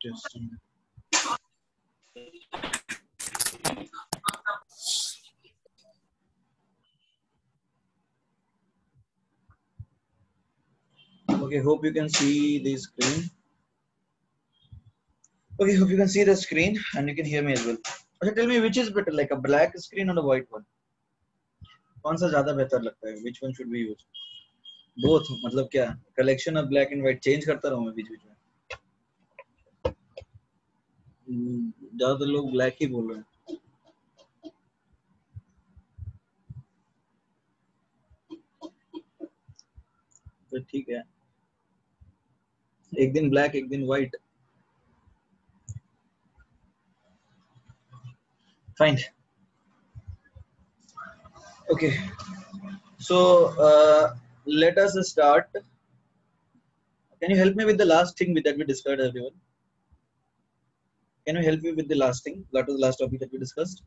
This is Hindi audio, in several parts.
Just a minute. Okay, hope you can see the screen. Okay, hope you can see the screen and you can hear me as well. Okay, tell me which is better, like a black screen or a white one? कौन सा ज़्यादा बेहतर लगता है? Which one should we use? Both, मतलब क्या? Collection of black and white change करता रहूँ मैं बीच-बीच में. ज़्यादातर लोग black ही बोल रहे हैं. तो ठीक है. एक दिन black, एक दिन white. Fine. Okay. So let us start. Can you help me with the last thing that we discussed, everyone? Can you help me with the last thing? That was the last topic that we discussed.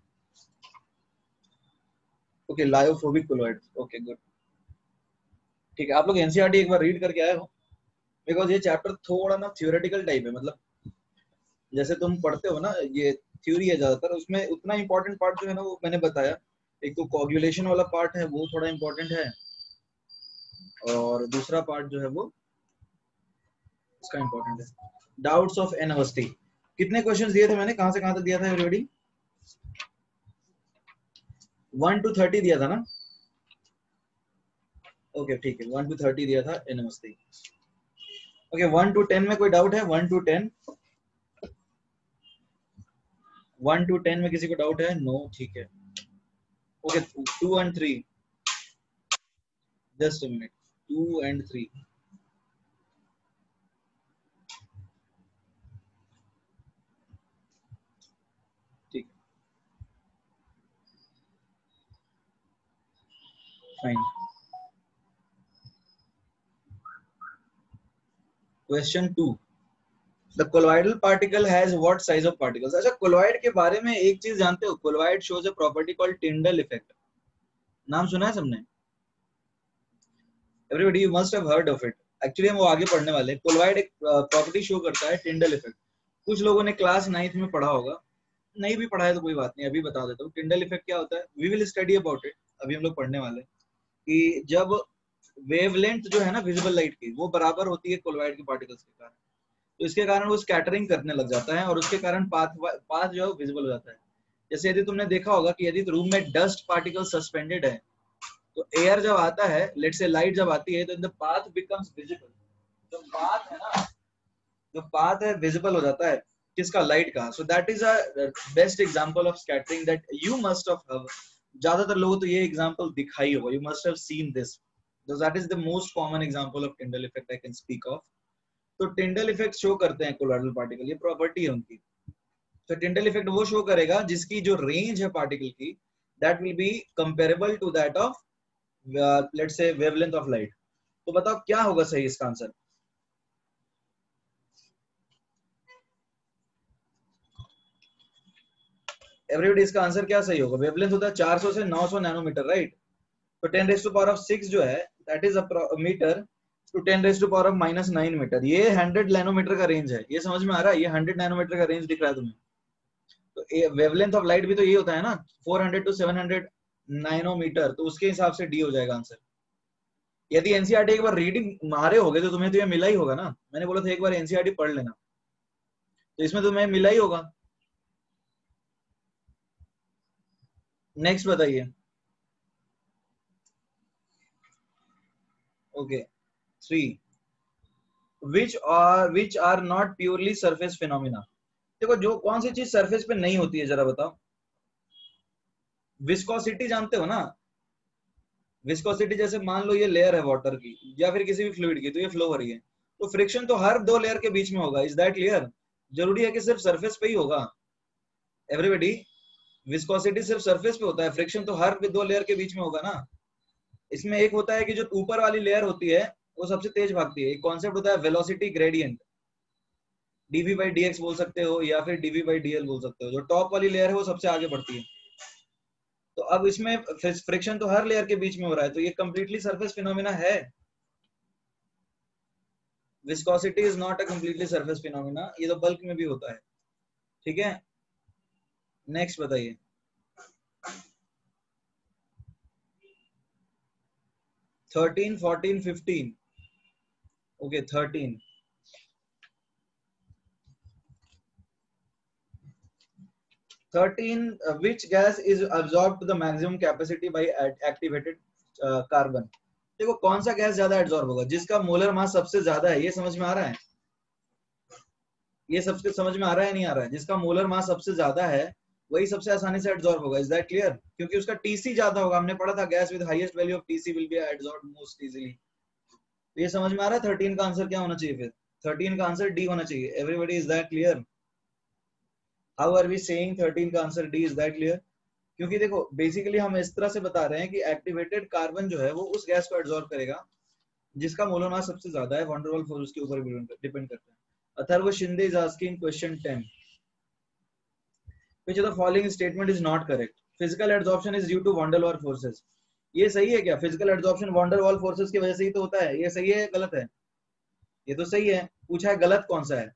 Okay, lyophobic colloids. Okay, good. ठीक है, आप लोग एनसीईआरटी एक बार रीड करके आए हो? बिकॉज ये चैप्टर थोड़ा ना थियोरेटिकल टाइप है, मतलब जैसे तुम पढ़ते हो ना, ये थ्योरी है ज्यादातर, उसमें उतना इंपॉर्टेंट पार्ट जो है ना वो मैंने बताया. एक तो कोगुलेशन वाला पार्ट है वो थोड़ा इंपॉर्टेंट है, और दूसरा पार्ट जो है वो उसका इंपॉर्टेंट है. Doubts of NOST. कितने क्वेश्चंस दिए थे मैंने, कहां से कहां तक दिया था एवरीबॉडी? 1 to 30 दिया था ना? ओके ठीक है, 1 to 30 दिया था एनओएसटी. ओके, 1 to 10 में कोई डाउट है? 1 to 10, 1 to 10 में किसी को डाउट है? नो, ठीक है. Okay, 2 and 3, just a minute. 2 and 3. ठीक, fine. Question 2. The colloidal particle has what size of particles? अच्छा, colloid के बारे में एक चीज जानते हो? Colloid shows a property called Tyndall effect. नाम सुना है सबने? Everybody, you must have heard of it. Actually हम वो आगे पढ़ने वाले हैं. Colloid एक प्रॉपर्टी शो करता है, Tyndall effect. कुछ लोगों ने क्लास 9th में पढ़ा होगा, नहीं भी पढ़ा है तो कोई बात नहीं, अभी बता देता हूँ. Tyndall effect क्या होता है? We will study about it. अभी हम लोग पढ़ने वाले हैं कि जब वेवलेंथ जो है ना विजिबल लाइट की, वो बराबर होती है कोलॉइड के पार्टिकल्स के कारण, तो इसके कारण वो स्कैटरिंग करने लग जाता है और उसके कारण पाथ जो है विजिबल हो जाता है. जैसे यदि तुमने देखा होगा कि यदि रूम में डस्ट पार्टिकल सस्पेंडेड है, तो एयर जब आता है, लेट्स से लाइट जब आती है, तो द पाथ बिकम्स विजिबल. जो पाथ है ना, जो पाथ है विजिबल हो जाता है. किसका? लाइट का. सो that is a best example of scattering that you must have. ज्यादातर लोगों तो ये एग्जांपल दिखाई होगा, you must have seen this. That is the most common example of Tyndall effect I can speak of. तो टिंडल इफेक्ट शो करते हैं कोलॉइडल पार्टिकल, ये प्रॉपर्टी है उनकी. तो टिंडल इफेक्ट वो शो करेगा जिसकी जो रेंज है पार्टिकल की, that will be comparable to that of let's say wavelength of light. तो बताओ क्या होगा सही इसका आंसर? एवरीबॉडी, इसका आंसर क्या सही होगा? वेवलेंथ होता है 400 से 900 नैनोमीटर, राइट? तो 10⁻⁶ जो है that is a meter to 10⁻⁻⁹ meter. ये 100 नैनोमीटर का रेंज है. ये समझ में आ रहा है? ये 100 नैनोमीटर का रेंज दिख रहा है तुम्हें? तो वेवलेंथ ऑफ लाइट भी तो ये होता है ना, 400 to 700 नैनोमीटर. तो उसके हिसाब से डी हो जाएगा आंसर. यदि एनसीईआरटी एक बार रीडिंग मारे होगे तो तुम्हें तो ये मिला ही होगा ना. मैंने बोला था एक बार एनसीईआरटी पढ़ लेना, तो इसमें तुम्हें मिला ही होगा. नेक्स्ट बताइए. Okay, 3. which are not purely surface phenomena. देखो, जो कौन सी चीज सरफेस पे नहीं होती है जरा बताओ. विस्कोसिटी जानते हो ना? विस्कोसिटी, जैसे मान लो ये लेयर है वाटर की या फिर किसी भी फ्लूइड की, तो ये फ्लो हो रही है, तो फ्रिक्शन तो हर दो लेयर के बीच में होगा. Is that clear? जरूरी है कि सिर्फ सरफेस पे ही होगा? एवरीबॉडी, विस्कोसिटी सिर्फ सरफेस पे होता है, फ्रिक्शन तो हर दो लेयर के बीच में होगा ना. इसमें एक होता है कि जो ऊपर वाली लेयर होती है वो सबसे तेज भागती है. एक कॉन्सेप्ट होता है वेलोसिटी ग्रेडियंट, dv/dx बोल सकते हो या फिर dv/dl बोल सकते हो. जो टॉप वाली लेयर है वो सबसे आगे बढ़ती है. तो अब इसमें फ्रिक्शन तो हर लेयर के बीच में हो रहा है, तो ये कंप्लीटली सरफेस फिनोमिना है. Viscosity is not a completely surface phenomena, ये तो बल्क में भी होता है, ठीक है। नेक्स्ट बताइए। Thirteen, 14, 15। Okay 13। 13, which gas is absorbed to the maximum capacity by activated carbon। देखो कौन सा गैस ज्यादा एब्जॉर्ब होगा, जिसका मोलर मास सबसे ज्यादा है, ये समझ में आ रहा है, ये सबसे समझ में आ रहा है नहीं आ रहा है, जिसका मोलर मास सबसे ज्यादा है वही सबसे आसानी से एब्जॉर्ब होगा। Is that clear? क्योंकि उसका टीसी ज्यादा होगा, हमने पढ़ा था gas with highest value of TC will be absorbed most easily. तो ये समझ में आ रहा है 13 का आंसर क्या होना चाहिए, फिर 13 का आंसर डी होना चाहिए। Everybody is that clear? How are we saying 13 का answer D? Is that clear? क्योंकि देखो बेसिकली हम इस तरह से बता रहे हैं कि एक्टिवेटेड कार्बन जो है वो उस गैस को एब्जॉर्ब करेगा जिसका मोलर मास सबसे ज्यादा है, वैन डर वाल फोर्स के ऊपर डिपेंड करता है। Atharva Shinde is asking question 10, which of the following statement is not correct? Physical adsorption is due to van der Waals forces। ये सही है क्या? फिजिकल एड्सॉर्प्शन वैन डर वाल फोर्सेस की वजह से ही तो होता है, ये सही है गलत है? ये तो सही है। पूछा है गलत कौन सा है,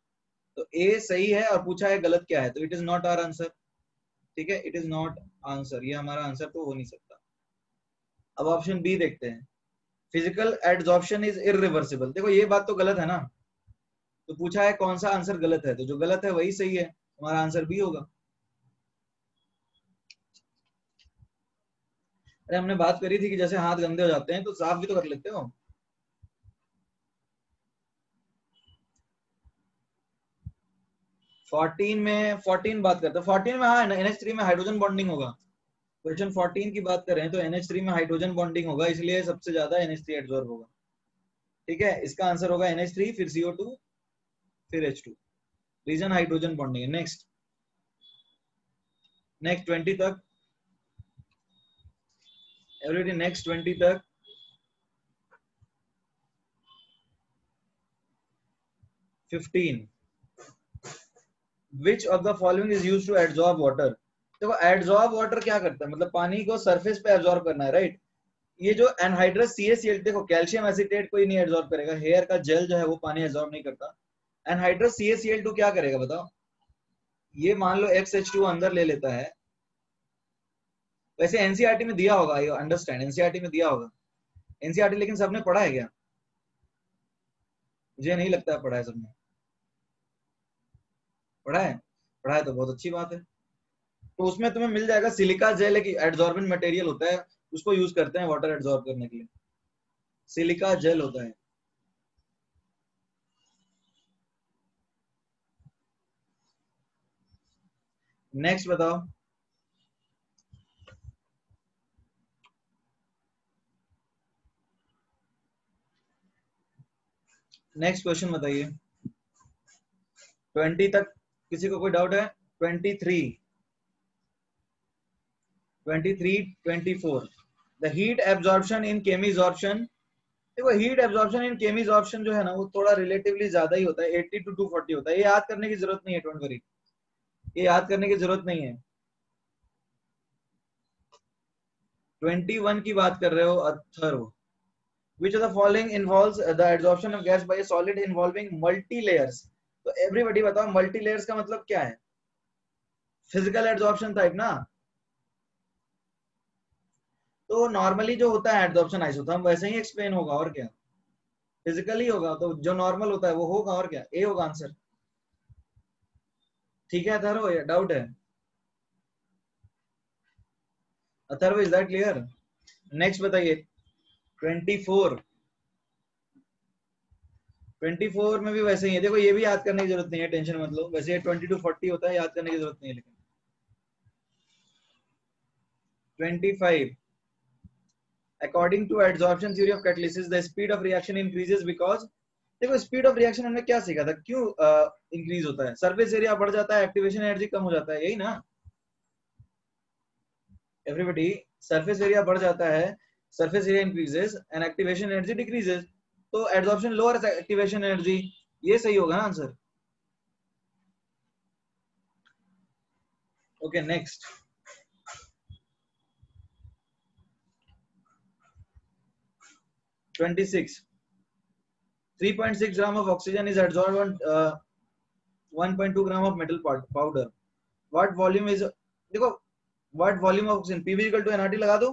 तो ए सही है, और पूछा है गलत क्या है, तो it is not our answer, ठीक है, इट इज नॉट आंसर, ये हमारा आंसर तो हो नहीं सकता। अब ऑप्शन बी देखते हैं, फिजिकल एड्सॉर्प्शन इज इरिवर्सिबल। देखो ये बात तो गलत है ना, तो पूछा है कौन सा आंसर गलत है, तो जो गलत है वही सही है, हमारा आंसर बी होगा। अरे हमने बात करी थी कि जैसे हाथ गंदे हो जाते हैं तो साफ भी तो कर लेते हो। फोर्टीन बात करते हैं, 14 में हाँ NH3 में हाइड्रोजन बॉन्डिंग होगा। क्वेश्चन 14 की बात करें तो NH3 में हाइड्रोजन बॉन्डिंग होगा, इसलिए सबसे ज्यादा NH3 एब्जॉर्ब होगा, ठीक है। इसका आंसर होगा NH3 फिर CO2 फिर H2, रीजन हाइड्रोजन बॉन्डिंग है। नेक्स्ट 20 तक एवरीबॉडी, नेक्स्ट 20 तक। 15, which of the following is used to adsorb water। देखो एड्सॉर्ब वाटर क्या करता है, मतलब पानी को सरफेस पे एब्जॉर्ब करना है, राइट। ये जो एनहाइड्रस CaCl, देखो कैल्शियम एसिटेट कोई नहीं एब्जॉर्ब करेगा, हेयर का जेल जो है वो पानी एब्जॉर्ब नहीं करता। एनहाइड्रस CaCl2 क्या करेगा बताओ, ये मान लो XH2 अंदर ले लेता है। वैसे एनसीईआरटी में दिया होगा, यू अंडरस्टैंड, एनसीईआरटी में दिया होगा, एनसीईआरटी लेकिन सबने पढ़ा है क्या? मुझे नहीं लगता है पढ़ा है सबने। पढ़ा है? पढ़ा है तो बहुत अच्छी बात है। तो उसमें तुम्हें मिल जाएगा सिलिका जेल, एक एड्सॉर्बेंट मटेरियल होता है, उसको यूज करते हैं वाटर एब्जॉर्ब करने के लिए, सिलिका जेल होता है। नेक्स्ट बताओ। नेक्स्ट क्वेश्चन बताइए। 20 तक किसी को कोई डाउट है? 23, 24, द हीट एब्जॉर्प्शन इन केमीजॉर्प्शन। देखो हीट एब्जॉर्प्शन इन केमीजॉर्प्शन जो है ना वो थोड़ा रिलेटिवली ज्यादा ही होता है, 80 to 240 होता है। ये याद करने की जरूरत नहीं है, डोंट वरी, ये याद करने की जरूरत नहीं है। 21 की बात कर रहे हो Atharva. Which of the following involves the adsorption of gas by a solid involving multi layers। तो एवरीबॉडी बताओ मल्टी लेयर्स का मतलब क्या है? फिजिकल एड्सॉर्प्शन टाइप ना, तो नॉर्मली जो होता है एड्सॉर्प्शन आइसोथर्म वैसे ही एक्सप्लेन होगा, और क्या, फिजिकली होगा, तो जो नॉर्मल होता है वो होगा, और क्या, ए होगा आंसर, ठीक है। अथर्व डाउट है? Atharva is that clear? Next बताइए 24। 24 में भी वैसे ही है, देखो ये भी याद करने की जरूरत नहीं है, टेंशन मत लो, वैसे 20 to 40 होता है, याद करने की जरूरत नहीं है। लेकिन 25, according to adsorption theory of catalysis the speed of reaction increases because। देखो स्पीड ऑफ रिएक्शन हमने क्या सीखा था, क्यों इंक्रीज होता है? सरफेस एरिया बढ़ जाता है, एक्टिवेशन एनर्जी कम हो जाता है, यही ना एवरीबॉडी? सरफेस एरिया बढ़ जाता है, surface area increases and activation energy decreases, तो एड्सॉर्प्शन लोअर एक्टिवेशन एनर्जी, ये सही होगा ना answer. Okay next 26, 3.6 gram of oxygen is absorbed on 1.2 gram of metal powder. What volume is, देखो what volume of oxygen, PV equal to nRT लगा दो.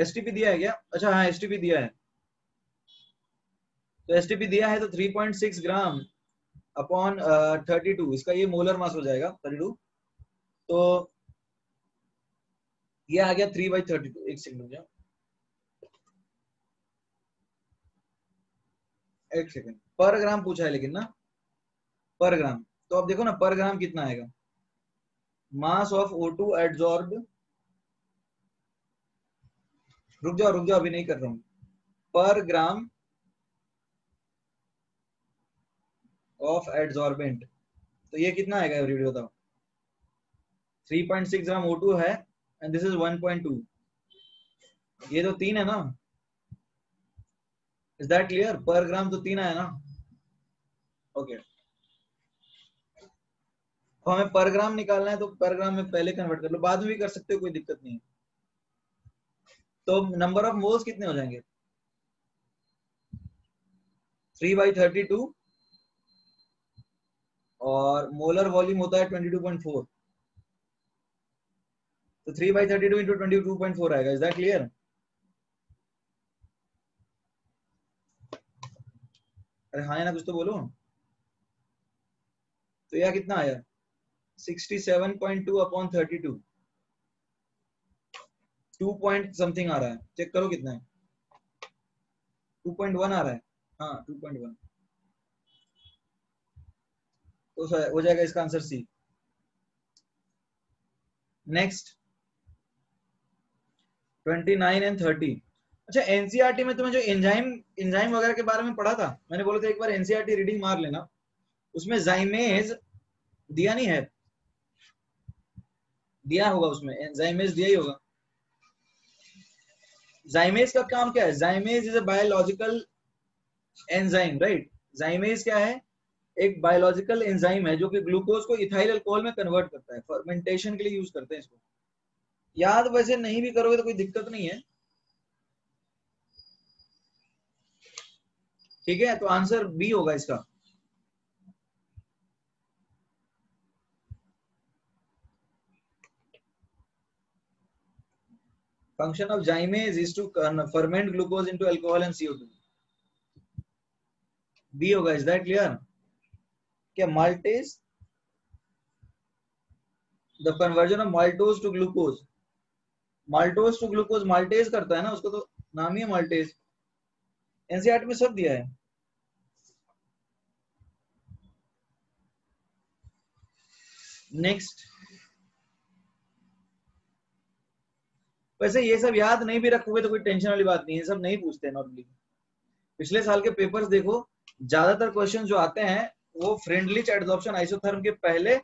STP दिया है क्या? अच्छा हाँ STP दिया है. तो STP दिया है तो 3.6 ग्राम अपॉन 32, इसका ये मोलर मास हो जाएगा 32. तो ये आ गया 3/32. एक सेकंड, एक सेकंड. पर ग्राम पूछा है लेकिन ना, पर ग्राम. तो अब देखो ना पर ग्राम कितना आएगा. मास ऑफ O2 एड्सॉर्ब्ड, रुक जाओ अभी नहीं कर रहा हूं. पर ग्राम ऑफ एड्सॉर्बेंट, तो ये कितना आएगा एवरीबॉडी बताओ. 3.6 ग्राम O2 है एंड दिस इज 1.2. ये तो 3 है ना. Is that clear? पर ग्राम तो 3 आया ना. ओके तो हमें पर ग्राम निकालना है तो पर ग्राम में पहले कन्वर्ट कर लो, बाद में भी कर सकते हो, कोई दिक्कत नहीं है. तो नंबर ऑफ मोल्स कितने हो जाएंगे? 3/32 और मोलर वॉल्यूम होता है 22.4. तो 3/32 इंटू 22.4 आएगा. Is that clear? अरे हाँ ना, कुछ तो बोलो. तो यह कितना आया? 67.2 अपॉन 32. 2 पॉइंट समथिंग आ रहा है, चेक करो कितना है. 2.1 आ रहा है. हाँ 2.1. तो हो जाएगा इसका आंसर सी. Next 29 and 30. अच्छा एनसीईआरटी में तुम्हें जो एंजाइम वगैरह के बारे में पढ़ा था, मैंने बोला था एक बार एनसीईआरटी रीडिंग मार लेना. उसमें जाइमेज दिया नहीं है? दिया होगा उसमें, जाइमेज दिया ही होगा. जाइमेज का काम क्या है? जाइमेज is a biological enzyme, right. जाइमेज क्या है? एक बायोलॉजिकल एंजाइम है जो कि ग्लूकोज को इथाइल अल्कोहल में कन्वर्ट करता है. फर्मेंटेशन के लिए यूज करते हैं इसको. याद वैसे नहीं भी करोगे तो कोई दिक्कत नहीं है, ठीक है. तो आंसर बी होगा इसका. Function of zymase is to ferment glucose into alcohol and CO2. B होगा. Is that clear? क्या maltase, the conversion of maltose to glucose. maltose to glucose maltase करता है ना, उसको तो नाम ही है maltase. एनसीईआरटी में सब दिया है. नेक्स्ट. वैसे ये सब याद नहीं भी रखोगे तो कोई टेंशन वाली बात नहीं है, सब नहीं पूछते नॉर्मली. पिछले साल के पेपर्स देखो, ज्यादातर क्वेश्चन जो आते हैं वो फ्रेंडली एडसॉर्प्शन आइसोथर्म के पहले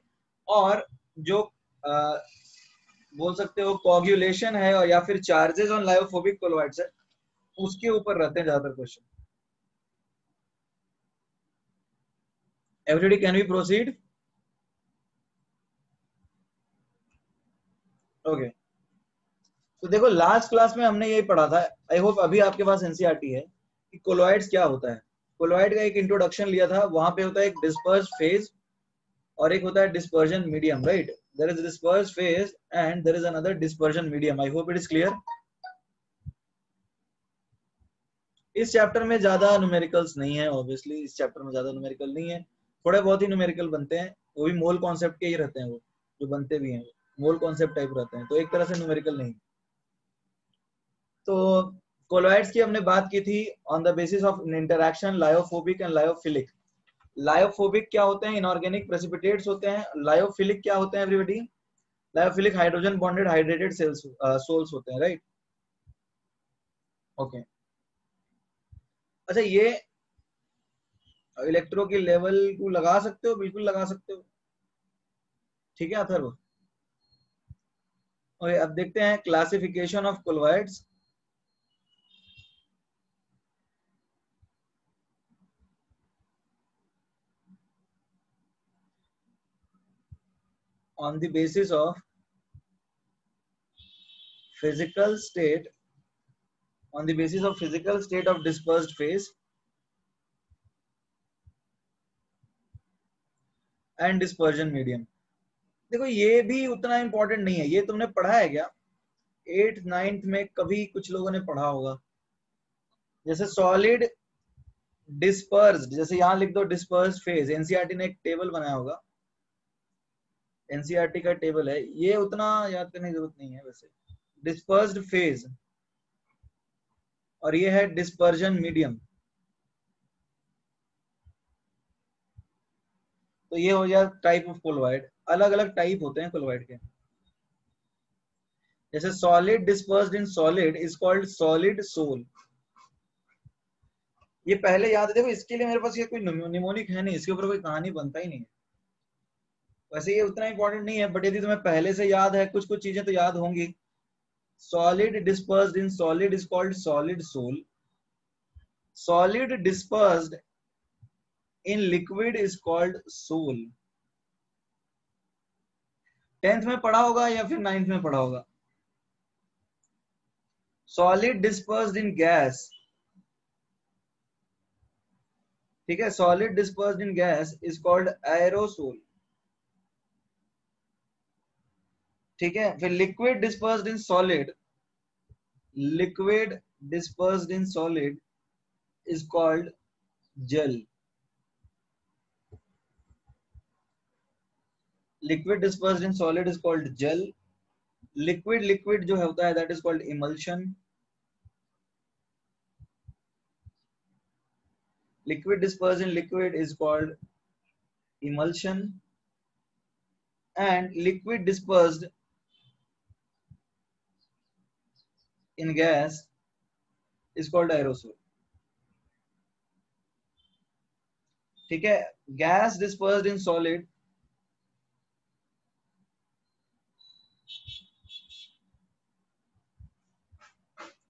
और जो बोल सकते हो कोगुलेशन है और या फिर चार्जेस ऑन लायोफोबिक कोलोइड्स है, उसके ऊपर रहते हैं ज्यादातर question. Everybody can we proceed? Okay. तो देखो लास्ट क्लास में हमने यही पढ़ा था. आई होप अभी आपके पास एनसीईआरटी है कि कोलोइड्स क्या होता है. कोलोइड का एक इंट्रोडक्शन लिया था. वहां पे होता है एक डिस्पर्स फेज और एक होता है dispersion medium, right. There is disperse phase and there is another dispersion medium. I hope it is clear. इस चैप्टर में ज्यादा न्यूमेरिकल्स नहीं है, ऑब्वियसली इस चैप्टर में ज्यादा न्यूमेरिकल नहीं है. थोड़े बहुत ही न्यूमेरिकल बनते हैं, वो भी मोल कॉन्सेप्ट के ही रहते हैं. वो जो बनते भी हैं मोल कॉन्सेप्ट टाइप रहते हैं, तो एक तरह से न्यूमेरिकल नहीं. तो कोलोइड्स की हमने बात की थी on the basis of interaction lyophobic and lyophilic. Lyophobic क्या होते हैं? इनऑर्गेनिक प्रेसिपिटेट्स होते हैं. लायोफिलिक क्या होते हैं everybody? Lyophilic hydrogen bonded hydrated cells sols होते हैं, राइट. ओके. अच्छा ये इलेक्ट्रो की लेवल को लगा सकते हो? बिल्कुल लगा सकते हो, ठीक है अथर्व. और अब देखते हैं classification of colloids. on the basis of physical state on the basis of physical state of dispersed phase and dispersion medium. देखो ये भी उतना इंपॉर्टेंट नहीं है, ये तुमने पढ़ा है क्या 8th 9th में, कभी कुछ लोगों ने पढ़ा होगा। जैसे सॉलिड डिस्पर्स्ड, जैसे यहां लिख दो डिस्पर्स्ड फेज, एनसीईआरटी ने एक टेबल बनाया होगा, एनसीईआरटी का टेबल है, ये उतना याद करने की जरूरत नहीं है वैसे। डिस्पर्स्ड फेज और ये है डिस्पर्जन मीडियम, तो ये हो गया टाइप ऑफ कोलोइड। अलग अलग टाइप होते हैं कोलोइड के। जैसे solid dispersed in solid is called solid soul. ये पहले याद है, देखो इसके लिए मेरे पास ये कोई निमोनिक है नहीं, इसके ऊपर कोई कहानी बनता ही नहीं है, वैसे ये उतना इंपॉर्टेंट नहीं है, बट यदि तुम्हें पहले से याद है, कुछ कुछ चीजें तो याद होंगी। Solid dispersed in solid is called solid sol, solid dispersed in liquid is called sol. 10th में पढ़ा होगा या फिर 9th में पढ़ा होगा। सॉलिड डिस्पर्स्ड इन गैस, ठीक है, solid dispersed in gas is called aerosol, ठीक है। फिर liquid dispersed in solid, liquid dispersed in solid is called gel, liquid dispersed in solid is called gel. Liquid liquid जो होता है that is called emulsion, liquid dispersed in liquid is called emulsion, and liquid dispersed in gas is called aerosol, ठीक है। gas dispersed in solid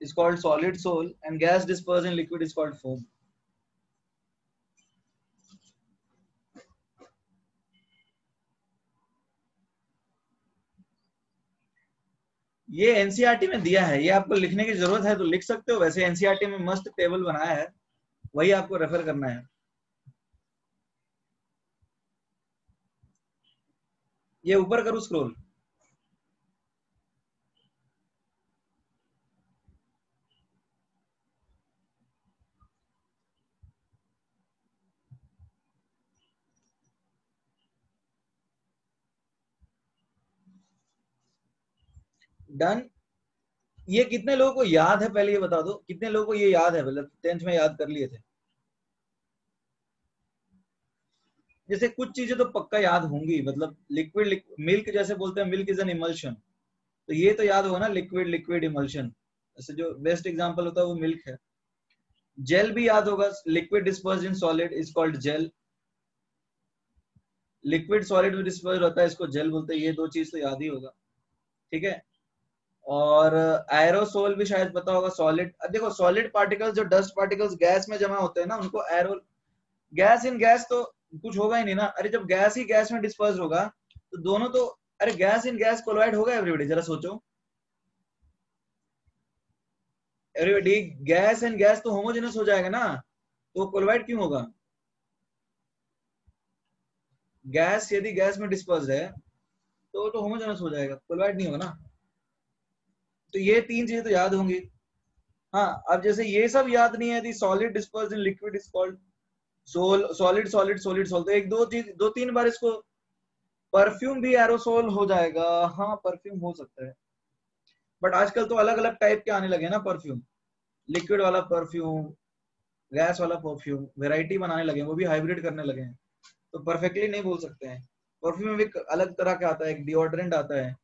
is called solid sol, and gas dispersed in liquid is called foam। ये एनसीईआरटी में दिया है, ये आपको लिखने की जरूरत है तो लिख सकते हो, वैसे एनसीईआरटी में मस्त टेबल बनाया है, वही आपको रेफर करना है। ये ऊपर करूं स्क्रॉल, डन। ये कितने लोगों को याद है, पहले ये बता दो, कितने लोगों को ये याद है, मतलब 10th में याद कर लिए थे। जैसे कुछ चीजें तो पक्का याद होंगी, मतलब लिक्विड मिल्क जैसे बोलते हैं मिल्क इज एन इमल्शन, तो ये तो याद होगा ना, लिक्विड लिक्विड इमल्शन, जैसे जो बेस्ट एग्जांपल होता है वो मिल्क है। जेल भी याद होगा, liquid dispersed in solid is called gel, liquid solid में डिस्पर्स होता है इसको जेल बोलते हैं, ये दो चीज तो याद ही होगा, ठीक है। और एरोसोल भी शायद पता होगा, सॉलिड, देखो सॉलिड पार्टिकल्स, जो डस्ट पार्टिकल्स गैस में जमा होते हैं ना, उनको एरो, गैस इन गैस तो कुछ होगा ही नहीं ना, अरे जब गैस ही गैस में डिस्पर्स होगा तो दोनों तो, अरे गैस इन गैस कोलाइड होगा एवरीबॉडी, जरा सोचो एवरीबॉडी, गैस एंड गैस तो होमोजेनस हो जाएगा ना, तो कोलाइड क्यों होगा। गैस यदि गैस में डिस्पर्स है तो होमोजेनस हो जाएगा, कोलाइड नहीं होगा ना। तो ये तीन चीजें तो याद होंगी। हाँ, अब जैसे ये सब याद नहीं है, यदि solid disperse in liquid is called sol, solid solid solid sol, तो एक दो चीज, दो तीन बार इसको, परफ्यूम भी एरोसोल हो जाएगा, हाँ परफ्यूम हो सकता है, बट आजकल तो अलग अलग टाइप के आने लगे ना परफ्यूम, लिक्विड वाला परफ्यूम, गैस वाला परफ्यूम, वेराइटी बनाने लगे, वो भी हाइब्रिड करने लगे हैं, तो परफेक्टली नहीं बोल सकते हैं। परफ्यूम में भी अलग तरह का आता है, एक डिओड्रेंट आता है।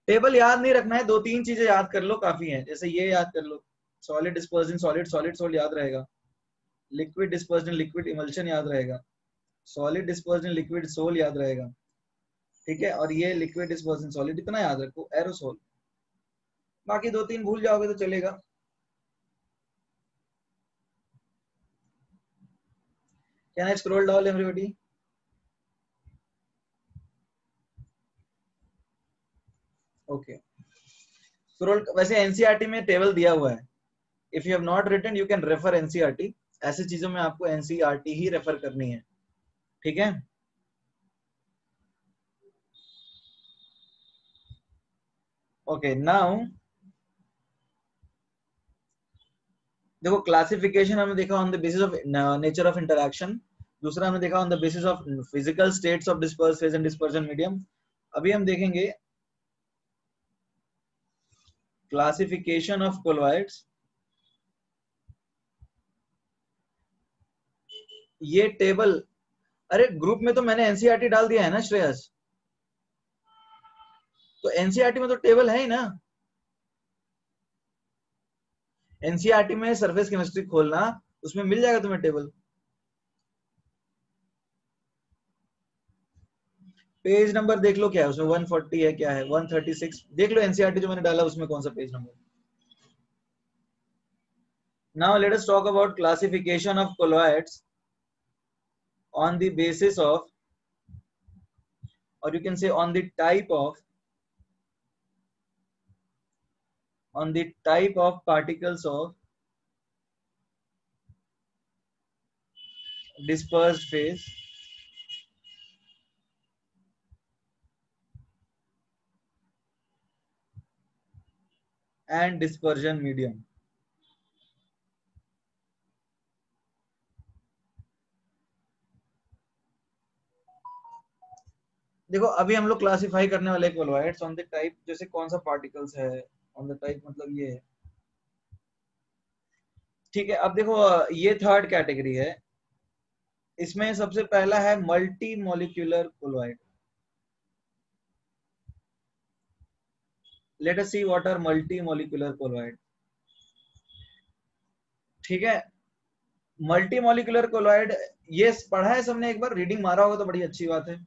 टेबल याद नहीं रखना है, दो तीन चीजें याद कर लो काफी है, जैसे ये याद कर लो, solid disperse in solid, solid sol याद रहेगा, liquid disperse in liquid emulsion याद रहेगा, solid disperse in liquid sol याद रहेगा, ठीक है। और ये लिक्विड डिस्पर्स इन सॉलिड, इतना याद रखो, एरोसोल, बाकी दो तीन भूल जाओगे तो चलेगा। Can I scroll down everybody. Okay, scroll, वैसे एनसीईआरटी में टेबल दिया हुआ है, if you have not written you can refer NCERT. ऐसी चीजों में आपको एनसीईआरटी ही रेफर करनी है, ठीक है। ओके नाउ देखो क्लासिफिकेशन हमने देखा on the basis of nature of interaction, दूसरा हमने देखा on the basis of physical states of disperse phase and dispersion medium. अभी हम देखेंगे क्लासिफिकेशन ऑफ कोलॉइड्स। ये टेबल, अरे ग्रुप में तो मैंने एनसीईआरटी डाल दिया है ना श्रेयस, तो एनसीईआरटी में तो टेबल है ही ना। एनसीईआरटी में सरफेस केमिस्ट्री खोलना, उसमें मिल जाएगा तुम्हें टेबल। पेज नंबर देख लो क्या है उसमें, 140 है क्या है, 136 देख लो। एनसीईआरटी जो मैंने डाला उसमें कौन सा page number. Now let us talk about classification of colloids on the basis of, or you can say on the type of particles of dispersed phase and dispersion medium। देखो अभी हम लोग क्लासिफाई करने वाले कोलॉइड्स ऑन द टाइप, जैसे कौन सा पार्टिकल्स है ऑन द टाइप, मतलब ये है, ठीक है। अब देखो ये थर्ड कैटेगरी है, इसमें सबसे पहला है multi molecular colloid. Let us see what are multi molecular colloid, ठीक है। मल्टी मॉलिक्यूलर कोलॉइड ये पढ़ा है सबने, एक बार रीडिंग मारा होगा तो बड़ी अच्छी बात है।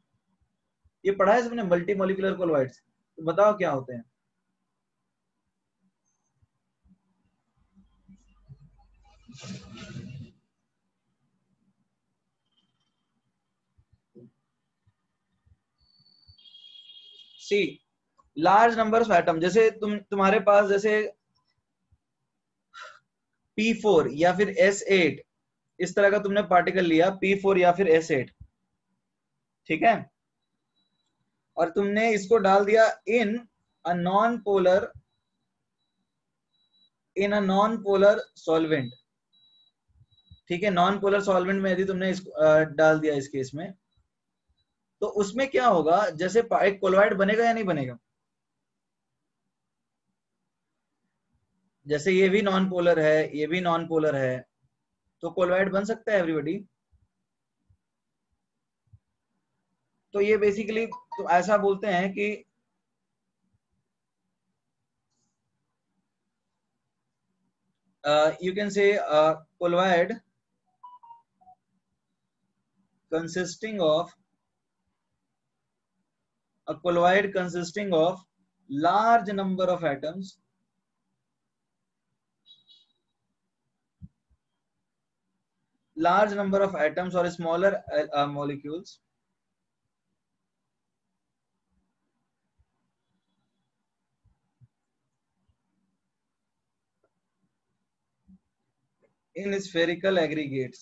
ये पढ़ा है सबने मल्टी मॉलिक्यूलर कोलॉइड्स, तो बताओ क्या होते हैं। सी लार्ज नंबर ऑफ एटम, जैसे तुम्हारे पास जैसे P4 या फिर S8, इस तरह का तुमने पार्टिकल लिया P4 या फिर S8, ठीक है, और तुमने इसको डाल दिया इन अ नॉन पोलर सॉल्वेंट, ठीक है। नॉन पोलर सॉल्वेंट में यदि तुमने इसको डाल दिया इस केस में, तो उसमें क्या होगा, जैसे एक कोलॉइड बनेगा या नहीं बनेगा। जैसे ये भी नॉन पोलर है, ये भी नॉन पोलर है, तो कोलॉइड बन सकता है एवरीबॉडी। तो ये बेसिकली तो ऐसा बोलते हैं कि you can say a colloid consisting of large number of atoms or smaller molecules in spherical aggregates।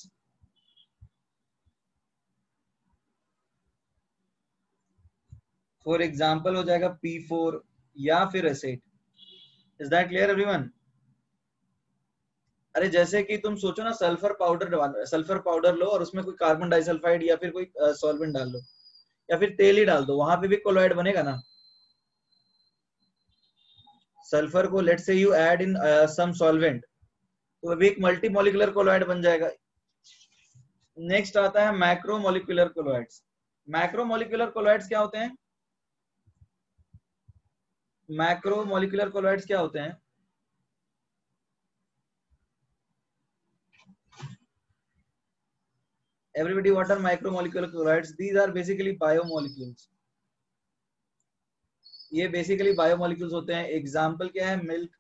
For example हो जाएगा P4 या फिर S8। Is that clear everyone. अरे जैसे कि तुम सोचो ना, सल्फर पाउडर लो और उसमें कोई कार्बन डाइसल्फाइड या फिर कोई सॉल्वेंट डाल लो, या फिर तेल ही डाल दो, वहां पे भी कोलॉइड बनेगा ना। सल्फर को let's say you add in some solvent, तो भी एक मल्टी मॉलिक्यूलर कोलॉइड बन जाएगा। नेक्स्ट आता है मैक्रोमोलिकुलर कोलॉइड्स। मैक्रोमोलिकुलर कोलॉइड्स क्या होते हैं? मैक्रोमोलिकुलर कोलॉइड्स क्या होते हैं? Everybody, what are macromolecular colloids? These are basically biomolecules। ये बेसिकली बायोमोलिक्यूल्स होते हैं। एग्जाम्पल क्या है? मिल्क,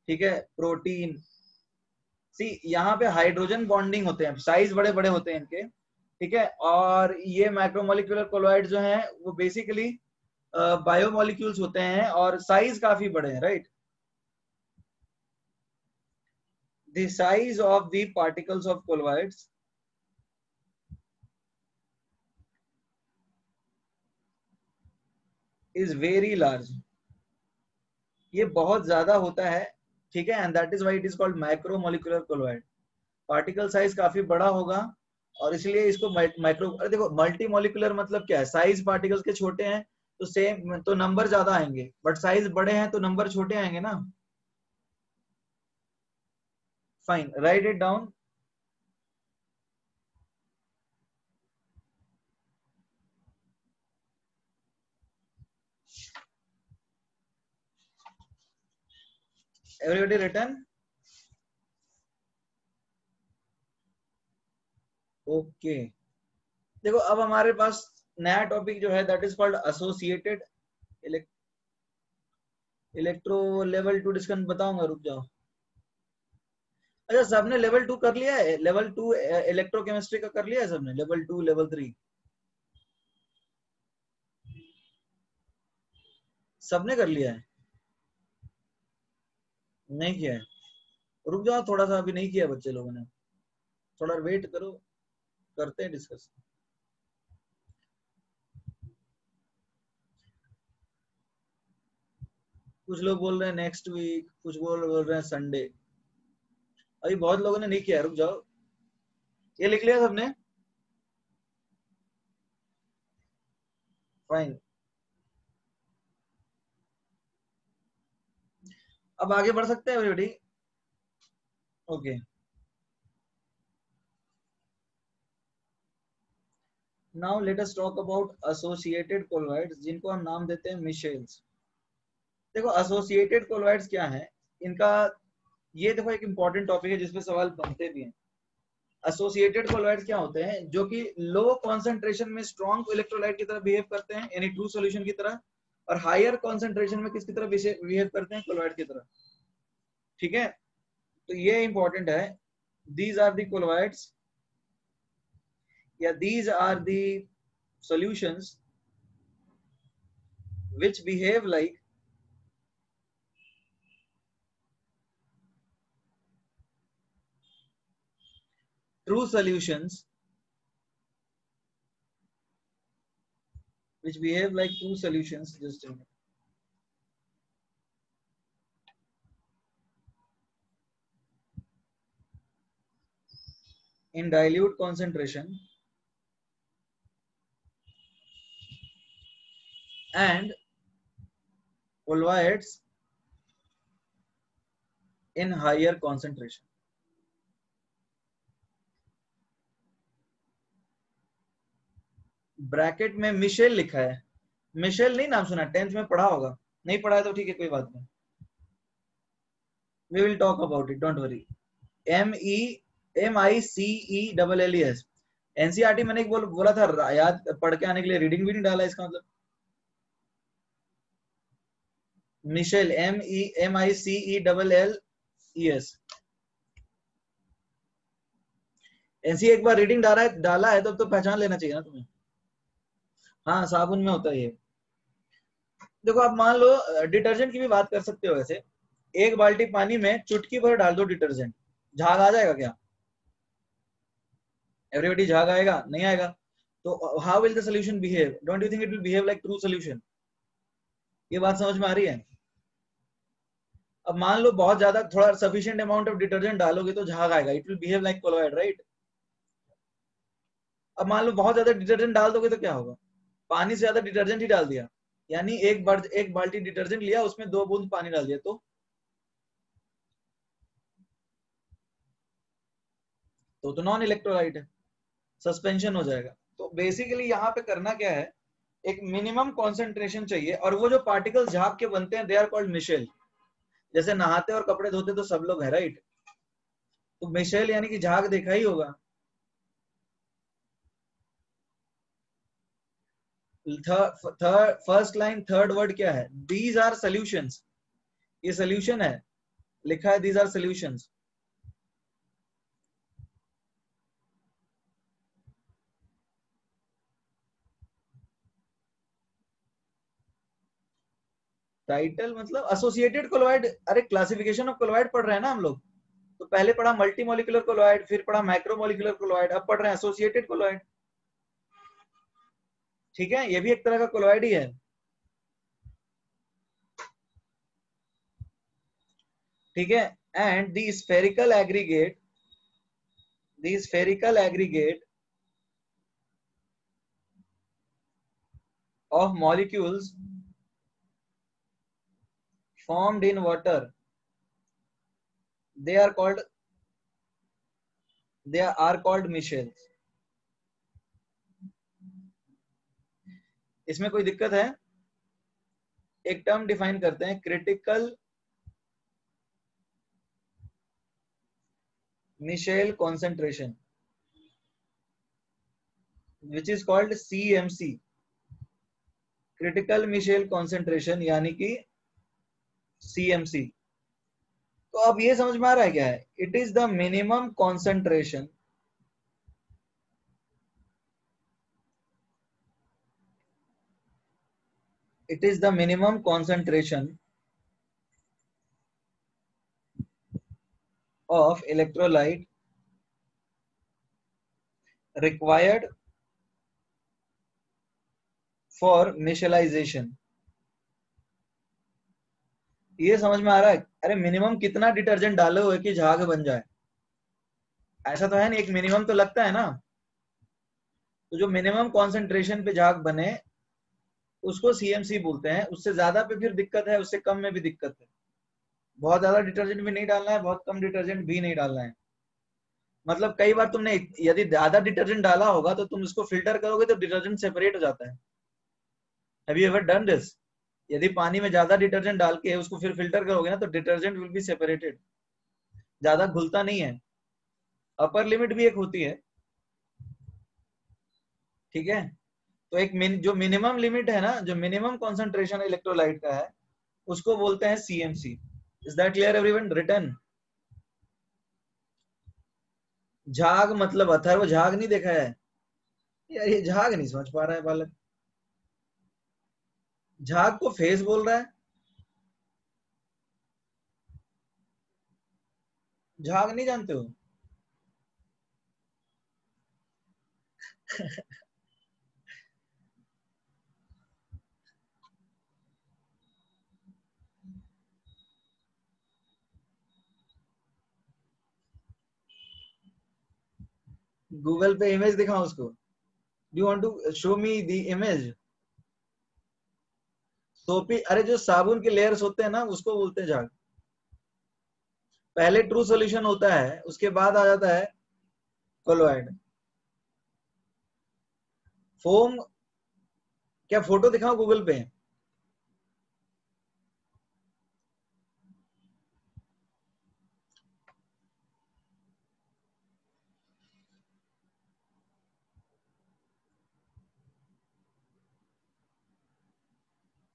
ठीक है, प्रोटीन। सी यहाँ पे हाइड्रोजन बॉन्डिंग होते हैं, साइज बड़े बड़े होते हैं इनके, ठीक है। और ये मैक्रोमोलिकुलर कोलॉइड जो हैं वो बेसिकली बायोमोलिक्यूल्स होते हैं और साइज काफी बड़े हैं, right. the size of the particles of colloids is very large. ये बहुत ज्यादा होता है, ठीक है, and that is why it is called macromolecular colloid. Particle size काफी बड़ा होगा और इसलिए इसको माइक्रो. अरे देखो, मल्टी मोलिकुलर मतलब क्या है, साइज पार्टिकल्स के छोटे हैं तो सेम तो नंबर ज्यादा आएंगे, बट साइज बड़े हैं तो नंबर छोटे आएंगे ना. Fine, write it down. Everybody written. Okay, देखो अब हमारे पास नया टॉपिक जो है that is called associated electro level 2 discussion. बताऊंगा, रुक जाओ. अच्छा, सबने लेवल 2 कर लिया है? लेवल 2 इलेक्ट्रोकेमिस्ट्री का कर लिया है सबने? लेवल 2 लेवल 3 सबने कर लिया है? नहीं किया है? रुक जाओ थोड़ा सा, अभी नहीं किया बच्चे लोगों ने, थोड़ा वेट करो, करते हैं डिस्कस. कुछ लोग बोल रहे हैं नेक्स्ट वीक, कुछ बोल रहे हैं संडे. अभी बहुत लोगों ने नहीं किया, रुक जाओ. ये लिख लिया सबने? फाइन, अब आगे बढ़ सकते हैं everybody. Okay, now let us talk about associated colloids, जिनको हम नाम देते हैं मिशेल्स. देखो एसोसिएटेड कोलॉइड्स क्या है इनका, ये देखो एक इंपॉर्टेंट टॉपिक है जिसपे सवाल बनते भी हैं. एसोसिएटेड कोलॉइड्स क्या होते हैं? जो कि लो कॉन्सेंट्रेशन में स्ट्रॉन्ग इलेक्ट्रोलाइट की तरह बिहेव करते हैं, यानी ट्रू सॉल्यूशन की तरह, और हायर कॉन्सेंट्रेशन में किसकी तरह बिहेव करते हैं? कोलॉइड की तरह. ठीक है, तो ये इंपॉर्टेंट है. दीज आर द कोलॉइड्स या these are the solutions which behave like true solutions, which behave like true solutions, just a minute, in dilute concentration and colloids in higher concentration. Bracket में मिशेल लिखा है. मिशेल नहीं नाम सुना? 10th में पढ़ा होगा, नहीं पढ़ा है तो ठीक है, कोई बात नहीं. We will talk about it, don't worry. MEMICELLES. NCERT मैंने एक बोला था याद पढ़ के आने के लिए, रीडिंग भी नहीं डाला. इसका मतलब मिशेल, MEMICELLES. एनसी एक बार रीडिंग डाला है तो पहचान लेना चाहिए ना तुम्हें. हाँ, साबुन में होता है ये. देखो आप मान लो डिटर्जेंट की भी बात कर सकते हो. वैसे एक बाल्टी पानी में चुटकी भर डाल दो डिटर्जेंट, झाग आ जाएगा क्या? एवरीबॉडी, झाग आएगा? नहीं आएगा. तो how will the solution behave? Don't you think it will behave like true solution? ये बात समझ में आ रही है? अब मान लो बहुत ज्यादा, थोड़ा सफिशिएंट अमाउंट ऑफ डिटर्जेंट डालोगे तो झाग आएगा, it will behave like colloid, right? अब मान लो बहुत ज्यादा डिटर्जेंट डाल दोगे तो क्या होगा? पानी से ज्यादा डिटर्जेंट ही डाल दिया, यानी एक बाल्टी डिटर्जेंट लिया, उसमें 2 बूंद पानी डाल दिया, तो नॉन इलेक्ट्रोलाइट है, सस्पेंशन हो जाएगा. तो बेसिकली यहाँ पे करना क्या है, एक मिनिमम कॉन्सेंट्रेशन चाहिए, और वो जो पार्टिकल्स झाग के बनते हैं दे आर कॉल्ड मिशेल. जैसे नहाते और कपड़े धोते तो सब लोग है, राइट? तो मिशेल यानी कि झाग देखा ही होगा. फर्स्ट लाइन थर्ड वर्ड क्या है? These are solutions. ये सॉल्यूशन है, लिखा है दीज आर सॉल्यूशंस. टाइटल मतलब एसोसिएटेड कोलॉइड. अरे क्लासिफिकेशन ऑफ कोलॉइड पढ़ रहे हैं ना हम लोग. तो पहले पढ़ा मल्टी मोलिकुलर कोलॉइड, फिर पढ़ा मैक्रो मोलिकुलर कोलॉइड, अब पढ़ रहे हैं एसोसिएटेड कोलॉइड। ठीक है, ये भी एक तरह का कोलॉइड ही है। ठीक है, and the spherical aggregate of molecules formed in water, they are called micelles. इसमें कोई दिक्कत है? एक टर्म डिफाइन करते हैं, critical micelle concentration, which is called CMC, critical micelle concentration, यानी कि CMC। तो अब ये समझ में आ रहा है क्या है? It is the minimum concentration of electrolyte required for मिशेलाइजेशन। ये समझ में आ रहा है? अरे मिनिमम कितना डिटर्जेंट डाले हुए कि झाग बन जाए? ऐसा तो है नहीं, एक मिनिमम तो लगता है ना। तो जो मिनिमम कॉन्सेंट्रेशन पे झाग बने उसको CMC बोलते हैं। उससे ज्यादा पे फिर दिक्कत है, उससे कम में भी दिक्कत है। बहुत ज्यादा डिटर्जेंट भी नहीं डालना है, बहुत कम डिटर्जेंट भी नहीं डालना है। मतलब कई बार तुमने यदि ज्यादा डिटर्जेंट डाला होगा तो तुम इसको फिल्टर करोगे तो डिटर्जेंट सेपरेट हो जाता है। Have you ever done this? यदि पानी में ज्यादा डिटर्जेंट डाल के उसको फिर फिल्टर करोगे ना तो डिटर्जेंट विल बी सेपरेटेड, ज्यादा घुलता नहीं है। अपर लिमिट भी एक होती है। ठीक है, तो एक जो मिनिमम लिमिट है ना, जो मिनिमम कॉन्सेंट्रेशन इलेक्ट्रोलाइट का है, उसको बोलते हैं CMC। Is that clear everyone? Return झाग मतलब अथर्व झाग नहीं देखा है यार? ये झाग नहीं समझ पा रहा है बालक। झाग को फेस बोल रहा है, झाग नहीं जानते हो? गूगल पे इमेज दिखाऊं उसको? Do you want to show me the image? Soapy, अरे जो साबुन के लेयर्स होते हैं ना उसको बोलते हैं झाग। पहले ट्रू सॉल्यूशन होता है, उसके बाद आ जाता है कोलोइड। फोम, क्या फोटो दिखाऊं गूगल पे?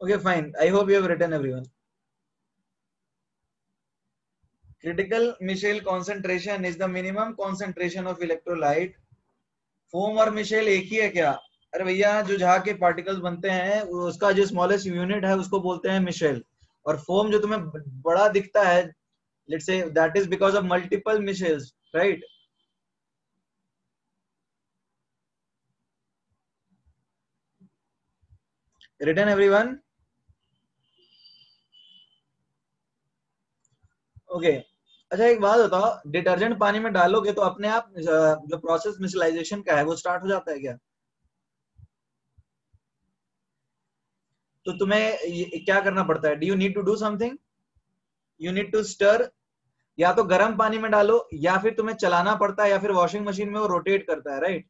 Okay, fine. I hope you have written everyone. Critical Michel concentration is the minimum concentration of electrolyte. Foam और मिशेल एक ही है क्या? अरे भैया, जो झाग के पार्टिकल्स बनते हैं उसका जो स्मॉलेस्ट यूनिट है उसको बोलते हैं मिशेल। और फोम जो तुम्हें बड़ा दिखता है, let's say that is because of multiple micelles, right? Written everyone? Okay. अच्छा एक बात बताओ, डिटर्जेंट पानी में डालोगे तो अपने आप जो प्रोसेस मिशलाइजेशन का है वो स्टार्ट हो जाता है क्या? तो तुम्हें क्या करना पड़ता है? Do you need to do something? You need to stir. या तो गर्म पानी में डालो या फिर तुम्हें चलाना पड़ता है या फिर वॉशिंग मशीन में वो रोटेट करता है, राइट?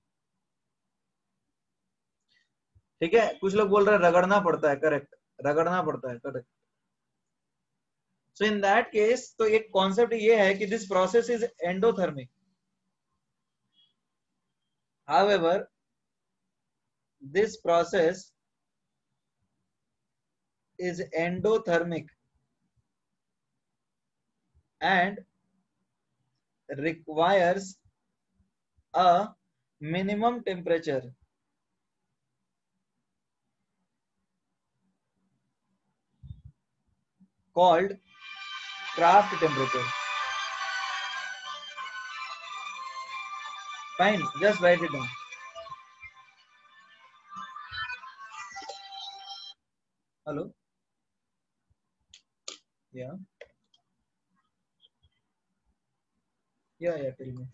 ठीक है, कुछ लोग बोल रहे हैं रगड़ना पड़ता है, करेक्ट, रगड़ना पड़ता है, correct. So in that case तो एक कॉन्सेप्ट ये है कि this process is endothermic. However this process is endothermic and requires a minimum temperature called craft temperature. Fine, just write it down. Hello. Yeah. Yeah. Tell me.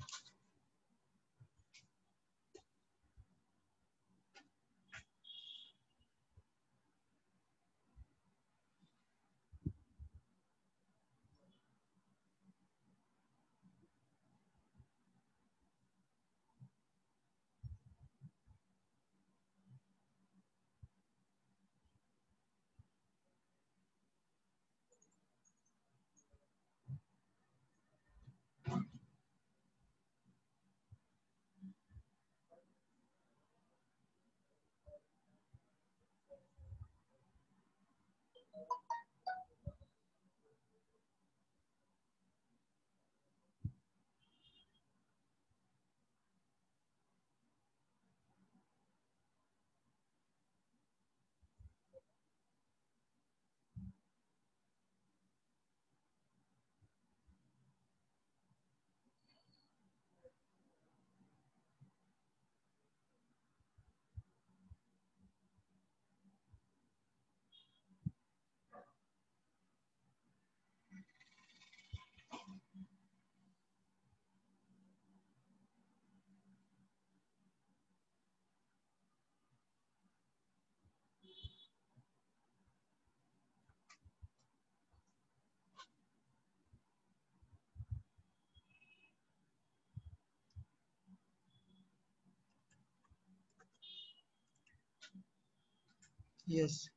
Yes.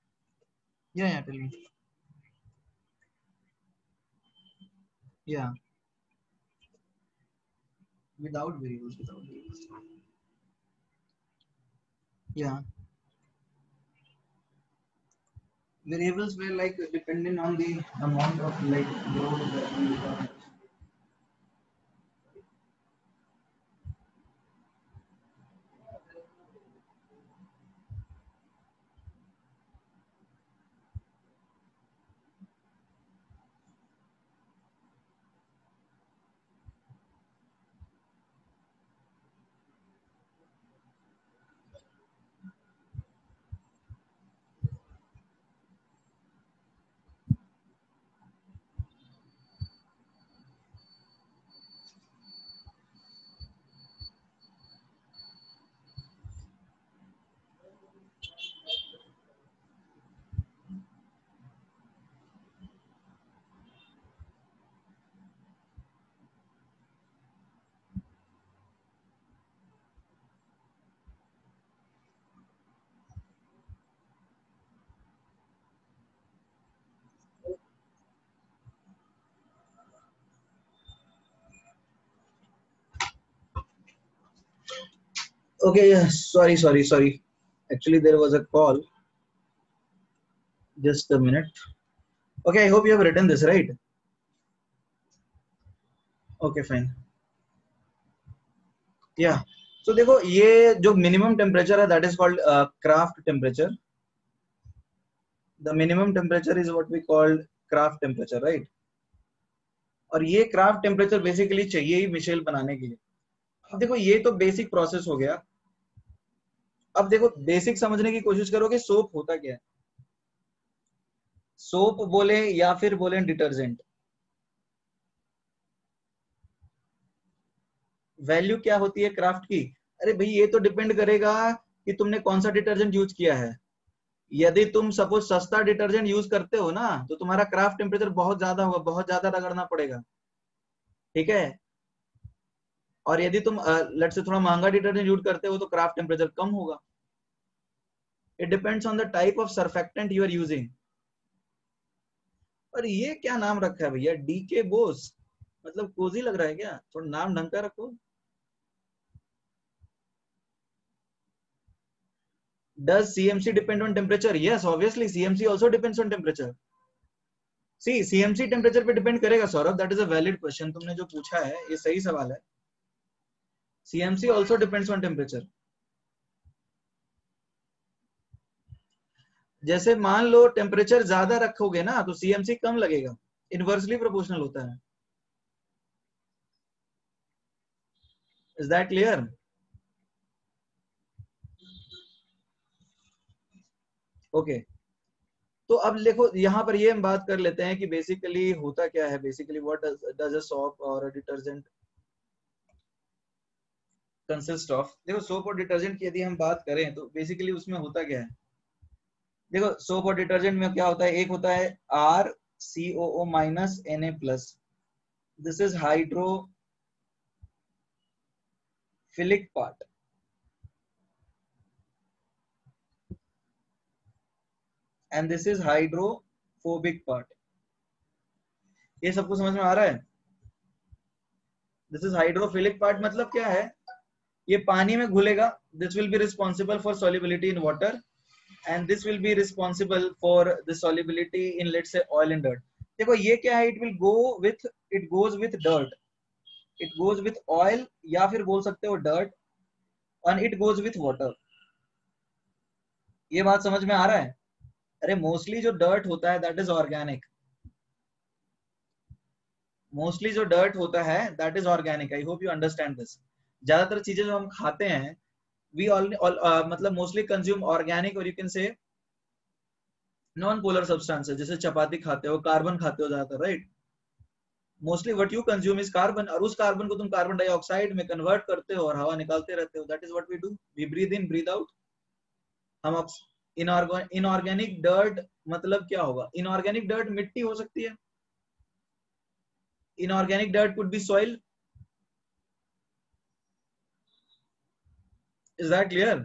Yeah. Tell me. Yeah. Without variables. Without variables. Yeah. Variables were like dependent on the amount of like load that we have. Okay, yeah, sorry. Actually, there was a call. Just a minute. Okay, I hope you have written this, right? Okay, fine. Yeah. So देखो ये जो minimum temperature है that is called Kraft temperature. The minimum temperature is what we call Kraft temperature, right? और ये Kraft temperature basically चाहिए ही मिशेल बनाने के लिए. अब देखो ये तो बेसिक प्रोसेस हो गया. अब देखो बेसिक समझने की कोशिश करो कि सोप होता क्या है. सोप बोले या फिर बोले डिटर्जेंट. वैल्यू क्या होती है क्राफ्ट की? अरे भाई ये तो डिपेंड करेगा कि तुमने कौन सा डिटर्जेंट यूज किया है. यदि तुम सपोज सस्ता डिटर्जेंट यूज करते हो ना तो तुम्हारा क्राफ्ट टेम्परेचर बहुत ज्यादा होगा, बहुत ज्यादा रगड़ना पड़ेगा. ठीक है. और यदि तुम लेट्स से थोड़ा महंगा डिटर्जेंट यूज करते हो तो क्राफ्ट टेम्परेचर कम होगा. It depends on the type of surfactant you are using. और ये क्या नाम रखा है भैया, डीके बोस? मतलब कोजी लग रहा है क्या? थोड़ा नाम ढंग का रखो. Does CMC depend on temperature? Yes, obviously CMC also depends on temperature. See, CMC temperature पे डिपेंड करेगा Saurabh. That is a valid question तुमने जो पूछा है, ये सही सवाल है. CMC also depends on temperature. जैसे मान लो टेम्परेचर ज्यादा रखोगे ना तो CMC कम लगेगा. इनवर्सली प्रोपोर्शनल होता है. Is that clear? ओके तो अब देखो यहाँ पर ये हम बात कर लेते हैं कि बेसिकली होता क्या है, basically what does a soap और अ डिटर्जेंट कंसिस्ट ऑफ। देखो सोप और डिटर्जेंट की यदि हम बात करें तो बेसिकली उसमें होता क्या है, देखो सोप और डिटर्जेंट में क्या होता है, एक होता है RCOO minus Na plus, this is hydrophilic part and this is hydrophobic part. ये सबको समझ में आ रहा है? दिस इज हाइड्रोफिलिक पार्ट मतलब क्या है, ये पानी में घुलेगा, this will be responsible for solubility in water and this will be responsible for the solubility in let's say oil and dirt. देखो ये क्या है, it goes with dirt, it goes with oil या फिर बोल सकते हो dirt, and it goes with water. ये बात समझ में आ रहा है? अरे मोस्टली जो डर्ट होता है दैट इज ऑर्गेनिक, मोस्टली जो डर्ट होता है that is organic, I hope you understand this. ज्यादातर चीजें जो हम खाते हैं वी मतलब मोस्टली कंज्यूम ऑर्गेनिक और you can say non polar substances, जैसे चपाती खाते हो, कार्बन खाते हो ज्यादातर, right? Mostly what you consume is carbon, और उस कार्बन को तुम कार्बन डाइऑक्साइड में कन्वर्ट करते हो और हवा निकालते रहते हो, that is what we do, we breathe in breathe out. हम इनऑर्गेनिक डर्ट मतलब क्या होगा, इनऑर्गेनिक डर्ट मिट्टी हो सकती है, inorganic dirt could be soil, is that clear?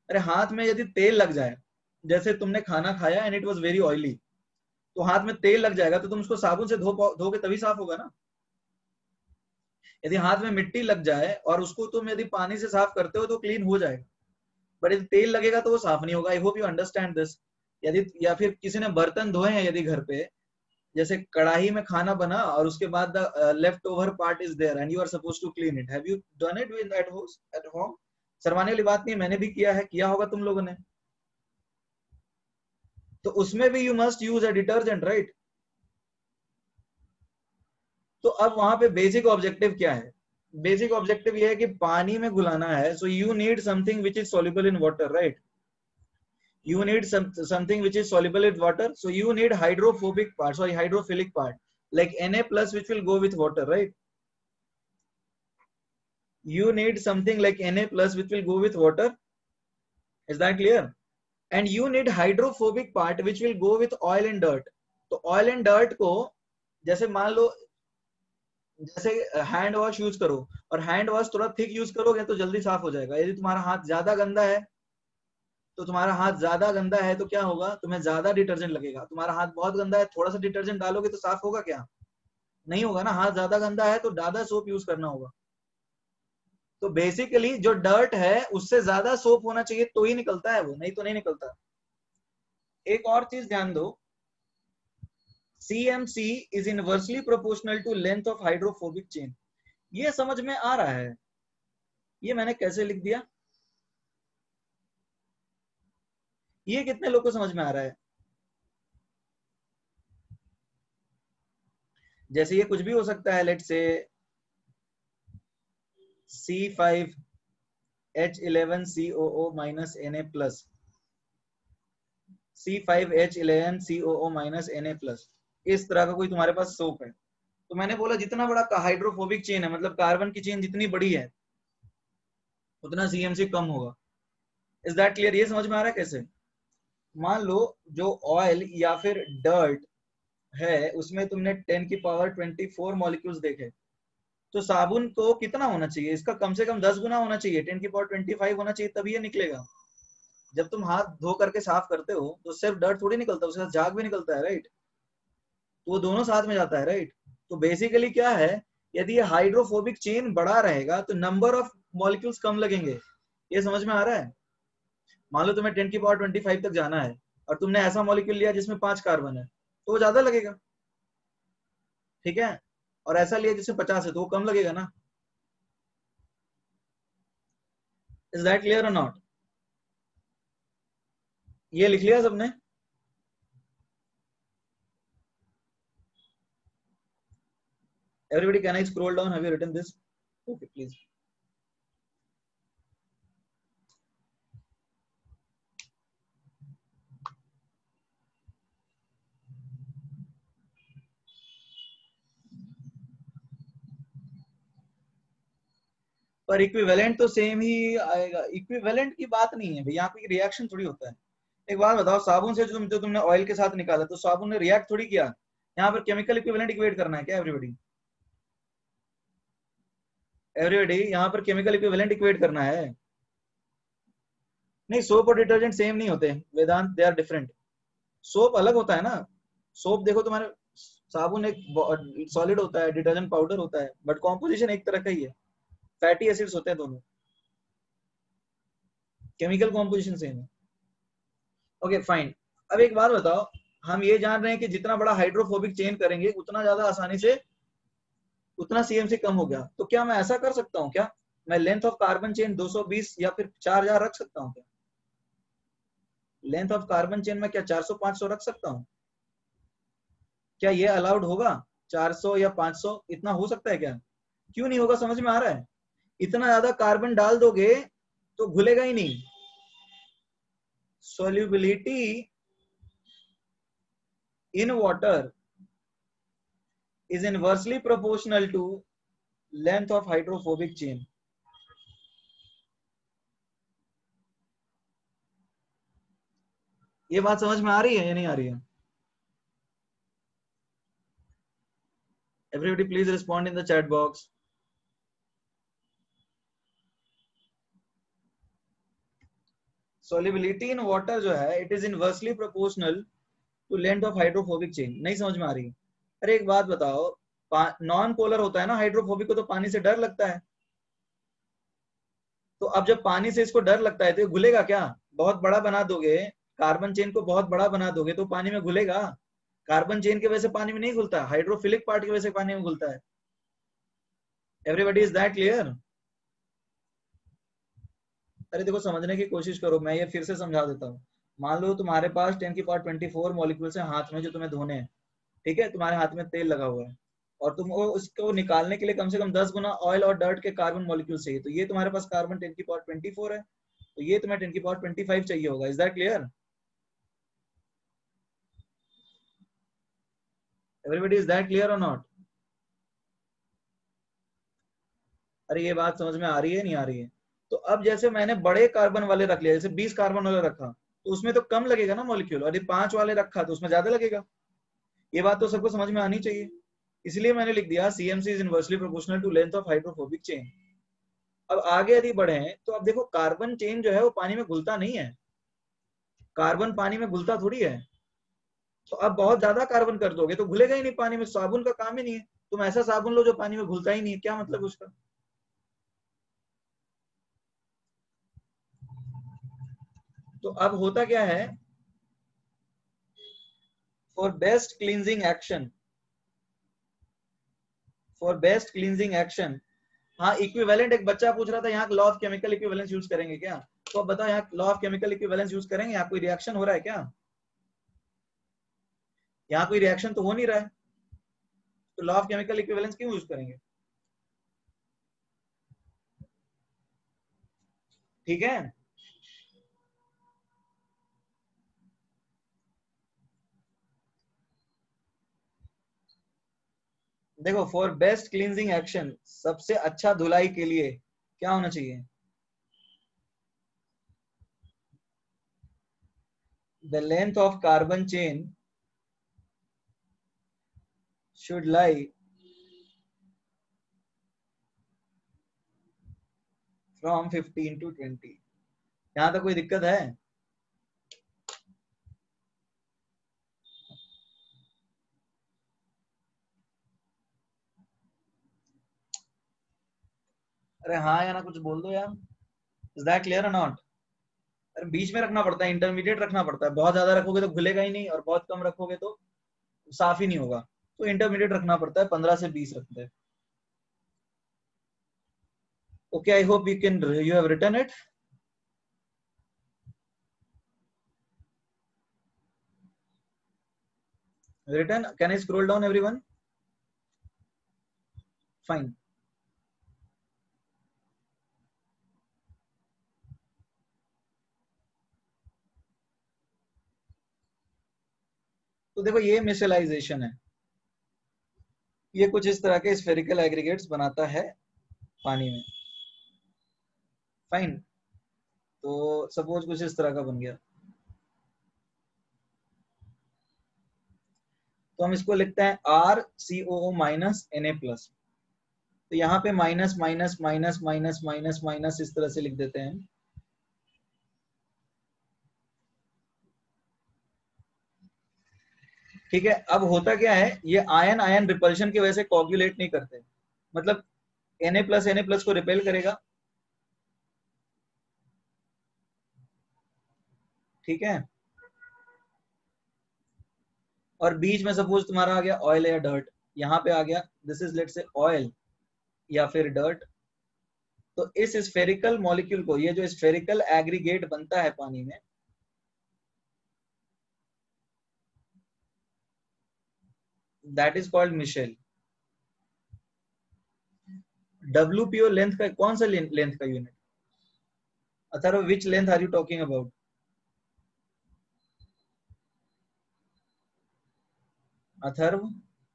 अरे हाथ में यदि तेल लग जाए, जैसे तुमने खाना खाया and it was very oily, तो हाथ में तेल लग जाएगा तो तुम उसको साबुन से धो के तभी साफ होगा ना। यदि हाथ में मिट्टी लग जाए और उसको तुम यदि पानी से साफ करते हो तो क्लीन हो जाएगा, बट यदि तेल लगेगा तो वो साफ नहीं होगा। आई होप यू अंडरस्टैंड दिस। यदि या फिर किसी ने बर्तन धोए हैं यदि घर पे, जैसे कढ़ाई में खाना बना और उसके बाद left over part is there and you are suppose to clean it, have you done it with at home? शर्माने वाली बात नहीं, मैंने भी किया है, किया होगा तुम लोगों ने। तो उसमें भी you must use a detergent, right? तो अब वहां पे बेसिक ऑब्जेक्टिव क्या है, बेसिक ऑब्जेक्टिव ये है कि पानी में घुलाना है, so you need something which is soluble in water, right? You need something which is soluble in water, so you need hydrophobic part, sorry, hydrophilic part, like Na plus, which will go with water, right? You need something like Na plus which will go with water, is that clear? And you need hydrophobic part which will go with oil and dirt. तो oil and dirt को, जैसे मान लो, जैसे हैंड वॉश यूज करो, और हैंड वॉश थोड़ा थिक यूज करोगे तो जल्दी साफ हो जाएगा। यदि तुम्हारा हाथ ज्यादा गंदा है, तो तुम्हारा हाथ ज्यादा गंदा है तो क्या होगा, तुम्हें ज्यादा डिटर्जेंट लगेगा। तुम्हारा हाथ बहुत गंदा है, थोड़ा सा डिटर्जेंट डालोगे तो साफ होगा क्या? नहीं होगा ना। हाथ ज्यादा गंदा है तो ज्यादा सोप यूज करना होगा। तो बेसिकली जो डर्ट है उससे ज्यादा सोप होना चाहिए तो ही निकलता है वो, नहीं तो नहीं निकलता। एक और चीज ध्यान दो, CMC is inversely proportional to length of hydrophobic chain. ये समझ में आ रहा है? ये मैंने कैसे लिख दिया, ये कितने लोग को समझ में आ रहा है? जैसे ये कुछ भी हो सकता है, लेट से C5H11COO minus Na plus, C5H11COO minus Na plus, इस तरह का कोई तुम्हारे पास सोप है, तो मैंने बोला जितना बड़ा हाइड्रोफोबिक चेन है, मतलब कार्बन की चेन जितनी बड़ी है उतना CMC कम होगा। Is that clear? ये समझ में आ रहा है कैसे? मान लो जो ऑयल या फिर डर्ट है उसमें तुमने 10 की पावर 24 मॉलिक्यूल्स देखे, तो साबुन को कितना होना चाहिए, इसका कम से कम 10 गुना होना चाहिए, 10 की पावर 25 होना चाहिए, तभी ये निकलेगा। जब तुम हाथ धो करके साफ करते हो तो सिर्फ डर्ट थोड़ी निकलता है, उसके साथ झाग भी निकलता है, राइट? तो वो दोनों साथ में जाता है, राइट? तो बेसिकली क्या है, यदि ये हाइड्रोफोबिक चेन बड़ा रहेगा तो नंबर ऑफ मॉलिक्यूल्स कम लगेंगे। ये समझ में आ रहा है? मान लो तुम्हें 10 की पावर 25 तक जाना है और तुमने ऐसा मॉलिक्यूल लिया जिसमें 5 कार्बन है, तो वो ज्यादा लगेगा, ठीक है? और ऐसा लिया जिसमें 50 है तो वो कम लगेगा ना। Is that clear or not? ये लिख लिया सबने? Everybody, can I scroll down? Have you written this? Okay, please. पर इक्विवेलेंट तो सेम ही आएगा। इक्विवेलेंट की बात नहीं है भाई, यहाँ कोई रिएक्शन थोड़ी होता है। एक बात बताओ, साबुन से जो तुमने ऑयल के साथ निकाला तो साबुन ने रिएक्ट थोड़ी किया। यहाँ पर केमिकल इक्विवेलेंट इक्वेट करना है क्या एवरीबॉडी? एवरीबॉडी यहाँ पर केमिकल इक्विवेलेंट इक्वेट करना है। नहीं, सोप और डिटर्जेंट सेम नहीं होते वेदांत, दे आर डिफरेंट। सोप अलग होता है ना। सोप देखो तुम्हारे, साबुन एक सॉलिड होता है, डिटर्जेंट पाउडर होता है, बट कॉम्पोजिशन एक तरह का ही है। फैटी एसिड्स होते हैं दोनों, केमिकल कॉम्पोजिशन सेम है। Okay fine. अब एक बात बताओ, हम ये जान रहे हैं कि जितना बड़ा हाइड्रोफोबिक चेन करेंगे उतना ज्यादा आसानी से उतना सीएमसी कम हो गया, तो क्या मैं ऐसा कर सकता हूँ क्या? मैं लेंथ ऑफ कार्बन चेन 220 या फिर 4000 रख सकता हूँ क्या? लेंथ ऑफ कार्बन चेन में क्या 400-500 रख सकता हूँ? क्या ये अलाउड होगा? 400 या 500 इतना हो सकता है क्या? क्यों नहीं होगा, समझ में आ रहा है? इतना ज्यादा कार्बन डाल दोगे तो घुलेगा ही नहीं। solubility in water is inversely proportional to length of hydrophobic chain. ये बात समझ में आ रही है या नहीं आ रही है? Everybody please respond in the chat box. Solubility in water जो है, it is inversely proportional to length of hydrophobic chain. नहीं समझ में आ रही? अरे एक बात बताओ, नॉन पोलर होता है ना हाइड्रोफोबिक को, तो पानी से डर लगता है। तो अब जब पानी से इसको डर लगता है तो ये घुलेगा क्या? बहुत बड़ा बना दोगे, कार्बन चेन को बहुत बड़ा बना दोगे तो पानी में घुलेगा? कार्बन चेन की वजह से पानी में नहीं घुलता, हाइड्रोफिलिक पार्ट की वजह से पानी में घुलता है। Everybody is that clear? अरे देखो समझने की कोशिश करो, मैं ये फिर से समझा देता हूँ। मान लो तुम्हारे पास 10 की पावर 24 मॉलिक्यूल्स हैं हाथ में जो तुम्हें धोने हैं, ठीक है? तुम्हारे हाथ में तेल लगा हुआ है और तुमको उसको निकालने के लिए कम से कम 10 गुना ऑयल और डर्ट के कार्बन मॉलिक्यूल चाहिए। तो ये तुम्हारे पास कार्बन 10 की पावर 24 है, तो ये तुम्हें 10 की पावर 25 चाहिए होगा। Is that clear? Everybody is that clear or not? अरे ये बात समझ में आ रही है नहीं आ रही है? तो अब जैसे मैंने बड़े कार्बन वाले रख लिया, जैसे 20 कार्बन वाले रखा तो उसमें तो कम लगेगा ना मॉलिक्यूल, और ये 5 वाले रखा तो उसमें ज्यादा लगेगा। ये बात तो सबको समझ में आनी चाहिए। इसलिए मैंने लिख दिया CMC is inversely proportional to length of hydrophobic chain. अब आगे यदि बढ़े तो अब देखो कार्बन चेन जो है वो पानी में घुलता नहीं है, कार्बन पानी में घुलता थोड़ी है। तो अब बहुत ज्यादा कार्बन कर दोगे तो घुलेगा ही नहीं पानी में, साबुन का काम ही नहीं है। तुम ऐसा साबुन लो जो पानी में घुलता ही नहीं है, क्या मतलब उसका? तो अब होता क्या है, for best cleansing action, for best cleansing action, हाँ इक्विवेलेंट, एक बच्चा पूछ रहा था यहाँ law of chemical equivalence use करेंगे क्या? तो अब बताओ यहाँ law of chemical equivalence use करेंगे? यहाँ कोई रिएक्शन हो रहा है क्या? यहाँ कोई रिएक्शन तो हो नहीं रहा है, तो लॉ ऑफ केमिकल इक्विवेलेंस क्यों यूज करेंगे? ठीक है। देखो फॉर बेस्ट क्लींजिंग एक्शन, सबसे अच्छा धुलाई के लिए क्या होना चाहिए? The length of carbon chain should lie from 15 to 20। यहाँ तक कोई दिक्कत है? अरे हाँ या ना कुछ बोल दो यार। Is that clear or not? अरे बीच में रखना पड़ता है, इंटरमीडिएट रखना पड़ता है। बहुत ज्यादा रखोगे तो घुलेगा ही नहीं और बहुत कम रखोगे तो साफ ही नहीं होगा। तो इंटरमीडिएट रखना पड़ता है, 15 से 20 रखते हैं। Okay, I hope you have written it. Written? Can I scroll down everyone? Fine. तो देखो ये मिसलाइजेशन है, ये कुछ इस तरह के स्फेरिकल एग्रीगेट्स बनाता है पानी में। फाइन। तो सपोज कुछ इस तरह का बन गया, तो हम इसको लिखते हैं RCOO माइनस Na+। तो यहाँ पे minus minus minus minus minus minus इस तरह से लिख देते हैं। ठीक है, अब होता क्या है, ये आयन आयन रिपल्शन की वजह से कोगुलेट नहीं करते, मतलब Na+ को रिपेल करेगा। ठीक है, और बीच में सपोज तुम्हारा आ गया ऑयल या डर्ट, यहाँ पे आ गया this is let's say oil या फिर डर्ट। तो इस स्फेरिकल मॉलिक्यूल को, ये जो स्फेरिकल एग्रीगेट बनता है पानी में, that is called micelle. WPO length का कौन सा लेंथ का unit? Atharv, which length are you talking about? Atharv,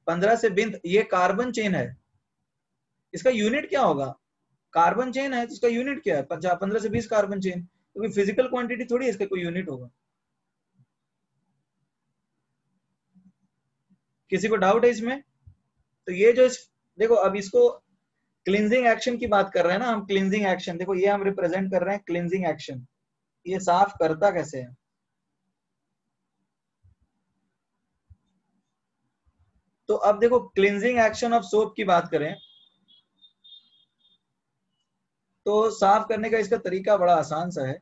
15 से 20, ये कार्बन चेन है, इसका यूनिट क्या होगा? कार्बन चेन है तो इसका यूनिट क्या है? 15 से 20 कार्बन चेन, तो कोई फिजिकल क्वांटिटी थोड़ी है, इसका कोई यूनिट होगा। किसी को डाउट है इसमें? तो ये जो देखो, अब इसको क्लींजिंग एक्शन की बात कर रहे हैं ना हम, क्लींजिंग एक्शन, देखो ये हम रिप्रेजेंट कर रहे हैं क्लींजिंग एक्शन। ये साफ करता कैसे है? तो अब देखो, क्लींजिंग एक्शन ऑफ सोप की बात करें तो साफ करने का इसका तरीका बड़ा आसान सा है।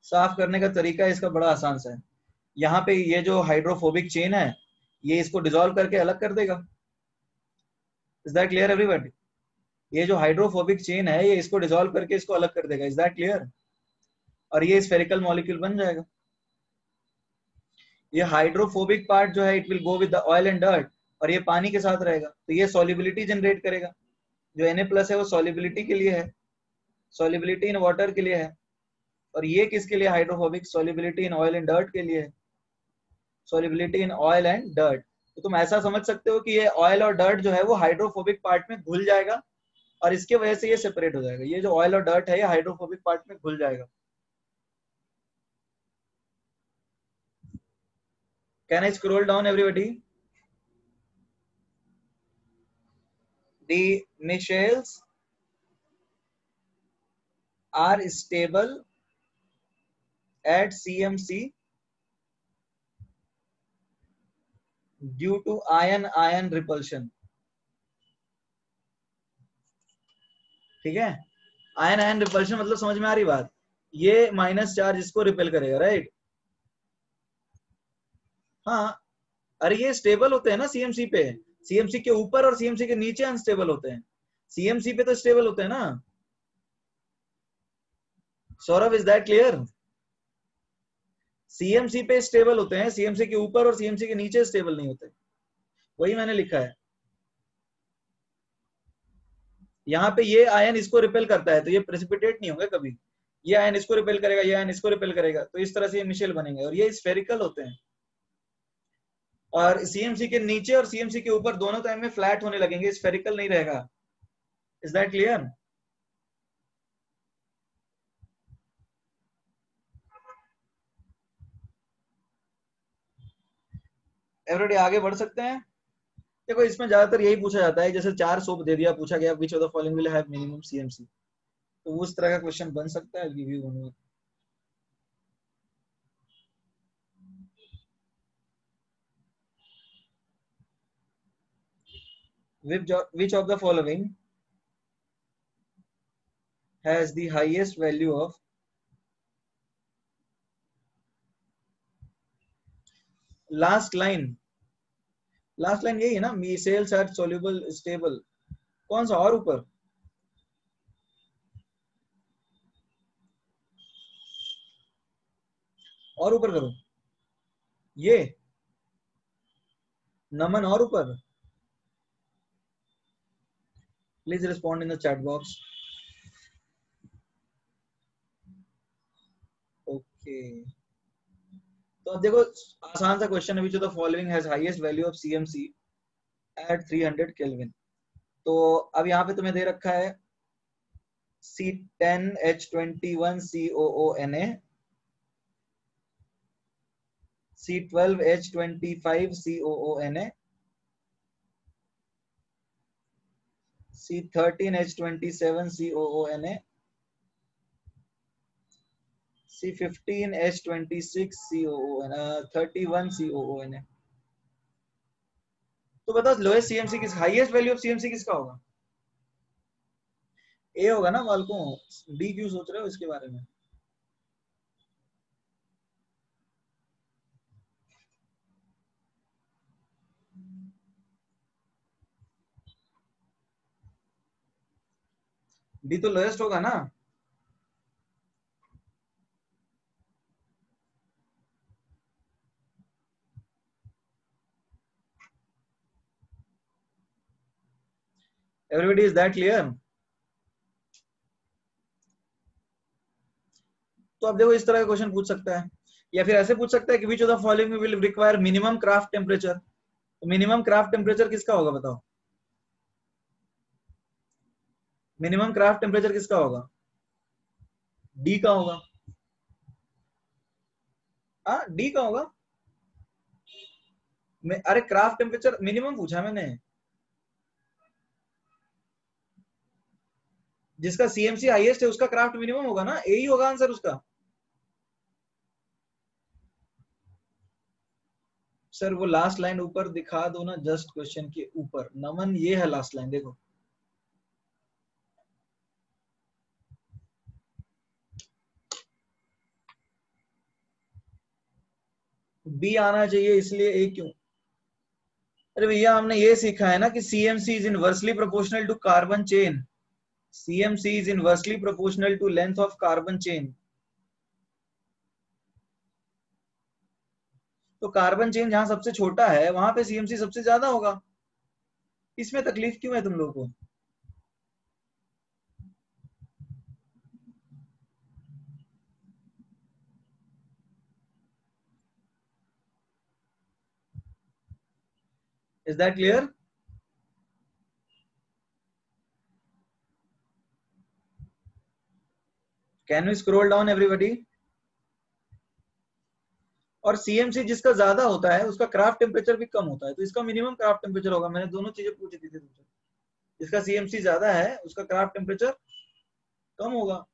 साफ करने का तरीका इसका बड़ा आसान सा है। यहाँ पे ये जो हाइड्रोफोबिक चेन है, ये इसको डिसॉल्व करके अलग कर देगा। Is that clear everybody? ये जो हाइड्रोफोबिक चेन है, ये इसको डिसॉल्व करके इसको अलग कर देगा। Is that clear? और ये स्फेरिकल मॉलिक्यूल बन जाएगा। ये हाइड्रोफोबिक पार्ट जो है, it will go with the oil and dirt, और ये पानी के साथ रहेगा, तो ये सॉल्युबिलिटी जनरेट करेगा। जो Na+ है वो सॉल्युबिलिटी के लिए है, सॉल्युबिलिटी इन वाटर के लिए है। और ये किसके लिए hydrophobic? Solubility in oil and dirt के लिए है, solubility in oil and dirt. तो तुम ऐसा समझ सकते हो कि ये ऑयल और डर्ट जो है वो हाइड्रोफोबिक पार्ट में घुल जाएगा, और इसके वजह से ये सेपरेट हो जाएगा। ये जो ऑयल और डर्ट है, ये हाइड्रोफोबिक पार्ट में घुल जाएगा। Can I scroll down everybody? The Michels are stable at CMC due to ion-ion repulsion। ठीक है, आयन आयन रिपल्शन मतलब समझ में आ रही बात? ये माइनस चार्ज इसको रिपेल करेगा, राइट? हाँ, अरे ये स्टेबल होते हैं ना सीएमसी पे, सीएमसी के ऊपर और सीएमसी के नीचे अनस्टेबल होते हैं, सीएमसी पे तो स्टेबल होते हैं ना। Saurabh, is that clear? CMC पे स्टेबल होते हैं, सीएमसी के ऊपर और सीएमसी के नीचे स्टेबल नहीं होते। वही मैंने लिखा है। यहाँ पे ये आयन इसको रिपेल करता है, तो ये प्रेसिपिटेट नहीं होंगे कभी। ये आयन इसको रिपेल करेगा, ये आयन इसको रिपेल करेगा, तो इस तरह से ये मिशेल बनेंगे, और ये स्फेरिकल होते हैं। और सीएमसी के नीचे और सीएमसी के ऊपर दोनों टाइम में फ्लैट होने लगेंगे, स्फेरिकल नहीं रहेगा। Is that clear? एवरीडे आगे बढ़ सकते हैं। देखो, इसमें ज्यादातर यही पूछा जाता है, जैसे 4 सोप दे दिया, पूछा गया विच of the following will have minimum CMC, तो उस तरह का क्वेश्चन बन सकता है। Give you one more. Which of the following has the highest value of last line? Last line यही है ना, मिशेल्स आर सॉल्युबल स्टेबल। कौन सा और ऊपर? और ऊपर करो, ये नमन और ऊपर। Please respond in the chat box. Okay, तो अब देखो आसान सा क्वेश्चन है, which of the following has highest value of CMC at 300 kelvin. तो अब यहाँ पे तुम्हें दे रखा है C10H21COONA, C12H25COONA, C13H27COONA, C15H26COONA, 31COONA। तो बताओ लोएस्ट सीएमसी किस, हाईएस्ट वैल्यू ऑफ सीएमसी किसका होगा? ए होगा ना वाल्को, डी क्यों सोच रहे हो इसके बारे में? डी तो लोएस्ट होगा ना। Everybody is that clear? तो अब देखो इस तरह का क्वेश्चन पूछ सकता है, या फिर ऐसे पूछ सकता है कि विच of the following will require minimum craft temperature. तो मिनिमम क्राफ्ट टेम्परेचर किसका होगा बताओ? मिनिमम क्राफ्ट टेम्परेचर किसका होगा? डी का होगा। हाँ डी का होगा। अरे क्राफ्ट टेम्परेचर मिनिमम पूछा मैंने, जिसका सीएमसी हाईएस्ट है उसका क्राफ्ट मिनिमम होगा ना, ए ही होगा आंसर उसका। सर वो लास्ट लाइन ऊपर दिखा दो ना, जस्ट क्वेश्चन के ऊपर। नमन ये है लास्ट लाइन, देखो बी आना चाहिए, इसलिए ए क्यों? अरे भैया हमने ये सीखा है ना कि CMC is inversely proportional to carbon chain. CMC is inversely proportional to length of carbon chain. तो कार्बन चेन जहां सबसे छोटा है वहां पे सीएमसी सबसे ज्यादा होगा। इसमें तकलीफ क्यों है तुम लोगों को? Is that clear? Can we scroll down everybody? और सीएमसी जिसका ज्यादा होता है उसका क्राफ्ट टेम्परेचर भी कम होता है, तो इसका मिनिमम क्राफ्ट टेम्परेचर होगा। मैंने दोनों चीजें पूछी थी तुमसे, जिसका सीएमसी ज्यादा है उसका क्राफ्ट टेम्परेचर कम होगा।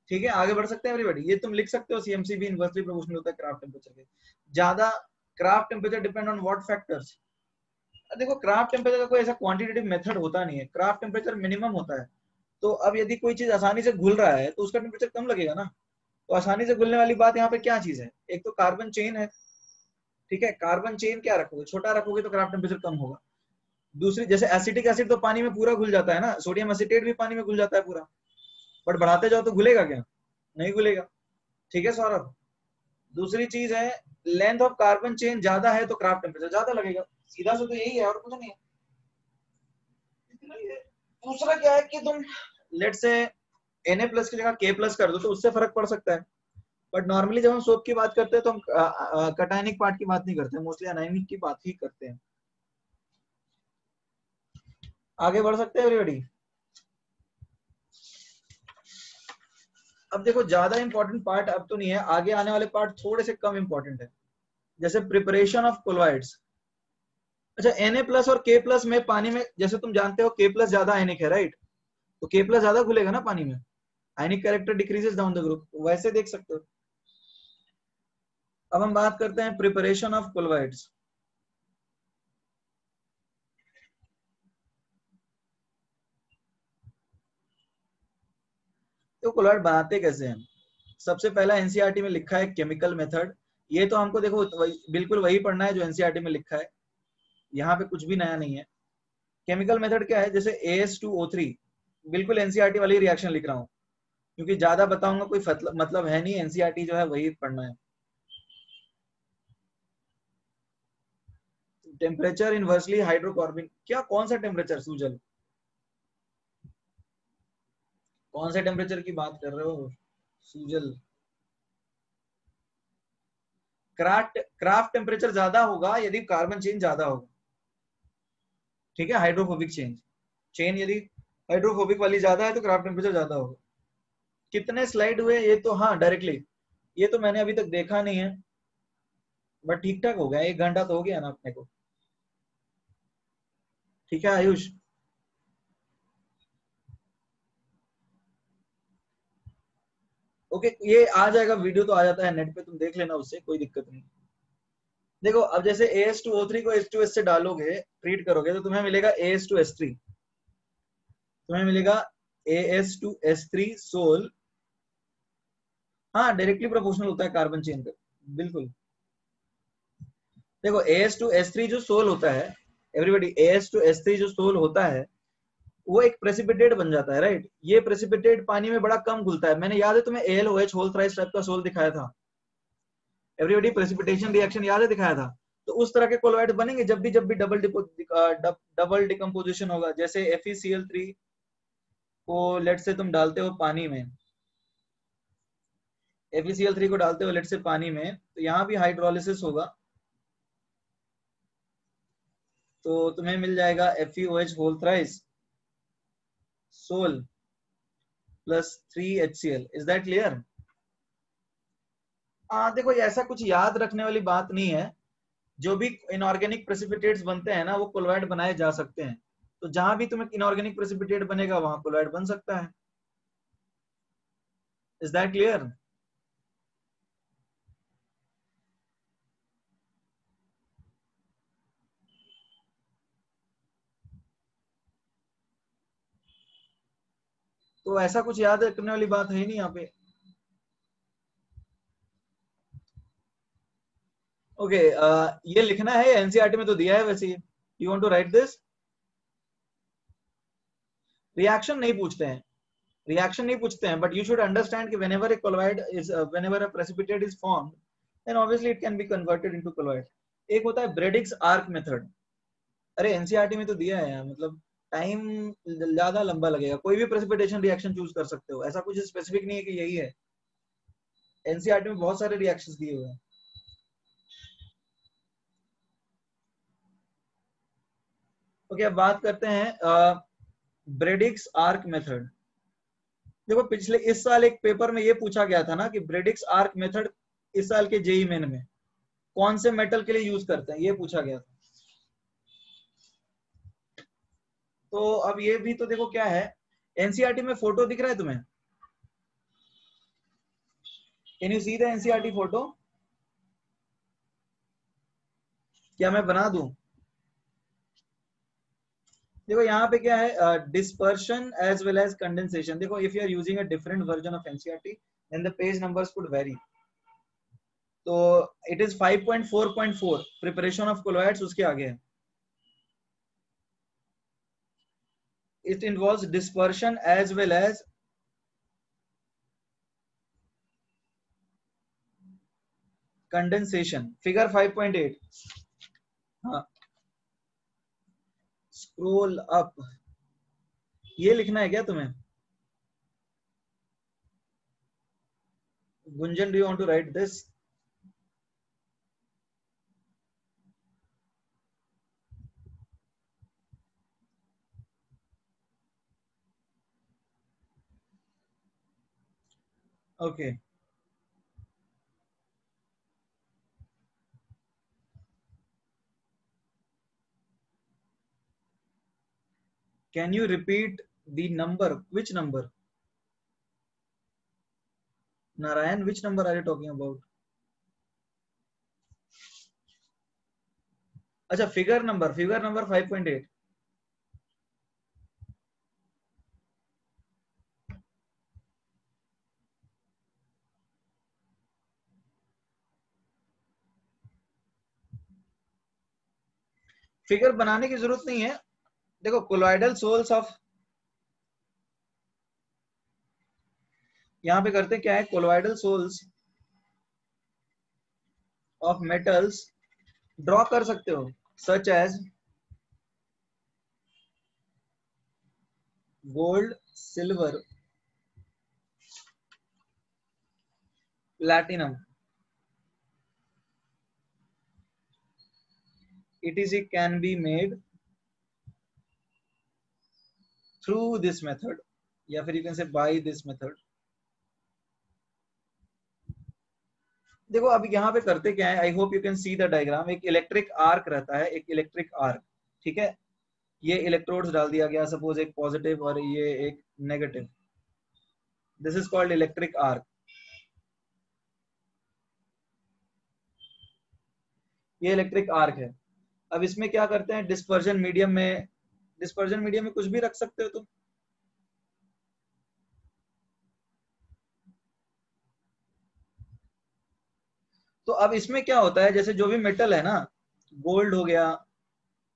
ठीक है आगे बढ़ सकते हैं एवरीबॉडी? ये तुम लिख सकते हो, सीएमसी भी इनवर्सली प्रोपोर्शनल होता है क्राफ्ट टेम्परेचर के। ज्यादा craft temperature depend on what factors? देखो क्राफ्ट टेम्परेचर का कोई ऐसा क्वांटिटेटिव मेथड होता नहीं है, क्राफ्ट टेम्परेचर मिनिमम होता है। तो अब यदि कोई चीज आसानी से घुल रहा है तो उसका टेम्परेचर कम लगेगा ना। तो आसानी से घुलने वाली बात यहाँ पे क्या चीज है? एक तो कार्बन चेन है, ठीक है, कार्बन चेन क्या रखोगे, छोटा रखोगे तो क्राफ्ट टेम्परेचर कम होगा। दूसरी जैसे एसिटिक एसिड तो पानी में पूरा घुल जाता है ना, सोडियम एसिटेट भी पानी में घुल जाता है पूरा, बट बढ़ाते जाओ तो घुलेगा क्या? नहीं घुलेगा। ठीक है सौरभ। दूसरी चीज है, लेंथ ऑफ कार्बन चेन ज्यादा है तो क्राफ्ट टेम्परेचर ज्यादा लगेगा, सीधा सा तो यही है और कुछ नहीं है। दूसरा क्या है कि तुम लेट से Na प्लस की जगह K प्लस कर दो तो उससे फर्क पड़ सकता है। बट नॉर्मली जब हम सोप की बात करते हैं तो हम कटायनिक पार्ट की बात नहीं करते, मोस्टली अनायनिक की बात ही करते हैं। आगे बढ़ सकते हैं एवरीबॉडी? अब देखो ज्यादा इंपॉर्टेंट पार्ट अब तो नहीं है, आगे आने वाले पार्ट थोड़े से कम इंपॉर्टेंट है, जैसे प्रिपरेशन ऑफ कोलोइड्स। अच्छा Na प्लस और K प्लस में पानी में, जैसे तुम जानते हो K प्लस ज्यादा आयनिक है राइट, तो K प्लस ज्यादा घुलेगा ना पानी में, आयनिक character decreases down the group, वैसे देख सकते हो। अब हम बात करते हैं प्रिपरेशन ऑफ कोलोइड्स। तो कोलोइड बनाते कैसे हैं? सबसे पहला एनसीईआरटी में लिखा है केमिकल मेथड। ये तो हमको देखो बिल्कुल वही पढ़ना है जो एनसीईआरटी में लिखा है, यहाँ पे कुछ भी नया नहीं है। केमिकल मेथड क्या है, जैसे AS2O3, बिल्कुल एनसीईआरटी वाली रिएक्शन लिख रहा हूँ, क्योंकि ज्यादा बताऊंगा कोई मतलब है नहीं, एनसीईआरटी जो है वही पढ़ना है। टेम्परेचर इनवर्सली हाइड्रोकार्बन, क्या कौन सा टेम्परेचर सूजल? कौन से टेम्परेचर की बात कर रहे हो सूजल? क्राफ्ट टेम्परेचर ज्यादा होगा यदि कार्बन चेन ज्यादा होगा, ठीक है, हाइड्रोफोबिक चेन यदि हाइड्रोफोबिक वाली ज्यादा है तो क्राफ्ट टेम्परेचर ज्यादा होगा। कितने स्लाइड हुए ये तो, हाँ डायरेक्टली ये तो मैंने अभी तक देखा नहीं है, बट ठीक ठाक हो गया, 1 घंटा तो हो गया ना अपने को। ठीक है आयुष, ओके ये आ जाएगा, वीडियो तो आ जाता है नेट पे, तुम देख लेना, उससे कोई दिक्कत नहीं। देखो अब जैसे AS2O3 को H2S से डालोगे, ट्रीट करोगे, तो तुम्हें मिलेगा AS2S3, तुम्हें मिलेगा AS2S3 सोल, हाँ डायरेक्टली प्रोपोर्शनल होता है कार्बन चेन का, बिल्कुल। देखो AS2S3 जो सोल होता है, एवरीबॉडी, AS2S3 जो सोल होता है वो एक प्रेसिपिटेट बन जाता है, राइट। ये प्रेसिपिटेट पानी में बड़ा कम घुलता है, मैंने याद है तुम्हें AlOH होल थ्राइस टाइप का सोल दिखाया था, एवरीबॉडी, प्रेसिपिटेशन रिएक्शन याद है दिखाया था। तो उस तरह के कोलोइड बनेंगे जब भी डबल डिकम्पोजिशन होगा, जैसे FeCl3 को लेट से तुम डालते हो पानी में, FeCl3 को डालते हो लेट से पानी में, तो यहाँ भी हाइड्रोलिसिस होगा, तो तुम्हें मिल जाएगा FeOH whole thrice sol plus 3HCl। Is that clear? देखो ऐसा कुछ याद रखने वाली बात नहीं है, जो भी इनऑर्गेनिक प्रेसिपिटेट्स बनते हैं ना वो कोलोइड बनाए जा सकते हैं, तो जहां भी तुम्हें इनऑर्गेनिक प्रेसिपिटेट बनेगा वहां कोलोइड बन सकता है। Is that clear? तो ऐसा कुछ याद रखने वाली बात है नहीं यहाँ पे। ओके ये लिखना है, एनसीईआरटी में तो दिया है वैसे, you want to write this? Reaction नहीं पूछते हैं, रिएक्शन नहीं पूछते हैं, बट यू शुड अंडरस्टैंड कि whenever a colloid is whenever a precipitate is formed, then obviously it can be converted into colloid। एक होता है ब्रेडिक्स आर्क मेथड, अरे एनसीईआरटी में तो दिया है यार, मतलब टाइम ज्यादा लंबा लगेगा, कोई भी प्रेसिपिटेशन रिएक्शन चूज कर सकते हो, ऐसा कुछ स्पेसिफिक नहीं है कि यही है, एनसीईआरटी में बहुत सारे रिएक्शंस दिए हुए हैं। ओके अब बात करते हैं ब्रेडिक्स आर्क मेथड। देखो पिछले इस साल एक पेपर में ये पूछा गया था ना कि ब्रेडिक्स आर्क मेथड इस साल के जेई मेन में कौन से मेटल के लिए यूज करते हैं, ये पूछा गया था। तो अब ये भी तो देखो क्या है, एनसीईआरटी में फोटो दिख रहा है तुम्हें? Can you see the NCERT photo? क्या मैं बना दूं? देखो यहाँ पे क्या है, dispersion as well as condensation. देखो if you are using a different version of NCERT then the page numbers could vary. तो it is 5.4.4 preparation of colloids, उसके आगे है, it involves dispersion as well as condensation। Figure 5.8, हाँ स्क्रोल अप, ये लिखना है क्या तुम्हें? Gunjan, do you want to write this? Okay can you repeat the number, which number? Narayan, which number are you talking about? अच्छा फिगर नंबर 5.8। फिगर बनाने की जरूरत नहीं है, देखो कोलॉइडल सोल्स ऑफ, यहाँ पे करते क्या है, colloidal sols of metals draw कर सकते हो, such as gold, silver, platinum. etc can be made through this method, या फिर you can say by this method. देखो अब यहाँ पे करते क्या है, आई hope you can see the diagram. एक इलेक्ट्रिक आर्क रहता है, एक इलेक्ट्रिक आर्क, ठीक है. ये इलेक्ट्रोड्स डाल दिया गया, सपोज एक पॉजिटिव और ये एक negative. This is called electric arc. ये इलेक्ट्रिक आर्क है. अब इसमें क्या करते हैं, डिस्पर्जन मीडियम में, डिस्पर्जन मीडियम में कुछ भी रख सकते हो तुम. तो अब इसमें क्या होता है, जैसे जो भी मेटल है ना, गोल्ड हो गया,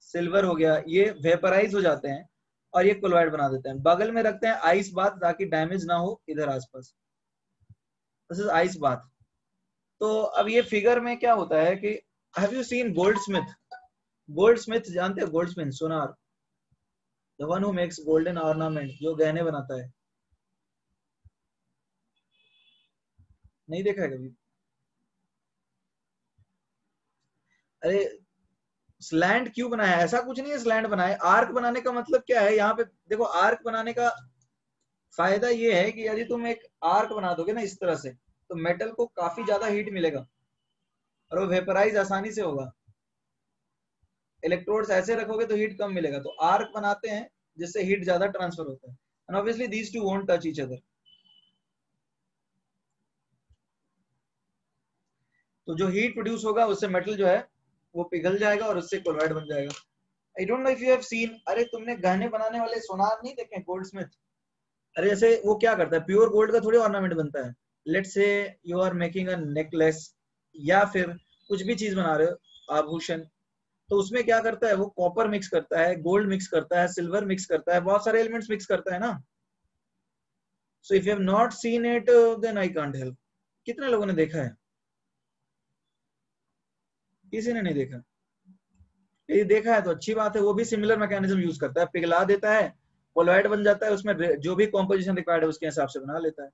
सिल्वर हो गया, ये वेपराइज हो जाते हैं और ये क्लोराइड बना देते हैं. बगल में रखते हैं आइस बाथ ताकि डैमेज ना हो इधर आसपास. This is ice bath. तो अब ये फिगर में क्या होता है कि have you seen gold Smith? Gold Smith जानते हो? Gold Smith, Sonar, the one who makes golden ornament, जो गहने बनाता है. नहीं देखा है कभी? अरे स्लैंड क्यों बनाया है? ऐसा कुछ नहीं है स्लैंड बनाया. आर्क बनाने का मतलब क्या है, यहाँ पे देखो, आर्क बनाने का फायदा ये है कि यदि तुम एक आर्क बना दोगे ना इस तरह से, तो मेटल को काफी ज्यादा हीट मिलेगा और वो वेपराइज आसानी से होगा. इलेक्ट्रोड्स ऐसे रखोगे तो हीट कम मिलेगा. तो आर्क बनाते हैं जिससे हीट ज्यादा ट्रांसफर होता है. And obviously these two won't touch each other. तो जो हीट प्रोड्यूस होगा उससे मेटल जो है वो पिघल जाएगा और उससे क्लोराइड बन जाएगा. I don't know if you have seen, अरे तुमने गहने बनाने वाले सोनार नहीं देखे, गोल्ड स्मिथ? अरे जैसे वो क्या करता है, प्योर गोल्ड का थोड़ी ऑर्नामेंट बनता है. Let's say you are making a necklace या फिर कुछ भी चीज बना रहे हो, आभूषण, तो उसमें क्या करता है, वो कॉपर मिक्स करता है, गोल्ड मिक्स करता है, सिल्वर मिक्स करता है, बहुत सारे एलिमेंट्स मिक्स करता है ना. So if you have not seen it then I can't help. कितने लोगों ने देखा है? किसी ने नहीं देखा. ये देखा है तो अच्छी बात है. वो भी सिमिलर मैकेनिज्म यूज करता है, पिघला देता है, कोलॉइड बन जाता है, उसमें जो भी कॉम्पोजिशन रिक्वायर्ड है उसके हिसाब से बना लेता है.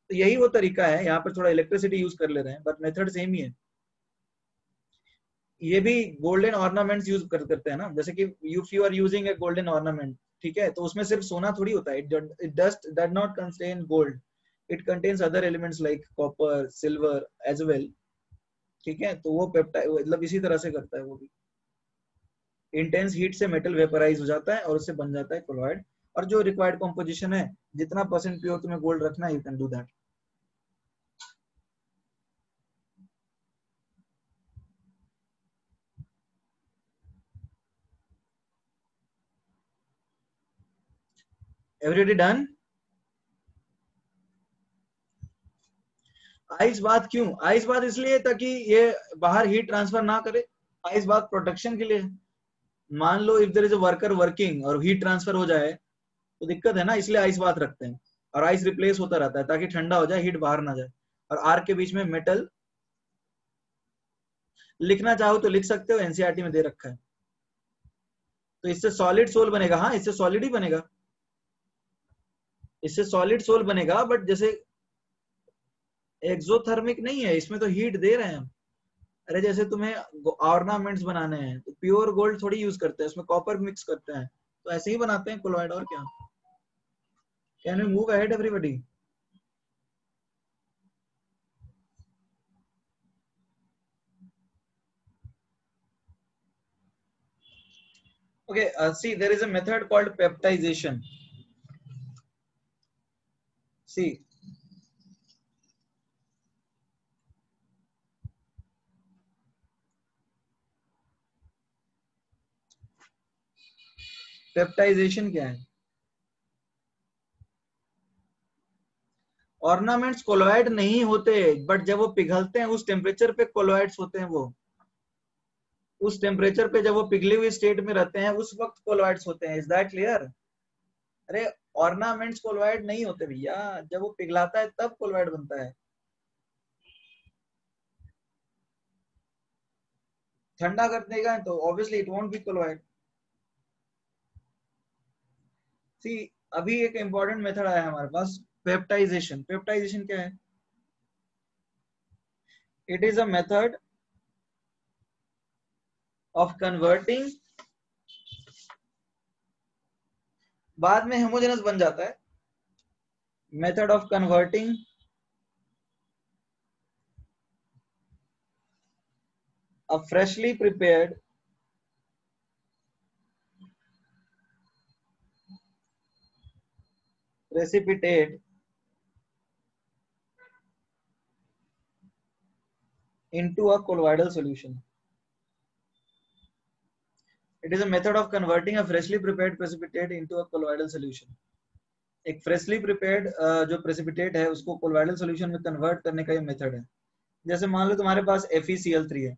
तो यही वो तरीका है. यहाँ पर थोड़ा इलेक्ट्रिसिटी यूज कर ले रहे हैं बट मेथड सेम ही है. ये भी गोल्डन ऑर्नामेंट्स यूज करते हैं ना, जैसे कि if you are using a golden ornament, ठीक है, तो उसमें सिर्फ सोना थोड़ी होता है. It does not contain gold, it contains other elements like copper, silver as well. ठीक है, तो वो पेप्टाइड मतलब इसी तरह से करता है वो भी. इंटेंस हीट से मेटल वेपराइज हो जाता है और उससे बन जाता है क्लोराइड. और जो रिक्वायर्ड कॉम्पोजिशन है, जितना परसेंट प्योर तुम्हें गोल्ड रखना है, you can do that. Everybody done? Ice बात क्यों? आइस बात इसलिए ताकि ये बाहर हीट ट्रांसफर ना करे. आइस बात प्रोटेक्शन के लिए. मान लो if there is a worker working और हीट ट्रांसफर हो जाए तो दिक्कत है ना, इसलिए आइस बात रखते हैं. और आइस रिप्लेस होता रहता है ताकि ठंडा हो जाए, हीट बाहर ना जाए. और आर्क के बीच में मेटल. लिखना चाहो तो लिख सकते हो, एनसीईआरटी में दे रखा है. तो इससे सॉलिड सोल बनेगा. हाँ, इससे सॉलिड ही बनेगा, इससे सॉलिड सोल बनेगा. बट जैसे एक्सोथर्मिक नहीं है, इसमें तो हीट दे रहे हैं हम. अरे जैसे तुम्हें ऑर्नामेंट्स बनाने हैं तो प्योर गोल्ड थोड़ी यूज करते हैं, उसमें कॉपर मिक्स करते हैं, तो ऐसे ही बनाते हैं क्लोराइड. और क्या. Can we move ahead everybody? Okay, see, there is a method called peptization. See, peptization क्या है? ऑर्नामेंट्स कोलोइड नहीं होते, बट जब वो पिघलते हैं उस टेम्परेचर पे कोलोइड्स होते हैं. वो उस टेम्परेचर पे जब वो पिघली हुई स्टेट में रहते हैं उस वक्त कोलोइड्स होते हैं. Is that clear? अरे ऑर्नामेंट्स कोलोइड नहीं होते भैया, जब वो पिघलाता है तब कोलोइड बनता है. ठंडा कर देगा तो obviously it won't be colloid. See, अभी एक इंपॉर्टेंट मेथड आया हमारे पास, पेप्टाइजेशन. पेप्टाइजेशन क्या है? It is a method of converting, बाद में होमोजेनस बन जाता है, method of converting a freshly prepared precipitate into a colloidal solution. It is a method of converting a freshly prepared precipitate into a colloidal solution. एक freshly prepared जो precipitate है उसको colloidal solution में convert करने का ये method है. जैसे मान लो तुम्हारे पास FeCl3 है,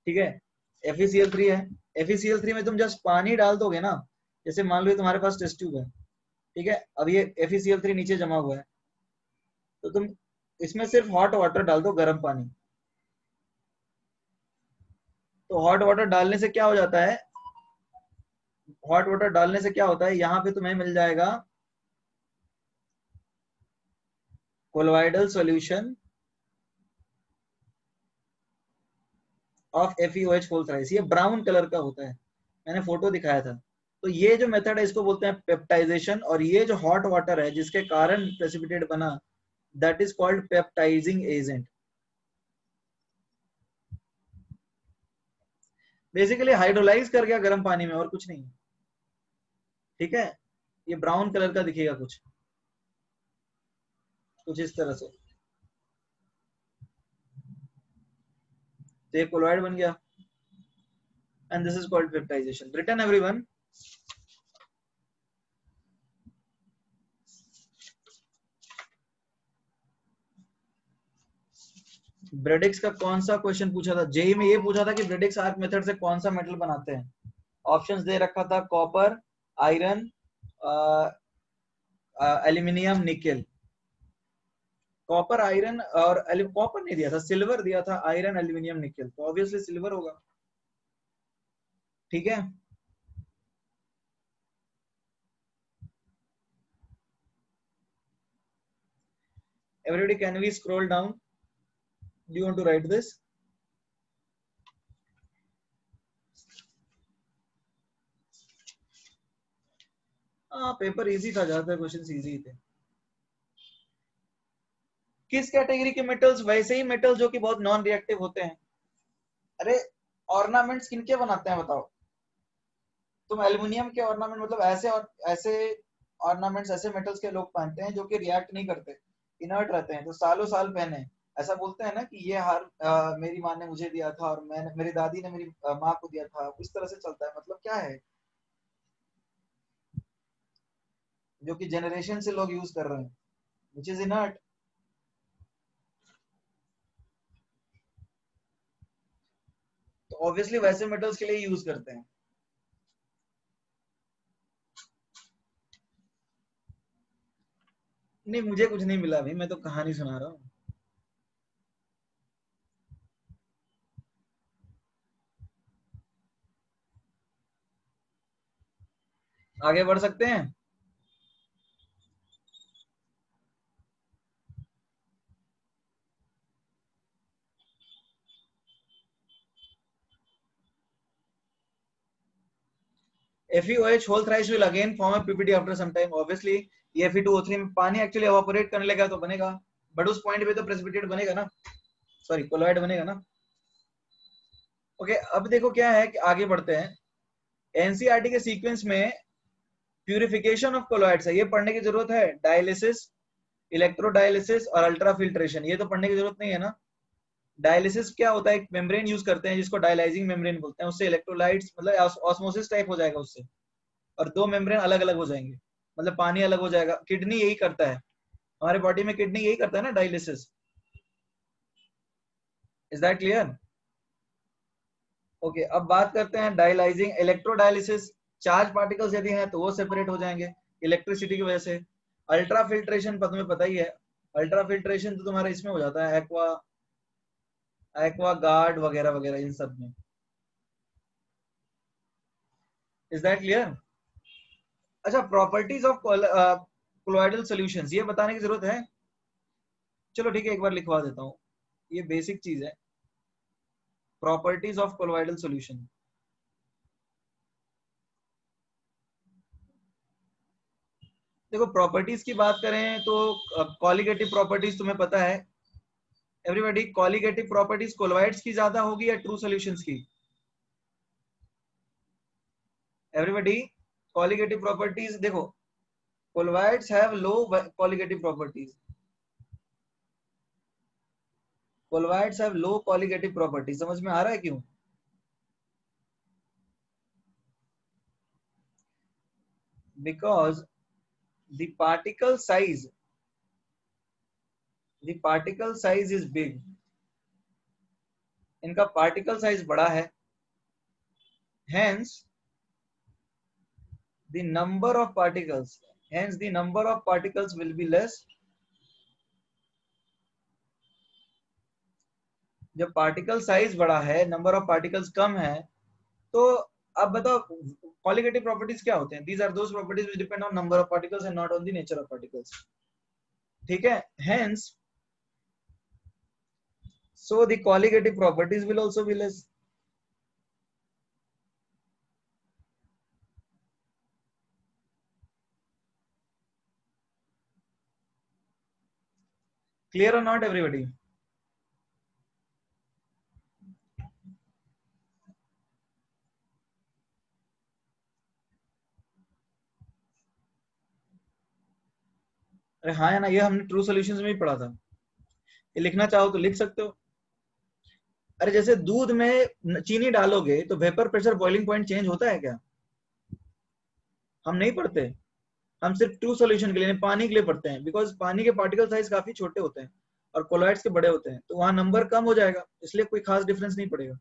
ठीक है, FeCl3 है, FeCl3 में तुम जस्ट पानी डाल दोगे ना, जैसे मान लो तुम्हारे पास टेस्ट ट्यूब है, ठीक है, अब ये FeCl3 नीचे जमा हुआ है, तो तुम इसमें सिर्फ हॉट वाटर डाल दो, गर्म पानी, तो हॉट वाटर डालने से क्या हो जाता है, हॉट वाटर डालने से क्या होता है, यहाँ पे तुम्हें मिल जाएगा colloidal solution of FeOH whole thrice, ये ब्राउन कलर का होता है, मैंने फोटो दिखाया था। तो ये जो मेथड है इसको बोलते हैं पेप्टाइजेशन, और ये जो हॉट वाटर है जिसके कारण प्रेसिपिटेट बना, that is called peptising agent. Basically hydrolyse कर गया गर्म पानी में और कुछ नहीं, ठीक है, ये ब्राउन कलर का दिखेगा कुछ इस तरह से, तो ये कोलोइड बन गया, and this is called peptization. Written everyone? Bredig's का कौन सा क्वेश्चन पूछा था? जेई में ये पूछा था कि ब्रेडिक्स आर्क मेथड से कौन सा मेटल बनाते हैं। ऑप्शंस दे रखा था copper, iron, aluminium, nickel. Copper, iron और कॉपर नहीं दिया था, सिल्वर दिया था, आयरन, एल्यूमिनियम, निकेल, तो ऑब्वियसली सिल्वर होगा, ठीक है। Everybody, can we scroll down? Do you want to write this? Paper easy था, ज्यादातर क्वेश्चंस इजी थे। किस कैटेगरी के मेटल्स? वैसे ही मेटल जो कि बहुत नॉन रिएक्टिव होते हैं। अरे ऑर्नामेंट्स किनके बनाते हैं बताओ? तुम एल्युमिनियम के ऑर्नामेंट, मतलब ऐसे और ऐसे ऑर्नामेंट्स ऐसे मेटल्स के लोग पहनते हैं जो कि रिएक्ट नहीं करते, इनर्ट रहते हैं, तो सालों साल पहने। ऐसा बोलते हैं ना कि ये हार मेरी माँ ने मुझे दिया था और मैंने, मेरी दादी ने मेरी माँ को दिया था, इस तरह से चलता है। मतलब क्या है जो कि जनरेशन से लोग यूज कर रहे हैं, विच इज इनर्ट। तो ऑब्वियसली वैसे मेटल्स के लिए यूज करते हैं। नहीं, मुझे कुछ नहीं मिला अभी, मैं तो कहानी सुना रहा हूँ। आगे बढ़ सकते हैं? FeOH whole thrice will again form a PPT after some time. Obviously ये Fe2O3 में पानी एक्चुअली एवापोरेट करने लगा तो बनेगा, बट उस पॉइंट पे तो प्रेसिपिटेट बनेगा ना, सॉरी कोलोइड बनेगा ना। ओके, अब देखो क्या है कि आगे बढ़ते हैं। एनसीईआरटी के सीक्वेंस में प्यूरिफिकेशन ऑफ कोलोइड्स है, ये पढ़ने की जरूरत है। डायलिसिस, इलेक्ट्रोडायलिसिस और अल्ट्रा फिल्ट्रेशन, ये तो पढ़ने की जरूरत नहीं है ना। डायलिसिस क्या होता है? एक मेम्ब्रेन यूज करते हैं जिसको डायलाइजिंग मेम्ब्रेन बोलते हैं, उससे इलेक्ट्रोलाइट्स मतलब ऑस्मोसिस टाइप हो जाएगा उससे, और दो मेम्ब्रेन अलग अलग हो जाएंगे, मतलब पानी अलग हो जाएगा। किडनी यही करता है, हमारे बॉडी में किडनी यही करता है ना, dialysis. Is that clear? Okay, अब बात करते हैं डायलाइजिंग। इलेक्ट्रोडायलिसिस, चार्ज पार्टिकल्स यदि हैं तो वो सेपरेट हो जाएंगे इलेक्ट्रिसिटी की वजह से। अल्ट्रा फिल्ट्रेशन तुम्हें पता ही है, अल्ट्रा फिल्ट्रेशन तो तुम्हारा इसमें हो जाता है एक्वा, एक्वा गार्ड वगैरह वगैरह, इन सब में। Is that clear? अच्छा, प्रॉपर्टीज ऑफ कोलोइडल सॉल्यूशंस, ये बताने की जरूरत है? चलो ठीक है, एक बार लिखवा देता हूँ, ये बेसिक चीज है। प्रॉपर्टीज ऑफ कोलोइडल सॉल्यूशन, देखो प्रॉपर्टीज की बात करें तो कॉलिगेटिव प्रॉपर्टीज तुम्हें पता है एवरीबॉडी, कॉलिगेटिव प्रॉपर्टीज कोलवाइड्स की ज्यादा होगी या ट्रू सॉल्यूशंस की? एवरीबॉडी, कॉलिगेटिव प्रॉपर्टीज देखो, colloids have low colligative properties, colloids have low colligative properties. समझ में आ रहा है क्यों? Because the particle size the particle size is big, इनका पार्टिकल साइज बड़ा है, hence the number of particles hence the number of particles will be less। जब पार्टिकल साइज बड़ा है, नंबर ऑफ पार्टिकल्स कम है, तो अब बताओ कॉलिगेटिव प्रॉपर्टीज क्या होते हैं? These are those properties which depend on number of particles and not on the nature of particles. ठीक है, hence so the colligative properties will also be less। clear or not everybody? अरे हाँ है ना, ये हमने ट्रू सॉल्यूशंस में ही पढ़ा था। ये लिखना चाहो तो लिख सकते हो। अरे जैसे दूध में चीनी डालोगे तो vapour pressure boiling point change होता है क्या? हम नहीं पढ़ते, हम सिर्फ ट्रू सॉल्यूशन के लिए, पानी के लिए पढ़ते हैं, बिकॉज पानी के पार्टिकल साइज काफी छोटे होते हैं और कोलॉइड्स के बड़े होते हैं, तो वहां नंबर कम हो जाएगा, इसलिए कोई खास डिफरेंस नहीं पड़ेगा।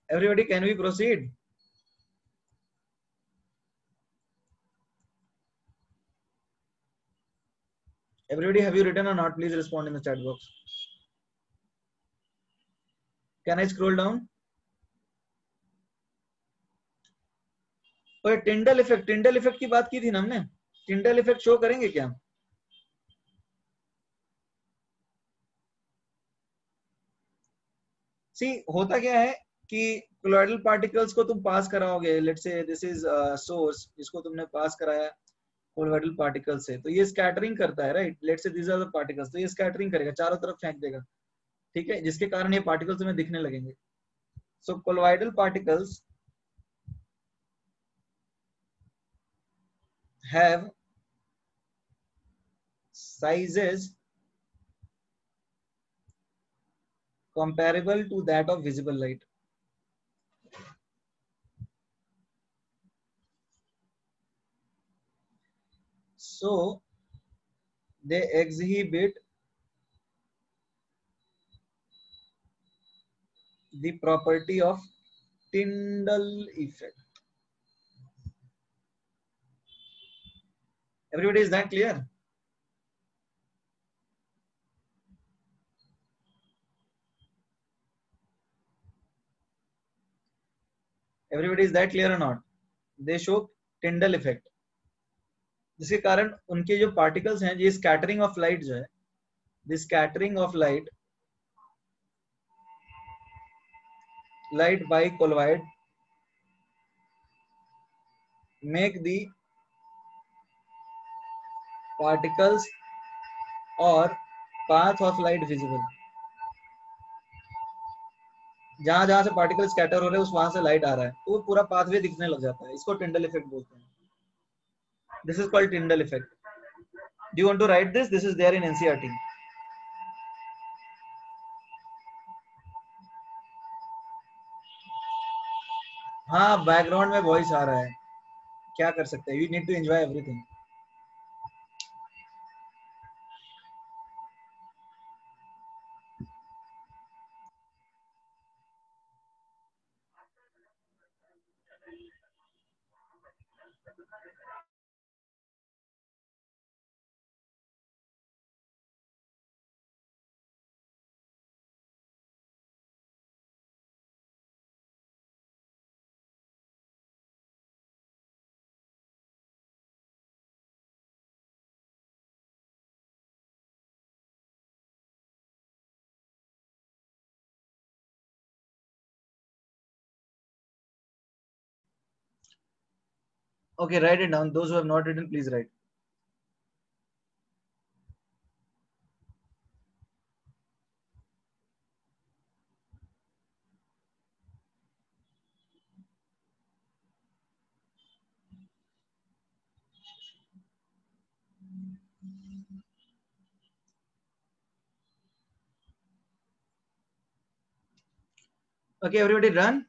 Everybody, can we proceed? Everybody, have you written or not? Please respond in the chat box. Can I scroll down? और टिंडल इफेक्ट की बात की थी ना हमने, टिंडल इफेक्ट शो करेंगे क्या? सी होता क्या है कि कोलॉइडल पार्टिकल्स को तुम पास कराओगे, let's say this is source जिसको तुमने पास कराया कोलॉइडल पार्टिकल से, तो ये स्कैटरिंग करता है, right? Let's say this are the particles, तो ये स्कैटरिंग करेगा, चारों तरफ फेंक देगा, ठीक है, जिसके कारण ये पार्टिकल्स तुम्हें दिखने लगेंगे। So colloidal particles have sizes comparable to that of visible light। So they exhibit the property of Tyndall effect। Everybody, is that clear? Everybody, is that clear or not? They show Tyndall effect, जिसके कारण उनके जो पार्टिकल्स हैं, ये स्कैटरिंग ऑफ लाइट जो है, the scattering of light by colloid make the particles or path of light visible। जहां जहां से पार्टिकल स्कैटर हो रहे हैं उस वहां से लाइट आ रहा है, तो वो पूरा पाथवे दिखने लग जाता है, इसको टिंडल इफेक्ट बोलते हैं। This is called Tyndall effect. Do you want to write this? This is there in NCERT. हाँ, बैकग्राउंड में वॉइस आ रहा है, क्या कर सकते हैं, you need to enjoy everything. Okay, write it down. Those who have not written, please write. Okay, everybody run.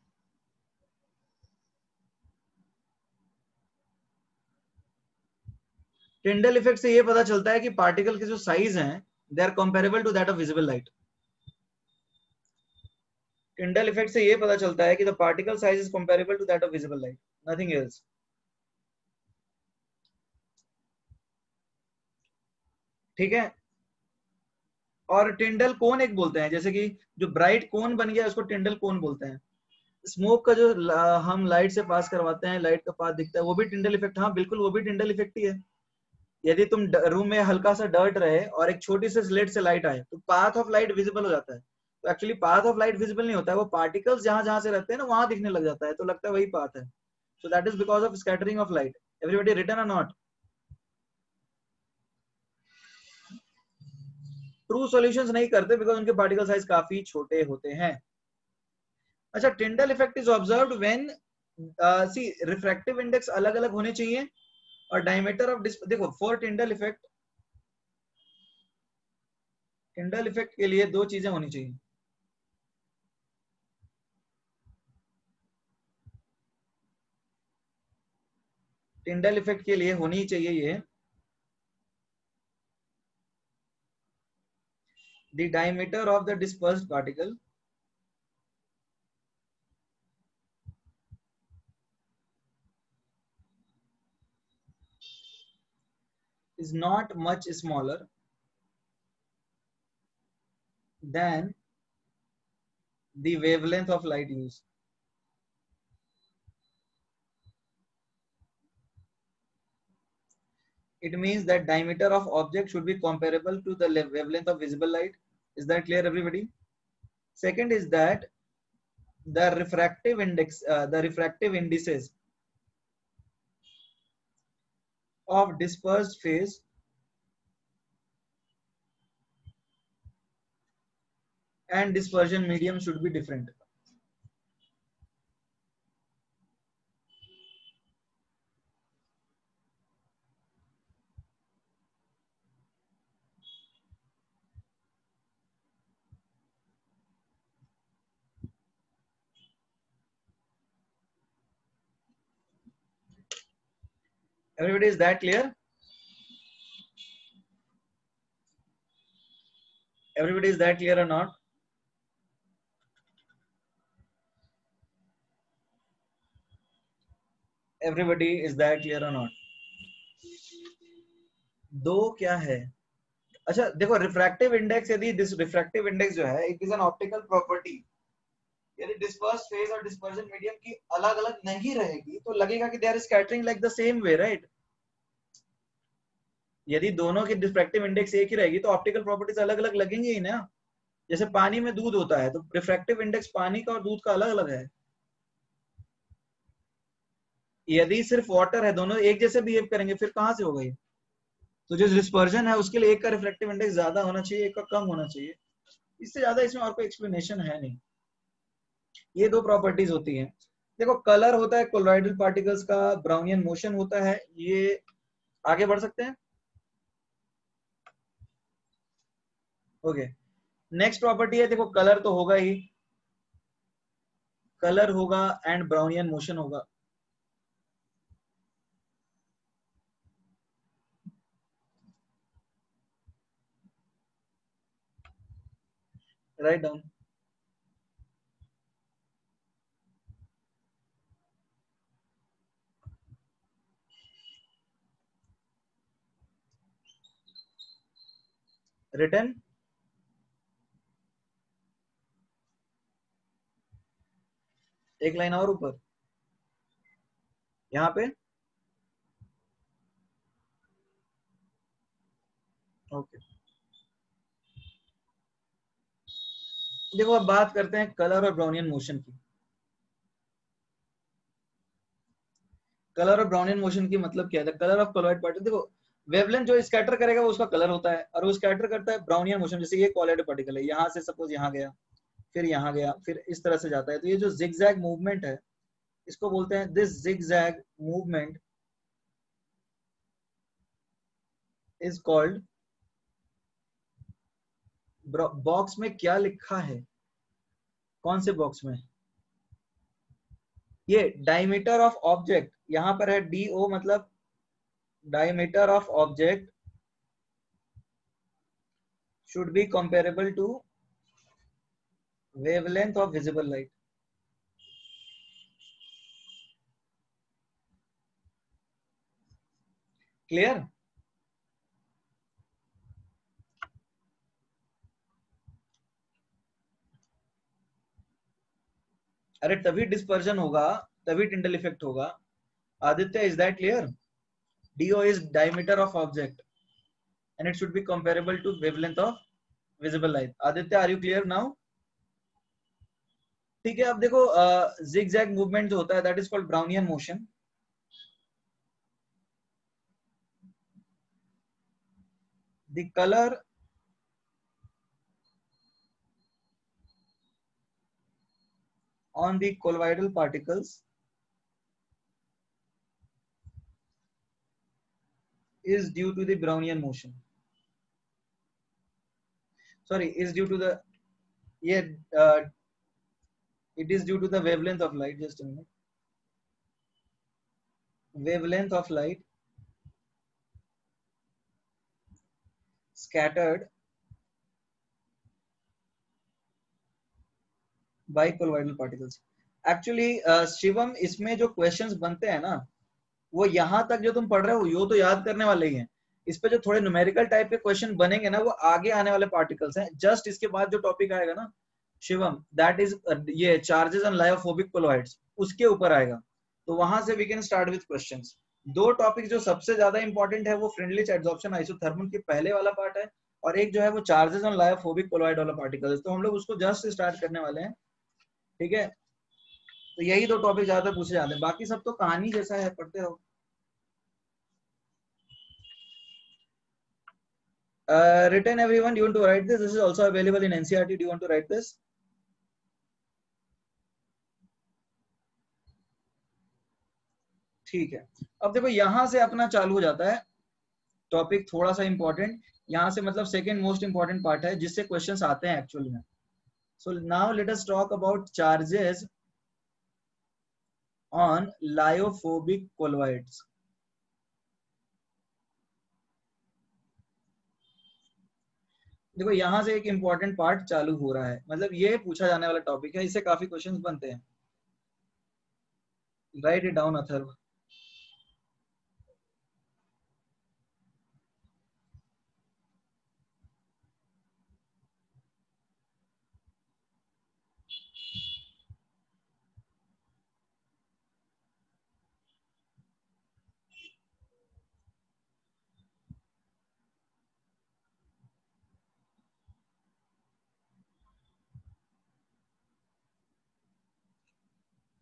टिंडल effect से ये पता चलता है कि पार्टिकल के जो साइज हैं they are comparable to that of visible light. Tyndall effect से ये पता चलता है कि the particle size is comparable to that of visible light, nothing else. ठीक है. और टिंडल कोन एक बोलते हैं, जैसे कि जो ब्राइट कोन बन गया उसको टिंडल कोन बोलते हैं. स्मोक का जो हम लाइट से पास करवाते हैं, लाइट का पाथ दिखता है, वो भी टिंडल इफेक्ट. हाँ बिल्कुल, वो भी टिंडल इफेक्ट ही है. यदि तुम रूम में हल्का सा डर्ट रहे और एक छोटी सी स्लेट से लाइट आए तो पाथ ऑफ लाइट विजिबल हो जाता है. तो actually path of light visible नहीं होता है, वो पार्टिकल्स जहां जहां से रहते हैं ना वहां दिखने लग जाता है, तो लगता है वही पाथ है. So that is because of scattering of light. Everybody written or not? True solutions नहीं करते बिकॉज उनके पार्टिकल साइज काफी छोटे होते हैं. अच्छा, Tyndall effect is observed when see refractive index अलग अलग होने चाहिए और डायमीटर ऑफ देखो फॉर टिंडल इफेक्ट के लिए दो चीजें होनी चाहिए. टिंडल इफेक्ट के लिए होनी चाहिए ये the diameter of the dispersed particle is not much smaller than the wavelength of light used. It means that diameter of object should be comparable to the wavelength of visible light. Is that clear, everybody? Second is that the refractive indices of dispersed phase and dispersion medium should be different. Everybody, is that clear? Everybody, is that clear or not? Everybody, is that clear or not? दो क्या है? अच्छा देखो, रिफ्रैक्टिव इंडेक्स, यदि रिफ्रैक्टिव इंडेक्स जो है it is an optical property. यदि डिस्पर्स फेज और डिस्पर्जन मीडियम की अलग अलग नहीं रहेगी तो लगेगा कि they are scattering like the same way, right? यदि दोनों की रिफ्रैक्टिव इंडेक्स एक ही रहेगी तो ऑप्टिकल प्रॉपर्टीज अलग अलग लगेंगी ही ना. जैसे पानी में दूध होता है तो रिफ्रैक्टिव इंडेक्स पानी का और दूध का अलग अलग है. यदि सिर्फ वाटर है, दोनों एक जैसे बिहेव करेंगे फिर कहां से होगा ये? तो जो डिस्पर्जन है उसके लिए एक का रिफ्रैक्टिव इंडेक्स ज्यादा होना चाहिए, एक का कम होना चाहिए. इससे ज्यादा इसमें और कोई एक्सप्लेनेशन है नहीं. ये दो प्रॉपर्टीज होती हैं. देखो, कलर होता है कोलॉइडल पार्टिकल्स का, ब्राउनियन मोशन होता है. ये आगे बढ़ सकते हैं. ओके, नेक्स्ट प्रॉपर्टी है, देखो कलर तो होगा ही, कलर होगा एंड ब्राउनियन मोशन होगा. Write down. रिटर्न. एक लाइन और ऊपर यहाँ पे. ओके, देखो अब बात करते हैं कलर और ब्राउनियन मोशन की. कलर ऑफ ब्राउनियन मोशन की मतलब क्या है? कलर ऑफ कोलॉइड पार्टिकल, देखो वेवलेंथ जो स्कैटर करेगा वो उसका कलर होता है, और वो स्कैटर करता है ब्राउनियन मोशन। जैसे ये कोलॉइड पार्टिकल है, यहाँ से सपोज यहाँ गया, फिर यहाँ गया, फिर इस तरह से जाता है। तो ये जो जिगजैग मूवमेंट है इसको बोलते हैं, this zigzag movement is called, box में क्या लिखा है, कौन से बॉक्स में? ये डायमीटर ऑफ ऑब्जेक्ट, यहां पर है DO, मतलब diameter of object should be comparable to wavelength of visible light. Clear? अरे तभी डिस्पर्जन होगा, तभी टिंडल इफेक्ट होगा। Aditya, is that clear? DO is diameter of object and it should be comparable to wavelength of visible light. Aditya, are you clear now? ठीक है, अब देखो zigzag मूवमेंट जो होता है that is called Brownian motion. The color on the colloidal particles is due to the Brownian motion. Sorry, is due to the, yeah, it is due to the wavelength of light. Just a minute. Wavelength of light scattered by colloidal particles. Actually, Shivam, इसमें जो क्वेश्चंस बनते हैं ना, वो यहाँ तक जो तुम पढ़ रहे हो यो तो याद करने वाले ही हैं। इस पे जो थोड़े न्यूमेरिकल टाइप के क्वेश्चन बनेंगे ना, वो आगे आने वाले पार्टिकल्स हैं। जस्ट इसके बाद जो टॉपिक आएगा ना शिवम, दैट इज ये चार्जेस ऑन लायोफोबिक कोलॉइड्स, उसके ऊपर आएगा। तो वहां से we can start with questions. दो टॉपिक जो सबसे ज्यादा इंपॉर्टेंट है वो फ्रेंडली एडसॉर्प्शन आइसोथर्मल के पहले वाला पार्ट है, और एक जो है वो चार्जेस ऑन लायोफोबिक कोलॉइड वाला पार्टिकल्स। तो हम लोग उसको जस्ट स्टार्ट करने वाले हैं, ठीक है? तो यही दो टॉपिक ज्यादा पूछे जाते हैं, बाकी सब तो कहानी जैसा है, पढ़ते रहो। Written everyone, do you want to write this? This is also available in NCERT. Do you want to write this? ठीक है, अब देखो यहां से अपना चालू हो जाता है टॉपिक थोड़ा सा इंपॉर्टेंट। यहां से मतलब सेकंड मोस्ट इंपॉर्टेंट पार्ट है जिससे क्वेश्चंस आते हैं एक्चुअली में। So now let us talk about charges on lyophobic colloids. देखो यहां से एक इंपॉर्टेंट पार्ट चालू हो रहा है, मतलब ये पूछा जाने वाला टॉपिक है, इससे काफी क्वेश्चंस बनते हैं। Right it down Atharva.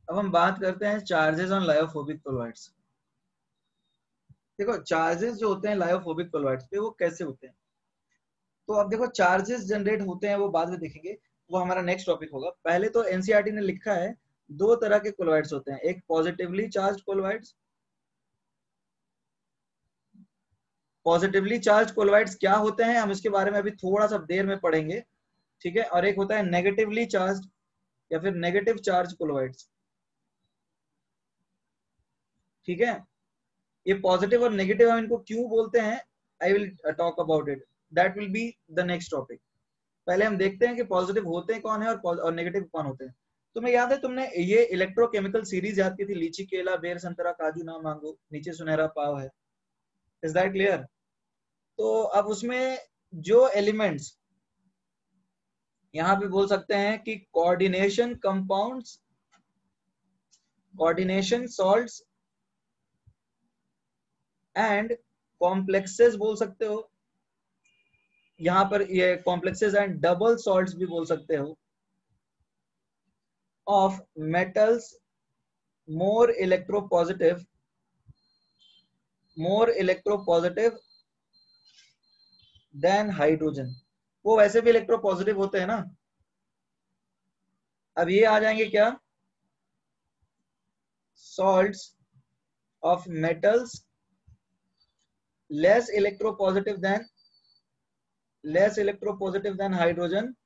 अब हम बात करते हैं चार्जेस ऑन लायोफोबिक कोलॉइड्स। देखो चार्जेस जो होते हैं लायोफोबिक कोलॉइड्स पे वो कैसे होते हैं, तो अब देखो चार्जेस जनरेट होते हैं वो बाद में देखेंगे, वो हमारा नेक्स्ट टॉपिक होगा। पहले तो एनसीईआरटी ने लिखा है दो तरह के कोलॉइड्स होते हैं, एक positively charge colloids. Positively charge colloids क्या होते हैं हम इसके बारे में अभी थोड़ा सा देर में पढ़ेंगे, ठीक है? और एक होता है नेगेटिवली चार्ज या फिर नेगेटिव चार्ज कोलॉइड्स, ठीक है? ये पॉजिटिव और नेगेटिव हम इनको क्यों बोलते हैं, I will talk about it, that will be the next topic. पहले हम देखते हैं कि पॉजिटिव होते हैं कौन है और नेगेटिव कौन होते हैं। तुम्हें याद है तुमने ये इलेक्ट्रोकेमिकल सीरीज याद की थी, लीची केला बेर संतरा काजू ना मांगो नीचे सुनहरा पाव है, इज दैट क्लियर? तो अब उसमें जो एलिमेंट्स यहाँ पे बोल सकते हैं कि coordination compounds, coordination salts and complexes बोल सकते हो, यहाँ पर ये कॉम्प्लेक्सेस एंड डबल सॉल्ट्स भी बोल सकते हो, of metals more electropositive more electropositive than hydrogen. वो वैसे भी इलेक्ट्रोपॉजिटिव होते हैं ना। अब ये आ जाएंगे क्या, salts of metals less electropositive than hydrogen,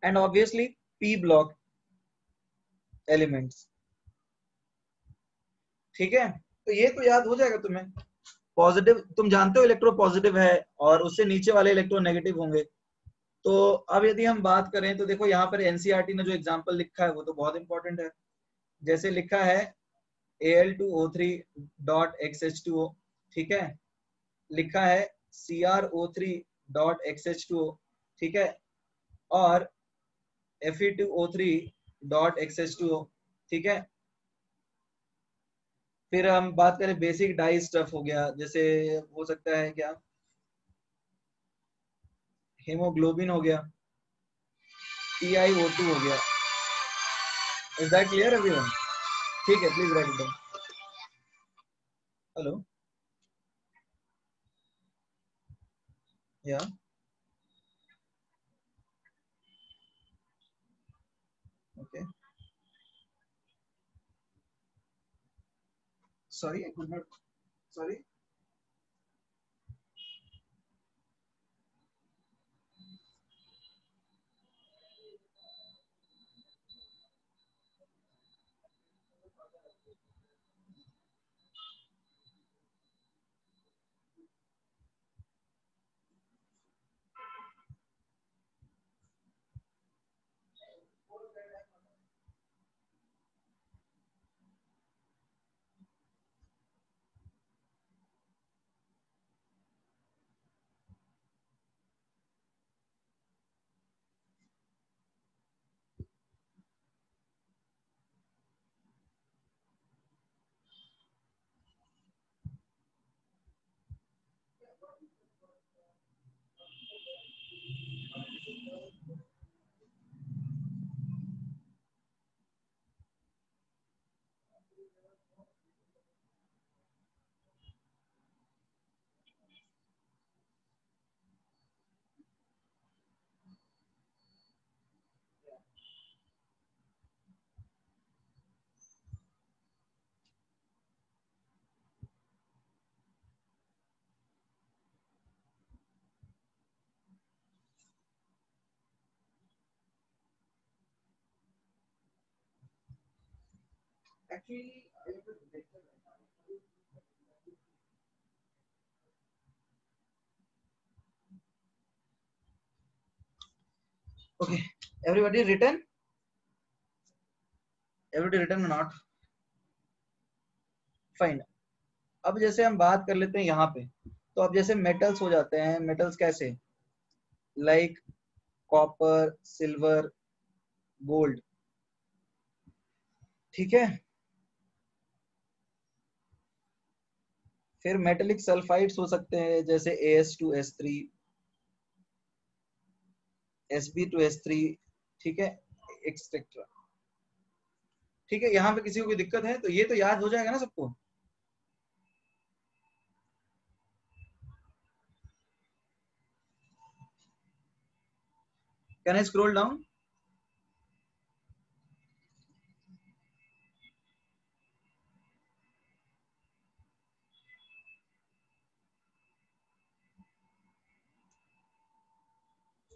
and obviously p block elements। ठीक है, तो ये तो याद हो जाएगा तुम्हें। पॉजिटिव तुम जानते हो इलेक्ट्रो पॉजिटिव है और उससे नीचे वाले इलेक्ट्रो नेगेटिव होंगे। तो अब यदि हम बात करें तो देखो यहाँ पर एनसीईआरटी ने जो एग्जांपल लिखा है वो तो बहुत इंपॉर्टेंट है। जैसे लिखा है Al2O3.XH2O, ठीक है, लिखा है CrO3.XH2O, ठीक है, और Fe2O3.XH2O, ठीक है। फिर हम बात करें बेसिक डाई स्टफ हो गया, जैसे हो सकता है क्या, हेमोग्लोबिन हो गया, TiO2 हो गया। Is that clear everyone? ठीक है, please write it down. Hello, या okay, sorry I could not, sorry. Actually, okay, everybody written? Everybody written or not? Fine. अब जैसे हम बात कर लेते हैं यहाँ पे, तो अब जैसे मेटल्स हो जाते हैं, मेटल्स कैसे, लाइक कॉपर, सिल्वर, गोल्ड, ठीक है। फिर मेटेलिक सल्फाइड्स हो सकते हैं, जैसे As2S3, Sb2S3, ठीक है, एक्सेट्रा। ठीक है, यहाँ पे किसी को कोई दिक्कत है तो ये तो याद हो जाएगा ना सबको। Can I scroll down?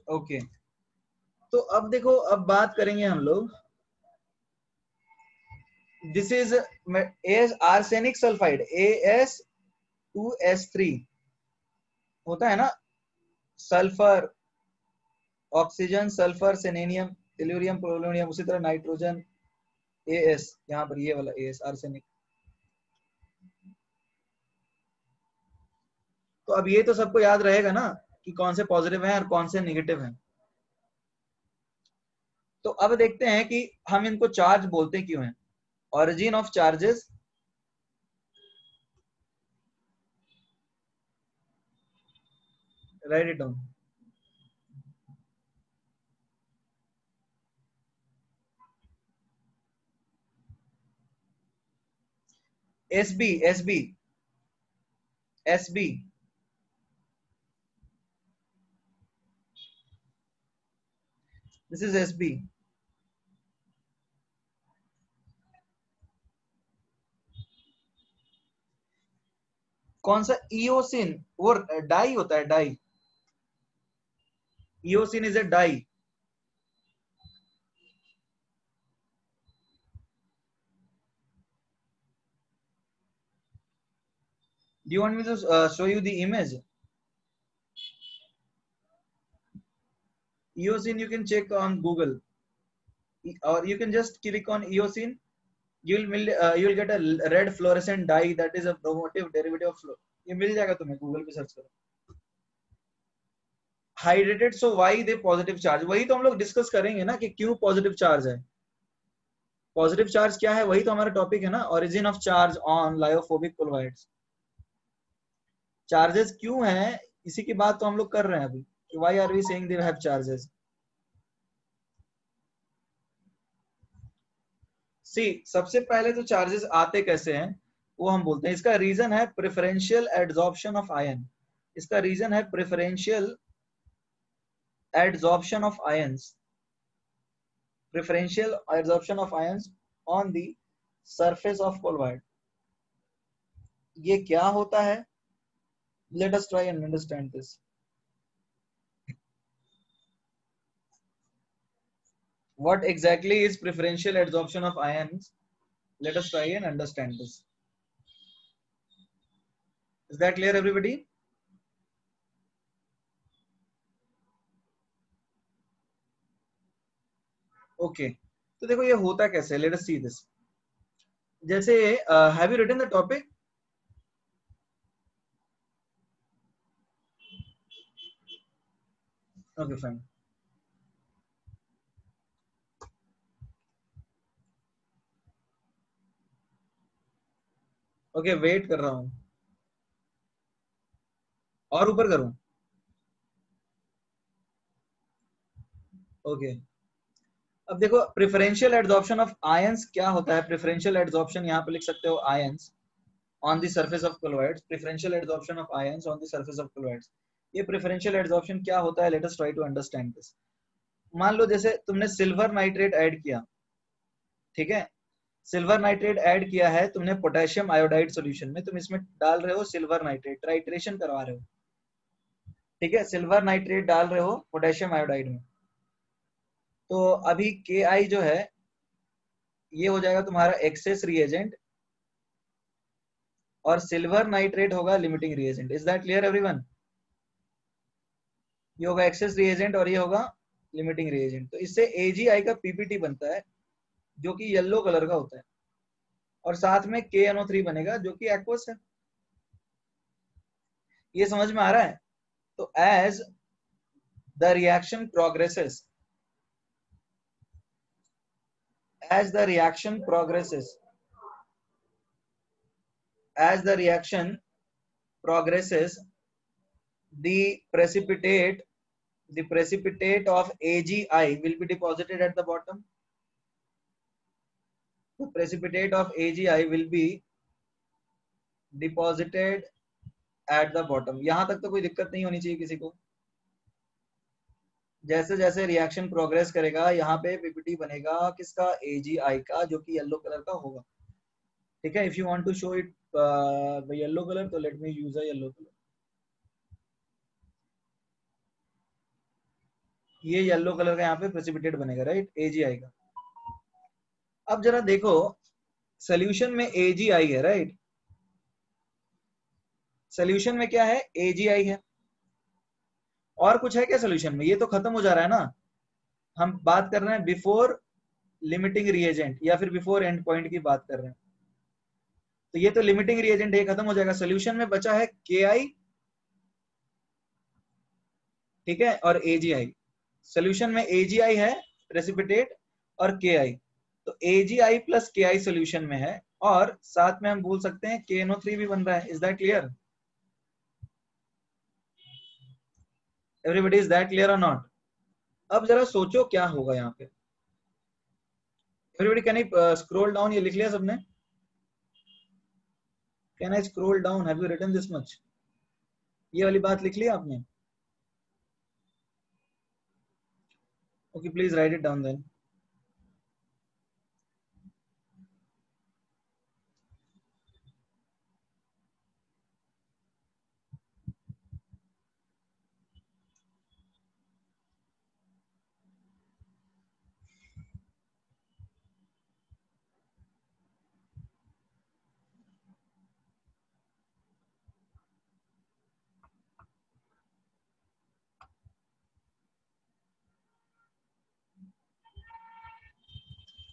Okay, तो अब देखो, अब बात करेंगे हम लोग, this is arsenic sulphide As2S3 होता है ना, sulphur, oxygen, sulphur, selenium, tellurium, polonium, उसी तरह नाइट्रोजन, As, यहाँ पर ये वाला As आर्सेनिक। तो अब ये तो सबको याद रहेगा ना कि कौन से पॉजिटिव हैं और कौन से नेगेटिव हैं। तो अब देखते हैं कि हम इनको चार्ज बोलते क्यों हैं। Origin of charges, right it down. SB SB SB this is SB। कौन सा? इओसिन, वो डाई होता है, dye. Eosin is a dye. Do you want me to show you the image? Eosin you can check on Google, or you can just click on eosin. You'll get a red fluorescent dye that is a bromotive derivative of fluor. ये मिल जाएगा तुम्हें, गूगल पे सर्च करो। Hydrated, so why they positive charge, वही तो हम लोग डिस्कस करेंगे ना कि क्यों पॉजिटिव चार्ज है। पॉजिटिव चार्ज क्या है, वही तो हमारा टॉपिक है ना, origin of charge on lyophobic colloids. Charges क्यों हैं, इसी की बात तो हम लोग कर रहे हैं अभी, कि why are we saying they have charges. See, सबसे पहले तो चार्जेस आते कैसे हैं वो हम बोलते हैं। इसका रीजन है प्रेफरेंशियल एड्सॉर्प्शन ऑफ आयन। इसका रीजन है preferential adsorption of ions, preferential adsorption of ions on the surface of colloid। ये क्या होता है? Let us try and understand this। What exactly is preferential adsorption of ions? Let us try and understand this। Is that clear everybody? Okay, तो देखो ये होता कैसे, let us see this। जैसे have you written the topic? Okay, fine। Okay, wait कर रहा हूं, और ऊपर करूं? ओके, अब देखो प्रेफरेंशियल एड्सॉर्प्शन ऑफ आयंस क्या होता है। प्रेफरेंशियल एड्सॉर्प्शन यहाँ पे लिख सकते हो, ions on the surface of colloids. Preferential adsorption of ions on the surface of colloids. ये प्रेफरेंशियल एड्सॉर्प्शन क्या होता है, let us try to understand this. मान लो जैसे तुमने सिल्वर नाइट्रेट ऐड किया, ठीक है, सिल्वर नाइट्रेट ऐड किया है तुमने पोटेशियम आयोडाइड सॉल्यूशन में, तुम इसमें डाल रहे हो सिल्वर नाइट्रेट, टाइट्रेशन करवा रहे हो, ठीक है, सिल्वर नाइट्रेट डाल रहे हो पोटेशियम आयोडाइड में। तो अभी Ki जो है ये हो जाएगा तुम्हारा एक्सेस रिएजेंट, और सिल्वर नाइट्रेट होगा limiting reagent. Is that clear everyone? ये होगा एक्सेस रिएजेंट और ये होगा लिमिटिंग रिएजेंट। तो इससे AgI का पीपीटी बनता है जो कि येलो कलर का होता है, और साथ में KNO3 बनेगा जो कि एक्वस है। ये समझ में आ रहा है? तो as the reaction progresses, as the reaction progresses, as the reaction progresses, the precipitate of AgI will be deposited at the bottom। The precipitate of AgI will be deposited at the bottom। यहां तक तो कोई दिक्कत नहीं होनी चाहिए किसी को। जैसे जैसे रिएक्शन प्रोग्रेस करेगा यहाँ पे पीपीटी बनेगा किसका, AgI का, जो कि येलो कलर का होगा, ठीक है। If you want to show it yellow colour, तो let me use a yellow colour. ये येलो कलर का यहाँ पे प्रेसिपिटेट बनेगा, राइट, AgI का। अब जरा देखो सोल्यूशन में AgI है, राइट, सोल्यूशन में क्या है, AgI है। और कुछ है क्या सोल्यूशन में? ये तो खत्म हो जा रहा है ना। हम बात कर रहे हैं बिफोर लिमिटिंग रिएजेंट या फिर बिफोर एंड पॉइंट की बात कर रहे हैं। तो ये तो लिमिटिंग रिएजेंट ये खत्म हो जाएगा। सोल्यूशन में बचा है Ki, ठीक है, और AgI। सोल्यूशन में AgI है प्रेसिपिटेट और Ki, तो AgI प्लस Ki सोल्यूशन में है, और साथ में हम बोल सकते हैं KNO3 भी बन रहा है। Is that clear everybody? Is that clear or not? अब जरा सोचो क्या होगा यहाँ पे। Everybody can you scroll down? ये लिख लिया सबने? Can I scroll down, have you written this much? ये वाली बात लिख ली आपने? Okay, please write it down then.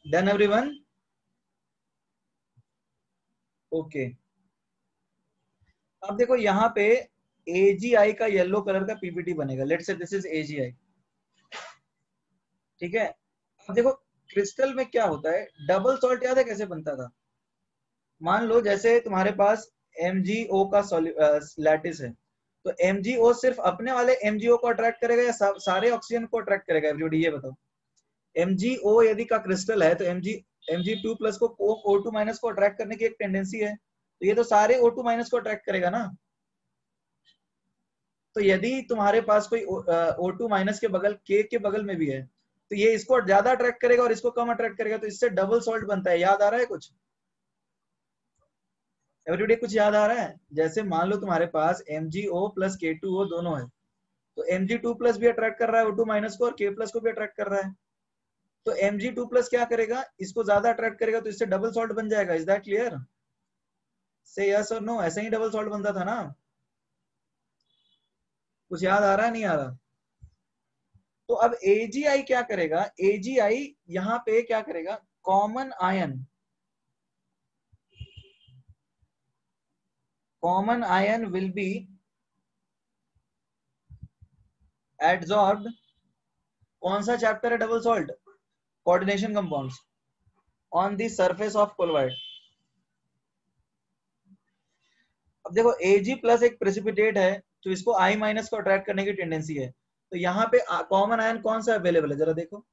Done everyone? Okay. अब देखो यहाँ पे AGI का येलो कलर का पीपीटी बनेगा. Let's say this is AGI. ठीक है. अब देखो क्रिस्टल में क्या होता है, डबल सॉल्ट याद है कैसे बनता था? मान लो जैसे तुम्हारे पास MgO का लैटिस है, तो MgO सिर्फ अपने वाले MgO को अट्रैक्ट करेगा या सारे ऑक्सीजन को अट्रैक्ट करेगा? एवरीबॉडी ये बताओ. MgO यदि का क्रिस्टल है तो Mg2 प्लस को O2 माइनस को अट्रैक्ट करने की एक टेंडेंसी है, तो ये तो सारे O2 माइनस को अट्रैक्ट करेगा ना. तो यदि तुम्हारे पास कोई O2 माइनस के बगल K के बगल में भी है, तो ये इसको ज्यादा अट्रैक्ट करेगा और इसको कम अट्रैक्ट करेगा, तो इससे डबल सॉल्ट बनता है. याद आ रहा है कुछ? एवरीबॉडी कुछ याद आ रहा है? जैसे मान लो तुम्हारे पास MgO प्लस K2O दोनों है, तो Mg2 प्लस भी अट्रैक्ट कर रहा है O2 माइनस को और K प्लस को भी अट्रैक्ट कर रहा है. तो Mg2 प्लस क्या करेगा, इसको ज्यादा अट्रैक्ट करेगा, तो इससे डबल सॉल्ट बन जाएगा. Is that clear? से यस और नो. ऐसे ही डबल सॉल्ट बनता था ना. कुछ याद आ रहा है, नहीं आ रहा? तो अब AGI क्या करेगा, AGI यहां पे क्या करेगा, कॉमन आयन विल बी एडजॉर्ब्ड. कौन सा चैप्टर है double salt? Coordination compounds. On the surface of colloid. अब देखो Ag प्लस एक प्रेसिपिटेट है, तो इसको I माइनस को अट्रैक्ट करने की टेंडेंसी है. तो यहाँ पे कॉमन आयन कौन सा अवेलेबल है, जरा देखो.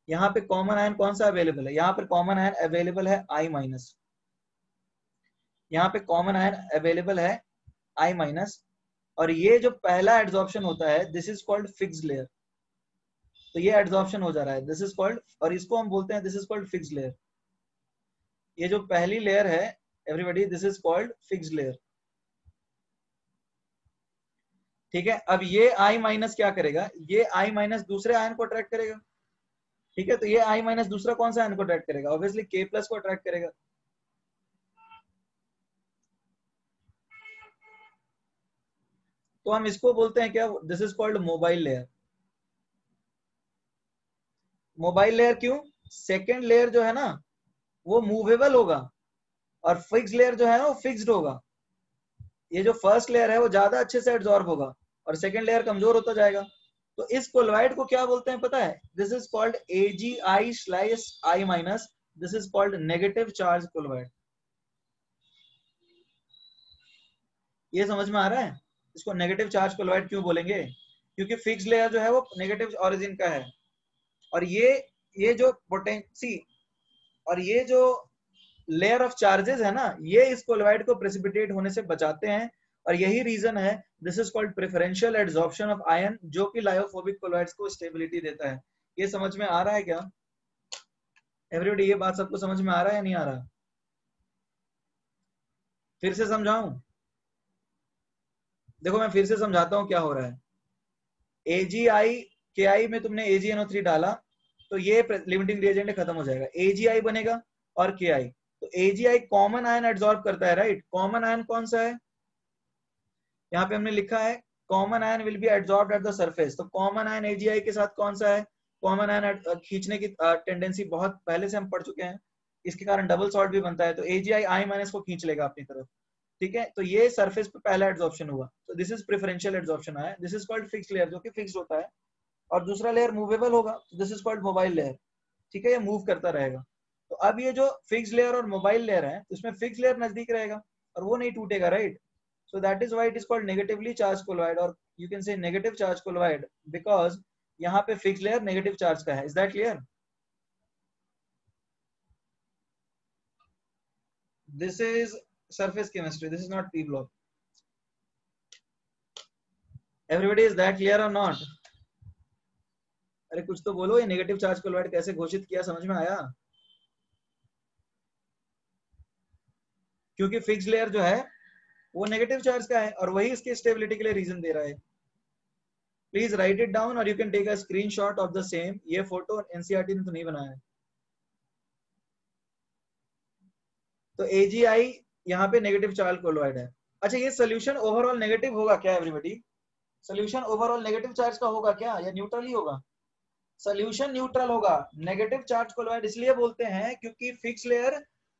यहाँ पे कॉमन आयन कौन सा अवेलेबल है? यहाँ पे कॉमन आयन अवेलेबल है I माइनस. यहाँ पे कॉमन आयन अवेलेबल है I माइनस. और ये जो पहला एड्सॉर्प्शन होता है, this is called fixed layer. तो ये एड्सॉर्प्शन हो जा रहा है, दिस इज कॉल्ड, और इसको हम बोलते हैं this is called fixed layer. ये जो पहली लेयर है everybody, this is called fixed layer. ठीक है. अब ये I माइनस क्या करेगा, ये I माइनस दूसरे आयन को अट्रैक्ट करेगा. ठीक है. तो ये I माइनस दूसरा कौन सा आयन को अट्रैक्ट करेगा? ऑब्वियसली K प्लस को अट्रैक्ट करेगा. तो हम इसको बोलते हैं क्या, this is called mobile layer. Mobile layer क्यों? सेकेंड लेयर जो है ना वो मूवेबल होगा, और फिक्स लेयर जो है ना वो फिक्स्ड होगा. ये जो फर्स्ट लेयर है वो ज्यादा अच्छे से एब्जॉर्ब होगा और सेकेंड लेयर कमजोर होता जाएगा. तो इस कोलॉइड को क्या बोलते हैं पता है? This is called AgI slice I minus. This is called negative charge colloid. ये समझ में आ रहा है? इसको नेगेटिव चार्ज कोलॉइड क्यों बोलेंगे? क्योंकि फिक्स लेयर जो है वो नेगेटिव ओरिजिन का है, और ये जो पोटेंसी और ये जो लेयर ऑफ चार्जेस है ना, ये इस कोलॉइड को प्रेसिपिटेट होने से बचाते हैं. और यही रीजन है, this is called preferential adsorption of ion, जो कि लायोफोबिक कोलॉइड्स को स्टेबिलिटी देता है. ये समझ में आ रहा है क्या एवरीबॉडी? ये बात सबको समझ में आ रहा है या नहीं आ रहा? फिर से समझाऊं? देखो मैं फिर से समझाता हूं क्या हो रहा है. AgI KI में तुमने AgNO3 डाला, तो ये लिमिटिंग रिएजेंट खत्म हो जाएगा. AgI बनेगा और KI. तो AgI कॉमन आयन एब्जॉर्ब करता है, राइट? कॉमन आयन कौन सा है? यहाँ पे हमने लिखा है common ion will be absorbed at the surface. तो कॉमन आयन AgI के साथ कौन सा है? कॉमन आयन खींचने की टेंडेंसी बहुत पहले से हम पढ़ चुके हैं, इसके कारण डबल सॉल्ट भी बनता है. तो AgI I माइनस को खींच लेगा अपनी तरफ. ठीक है. तो ये सरफेस पे पहला एड्सॉर्प्शन हुआ, तो दिस इज प्रेफरेंशियल एड्सॉर्प्शन आया. This is called fixed layer, जो कि फिक्स्ड होता है. और दूसरा लेयर मूवेबल होगा, this is called mobile layer. ठीक है. ये मूव करता रहेगा. तो अब ये जो फिक्स्ड लेयर और मोबाइल लेयर है, उसमें फिक्स्ड लेयर नजदीक रहेगा और वो नहीं टूटेगा, right? So that is why it is called negatively charged colloid, or you can say negative charge colloid, because यहाँ पे fixed layer negative charge का है. Is that clear? This is surface chemistry. This is not P block. Everybody, is that clear or not? अरे कुछ तो बोलो, ये नेगेटिव चार्ज कोलॉइड कैसे घोषित किया, समझ में आया? क्योंकि फिक्स लेयर जो है वो नेगेटिव चार्ज का है और वही इसके स्टेबिलिटी के लिए रीजन दे रहा है. प्लीज राइट इट डाउन और you can take a screenshot of the same. ये फोटो एनसीईआरटी ने तो नहीं बनाया है. तो AgI यहाँ पे नेगेटिव चार्ज कोलॉइड है. अच्छा, ये सोल्यूशन ओवरऑल नेगेटिव होगा क्या everybody? Solution overall negative charge का होगा क्या या न्यूट्रल ही होगा? सोल्यूशन न्यूट्रल होगा. नेगेटिव चार्ज कोलॉइड इसलिए बोलते हैं क्योंकि फिक्स लेयर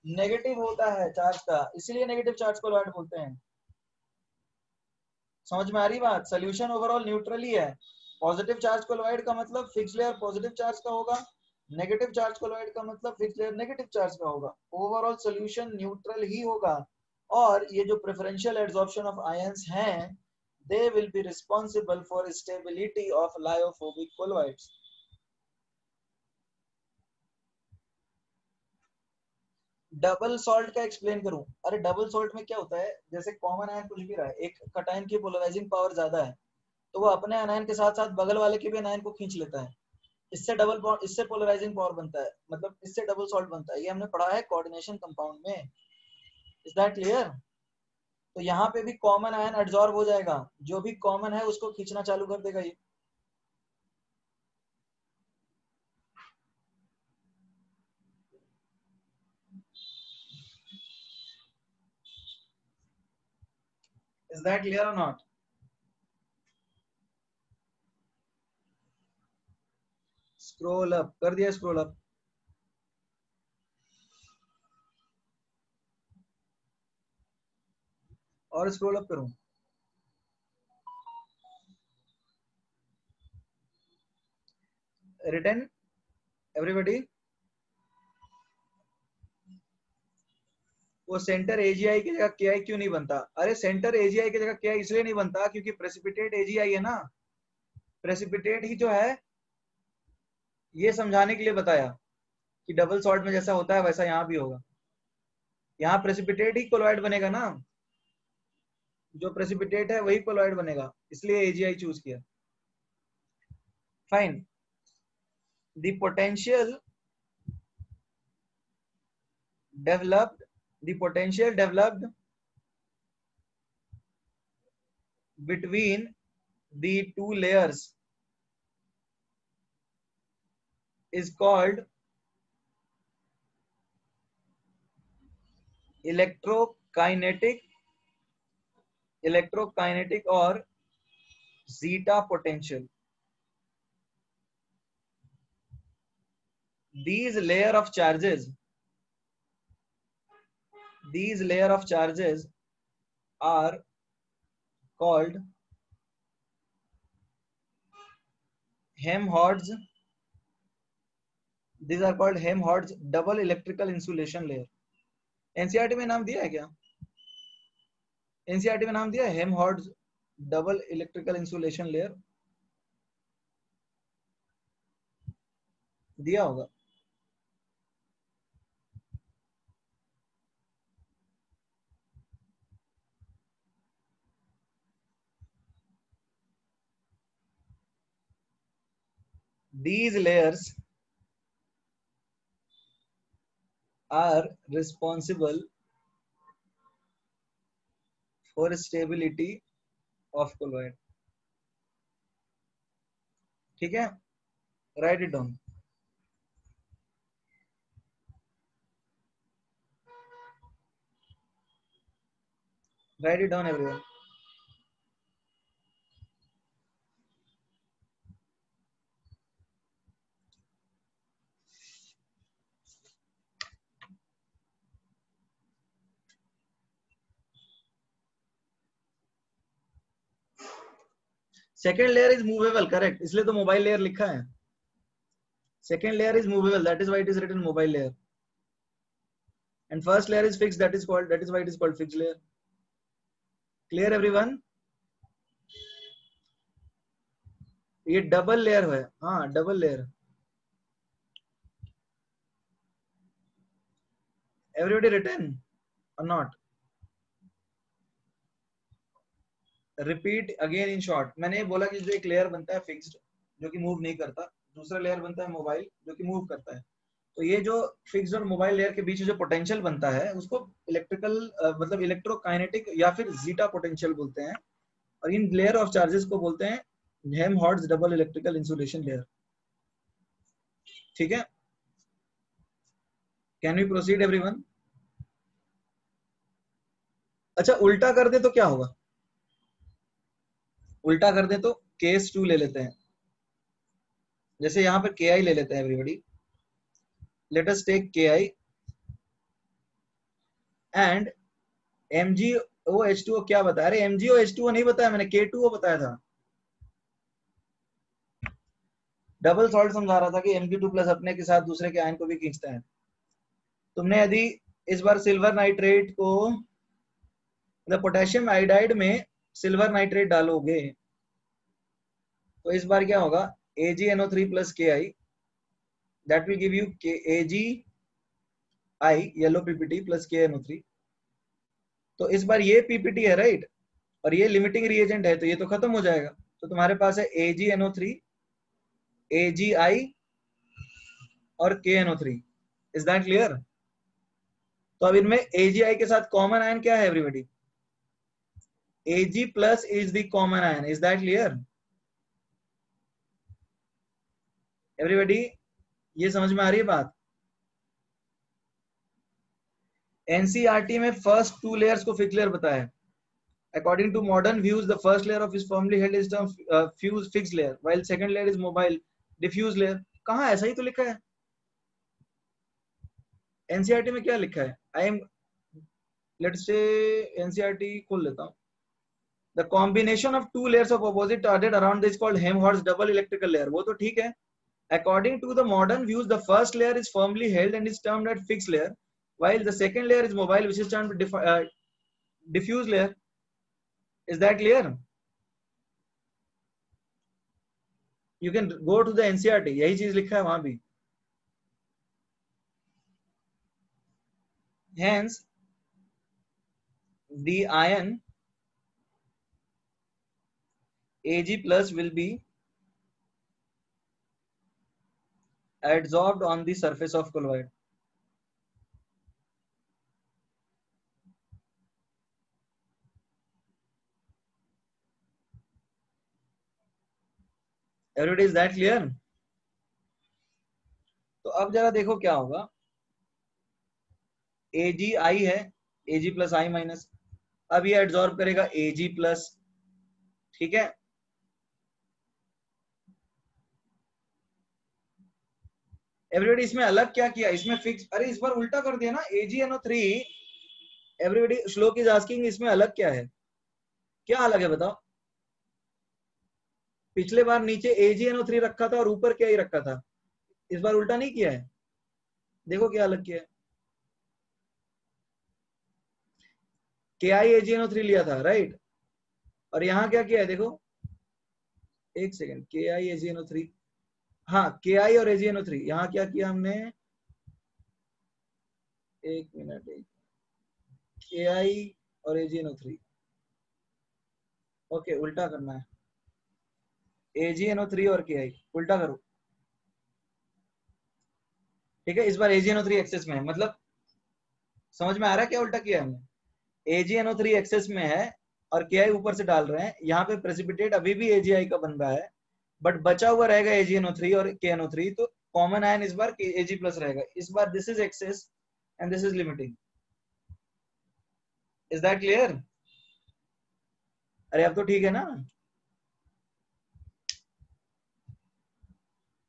नेगेटिव होता है चार्ज का, इसलिए नेगेटिव चार्ज कोलॉइड बोलते हैं. समझ में आ रही बात? सोल्यूशन ओवरऑल न्यूट्रल ही है. पॉजिटिव चार्ज कोलॉइड का मतलब फिक्स लेयर पॉजिटिव चार्ज का होगा, नेगेटिव चार्ज कोलॉइड का मतलब फिक्स लेयर नेगेटिव चार्ज का होगा. ओवरऑल सोल्यूशन न्यूट्रल ही होगा. और ये जो प्रेफरेंशियल एड्सॉर्प्शन ऑफ आयंस हैं, they will be responsible for stability of lyophobic colloids. Double salt का एक्सप्लेन करूं? अरे डबल सॉल्ट में क्या होता है, जैसे कॉमन आयन कुछ भी रहा है, एक कटायन की पोलराइजिंग पावर ज्यादा है तो वो अपने आयन के साथ साथ बगल वाले के भी आयन को खींच लेता है. इससे डबल बॉन्ड, इससे पोलराइजिंग पावर बनता है, मतलब इससे डबल सॉल्ट बनता है. ये हमने पढ़ा है कोऑर्डिनेशन कंपाउंड में. Is that clear? तो यहाँ पे भी कॉमन आयन एब्जॉर्ब हो जाएगा, जो भी कॉमन है उसको खींचना चालू कर देगा ये. Is that clear or not? Scroll up कर दिया, स्क्रॉल अप. और स्क्रॉल अप करूं? Written everybody. वो सेंटर AgI की जगह KI क्यों नहीं बनता? अरे सेंटर AgI की जगह KI इसलिए नहीं बनता क्योंकि प्रेसिपिटेट AgI है ना. प्रेसिपिटेट ही जो है, ये समझाने के लिए बताया कि डबल सॉल्ट में जैसा होता है वैसा यहाँ भी होगा. यहाँ प्रेसिपिटेट ही कोलॉइड बनेगा ना, जो प्रेसिपिटेट है वही कोलॉइड बनेगा, इसलिए AgI चूज किया. Fine. The potential developed between the two layers is called electrokinetic or zeta potential. These layer of charges are called Helmholtz. These are called Helmholtz double electrical insulation layer. NCERT में नाम दिया है क्या? एनसीईआरटी में नाम दिया है Helmholtz double electrical insulation layer, दिया होगा. These layers are responsible for stability of colloid. ठीक है, write it down. Write it down everyone. Second layer is movable, correct, इसलिए तो मोबाइल लेयर लिखा है. Second layer is movable, that is why it is written mobile layer. And first layer is fixed, that is why it is called fixed layer. Clear everyone? ये डबल लेयर है. हाँ, double layer. Everybody written or not? Repeat again in short, मैंने बोला कि जो एक लेयर बनता है फिक्स्ड जो कि मूव नहीं करता, दूसरा लेयर बनता है मोबाइल जो कि मूव करता है। तो ये जो फिक्स्ड और मोबाइल लेयर के बीच जो पोटेंशियल बनता है उसको इलेक्ट्रिकल मतलब इलेक्ट्रोकाइनेटिक या फिर जीटा पोटेंशियल बोलते हैं। और इन लेयर ऑफ चार्जेस को बोलते हैं Helmholtz double electrical insulation layer. ठीक है, कैन वी प्रोसीड एवरीवन? अच्छा, उल्टा कर दे तो क्या होगा? उल्टा कर दे तो केस 2 ले लेते हैं, जैसे यहां पर के आई ले लेते हैं एवरीबॉडी। लेट अस टेक के आई एंड MgOH2O क्या बताया? अरे MgOH2O नहीं बताया मैंने, K2O बताया था। डबल सॉल्ट समझा रहा था कि Mg2 प्लस अपने के साथ दूसरे के आयन को भी खींचता है। तुमने यदि इस बार सिल्वर नाइट्रेट को मतलब पोटेशियम आयोडाइड में सिल्वर नाइट्रेट डालोगे तो इस बार क्या होगा? AgNO3 plus Ki, that will give you AgI yellow PPT plus KNO3। तो इस बार ये PPT है राइट, और ये लिमिटिंग रिएजेंट है तो ये तो खत्म हो जाएगा। तो तुम्हारे पास है AgNO3, AgI और KNO3। Is that clear? तो अब इनमें AgI के साथ कॉमन आयन क्या है everybody? Ag plus is the common ion. Is that clear everybody? ये समझ में आ रही है बात? एनसीईआरटी में फर्स्ट 2 लेयर्स को फिक्स लेयर बताया है। According to modern views, the first layer of is firmly held is term fused fixed layer, while second layer is mobile diffuse layer। कहाँ ऐसा ही तो लिखा है? एनसीईआरटी में क्या लिखा है? I am let's say NCERT खोल लेता हूँ। The combination of 2 layers of opposite charges around this called Helmholtz double electrical layer। वो तो ठीक है। According to the modern views, the first layer is firmly held and is termed as fixed layer, while the second layer is mobile, which is termed diffuse layer। Is that clear? You can go to the NCERT, यही चीज लिखा है वहां भी। Hence, the ion Ag plus will be adsorbed on the surface of colloid। Everybody, is that clear? तो अब जरा देखो क्या होगा। AgI है, Ag प्लस I माइनस, अब ये एड्सॉर्ब करेगा Ag प्लस। ठीक है, एवरीबॉडी इसमें अलग क्या किया? इसमें फिक्स, अरे इस बार उल्टा कर दिया ना, AgNO3। एवरीबॉडी श्लोक इज आस्किंग इसमें अलग क्या है? क्या अलग है बताओ? पिछले बार नीचे AgNO3 रखा था और ऊपर क्या ही रखा था, इस बार उल्टा नहीं किया है। देखो क्या अलग किया है। KiAgNO3 लिया था राइट, और यहाँ क्या किया है देखो, एक सेकेंड, KiAgNO3, हाँ Ki और AgNO3, यहाँ क्या किया हमने? एक मिनट, एक Ki और AgNO3, ओके उल्टा करना है। AgNO3 और Ki उल्टा करो। ठीक है, इस बार AgNO3 एक्सेस में है, मतलब समझ में आ रहा है क्या उल्टा किया हमने? AgNO3 एक्सेस में है और Ki ऊपर से डाल रहे हैं। यहाँ पे प्रेसिपिटेट अभी भी AgI का बन रहा है, बट बचा हुआ रहेगा AgNO3 और KNO3, तो कॉमन आयन इस बार Ag प्लस रहेगा। इस बार this is excess and this is limiting. Is that clear? अरे अब तो ठीक है ना?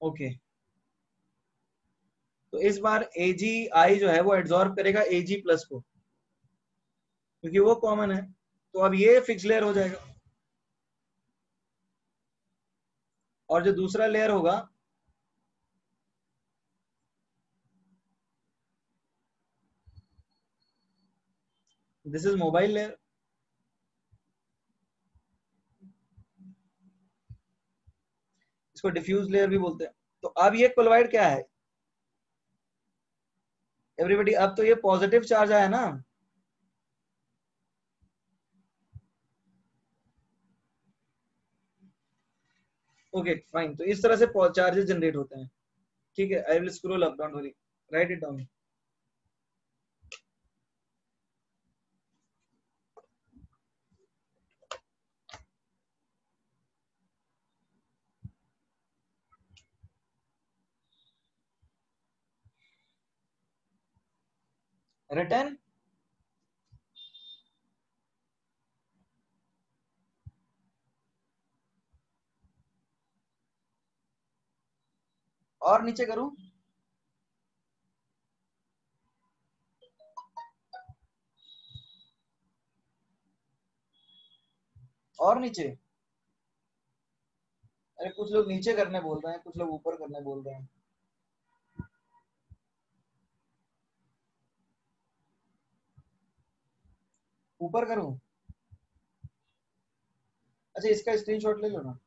ओके तो इस बार AgI जो है वो एड्सॉर्ब करेगा Ag प्लस को, क्योंकि वो कॉमन है। तो अब ये फिक्स लेयर हो जाएगा, और जो दूसरा लेयर होगा दिस इज मोबाइल लेयर। इसको डिफ्यूज लेयर भी बोलते हैं। तो अब ये कोलोइड क्या है एवरीबॉडी? अब तो ये पॉजिटिव चार्ज आया ना, ओके फाइन, तो इस तरह से चार्जेस जनरेट होते हैं, ठीक है। I will scroll up, don't worry, right it down. Return और नीचे करूं, और नीचे, अरे कुछ लोग नीचे करने बोल रहे हैं, कुछ लोग ऊपर करने बोल रहे हैं। ऊपर करूं? अच्छा, इसका स्क्रीनशॉट ले लो ना।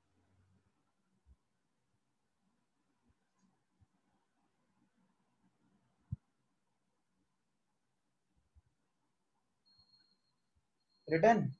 रिटर्न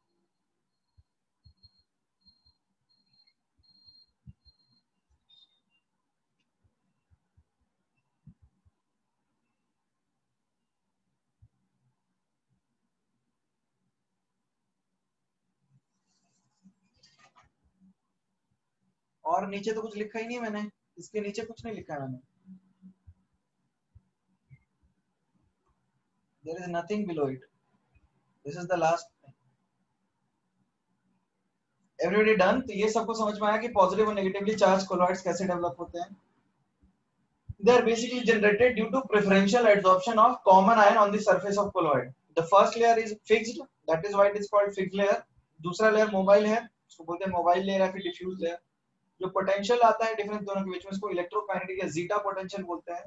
और नीचे तो कुछ लिखा ही नहीं है मैंने, इसके नीचे कुछ नहीं लिखा है मैंने। There is nothing below it, this is the last. Everybody done? तो ये सबको समझ में आया कि पॉजिटिव और नेगेटिवली चार्ज कोलॉइड्स कैसे डेवलप होते हैं। They are basically generated due to preferential adsorption of common ion on the surface of colloid. The first layer is fixed, that is why it is called fixed layer. दूसरा layer mobile है, उसको बोलते हैं mobile layer या फिर diffuse layer। जो पोटेंशियल आता है डिफरेंस दोनों के बीच में, इसको इलेक्ट्रोकाइनेटिक या जीटा पोटेंशियल बोलते हैं।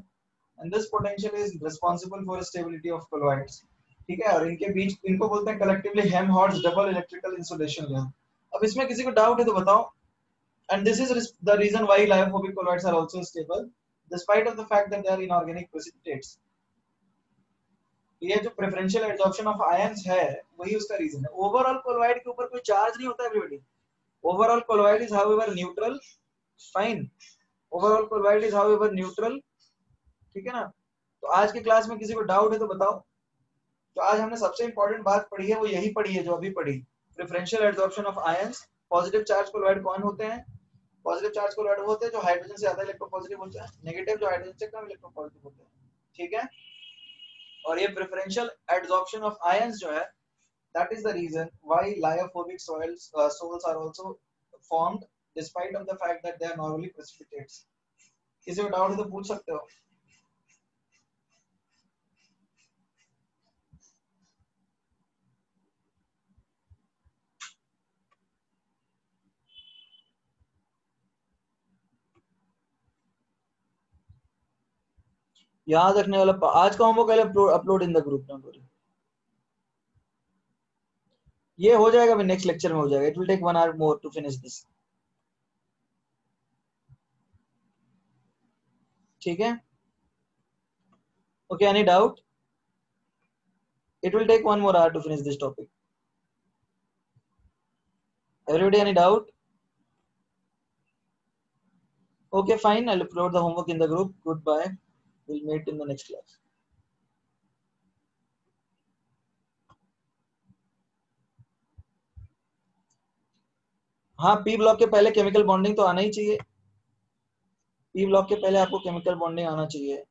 And this potential is responsible for stability of colloids, ठीक है। और इनके बीच, इनको बोलते हैं collectively Helmholtz double electrical insulation layer. अब इसमें किसी को डाउट है तो बताओ। And this is the reason why lyophobic colloids are also stable despite of the fact that they are inorganic precipitates। ये जो प्रेफरेंशियल एडसॉर्प्शन ऑफ आयंस है वही उसका रीजन है। ओवरऑल कोलॉइड के ऊपर कोई चार्ज नहीं होता everybody. Overall colloid is however neutral, fine. Overall colloid is however neutral, ठीक है ना। तो आज की क्लास में किसी को डाउट है तो बताओ। तो आज हमने सबसे इंपॉर्टेंट बात पढ़ी है वो यही पढ़ी है जो अभी पढ़ी, preferential adsorption of ions. Positive charge colloid कौन होते हैं? पॉजिटिव चार्ज कोलॉइड वो होते हैं जो हाइड्रोजन से ज्यादा इलेक्ट्रोपॉजिटिव होते हैं, नेगेटिव जो हाइड्रोजन से कम इलेक्ट्रोपॉजिटिव होते हैं, ठीक है। और ये प्रेफरेंशियल एडसॉर्प्शन ऑफ आयंस जो है, that is the reason why lyophobic soils are also formed despite of the fact that they are normally precipitates। किसी को डाउट है तो पूछ सकते हो। याद रखने वाला आज का homework upload in the group, don't worry. ये हो जाएगा, फिर नेक्स्ट लेक्चर में हो जाएगा। It will take 1 hour more to finish this, ठीक है। Okay, any doubt? It will take 1 more hour to finish this topic. Everybody, any doubt? Okay, fine, I'll upload the homework in the group. Goodbye, we'll meet in the next class. हाँ, पी ब्लॉक के पहले केमिकल बॉन्डिंग तो आना ही चाहिए। पी ब्लॉक के पहले आपको केमिकल बॉन्डिंग आना चाहिए।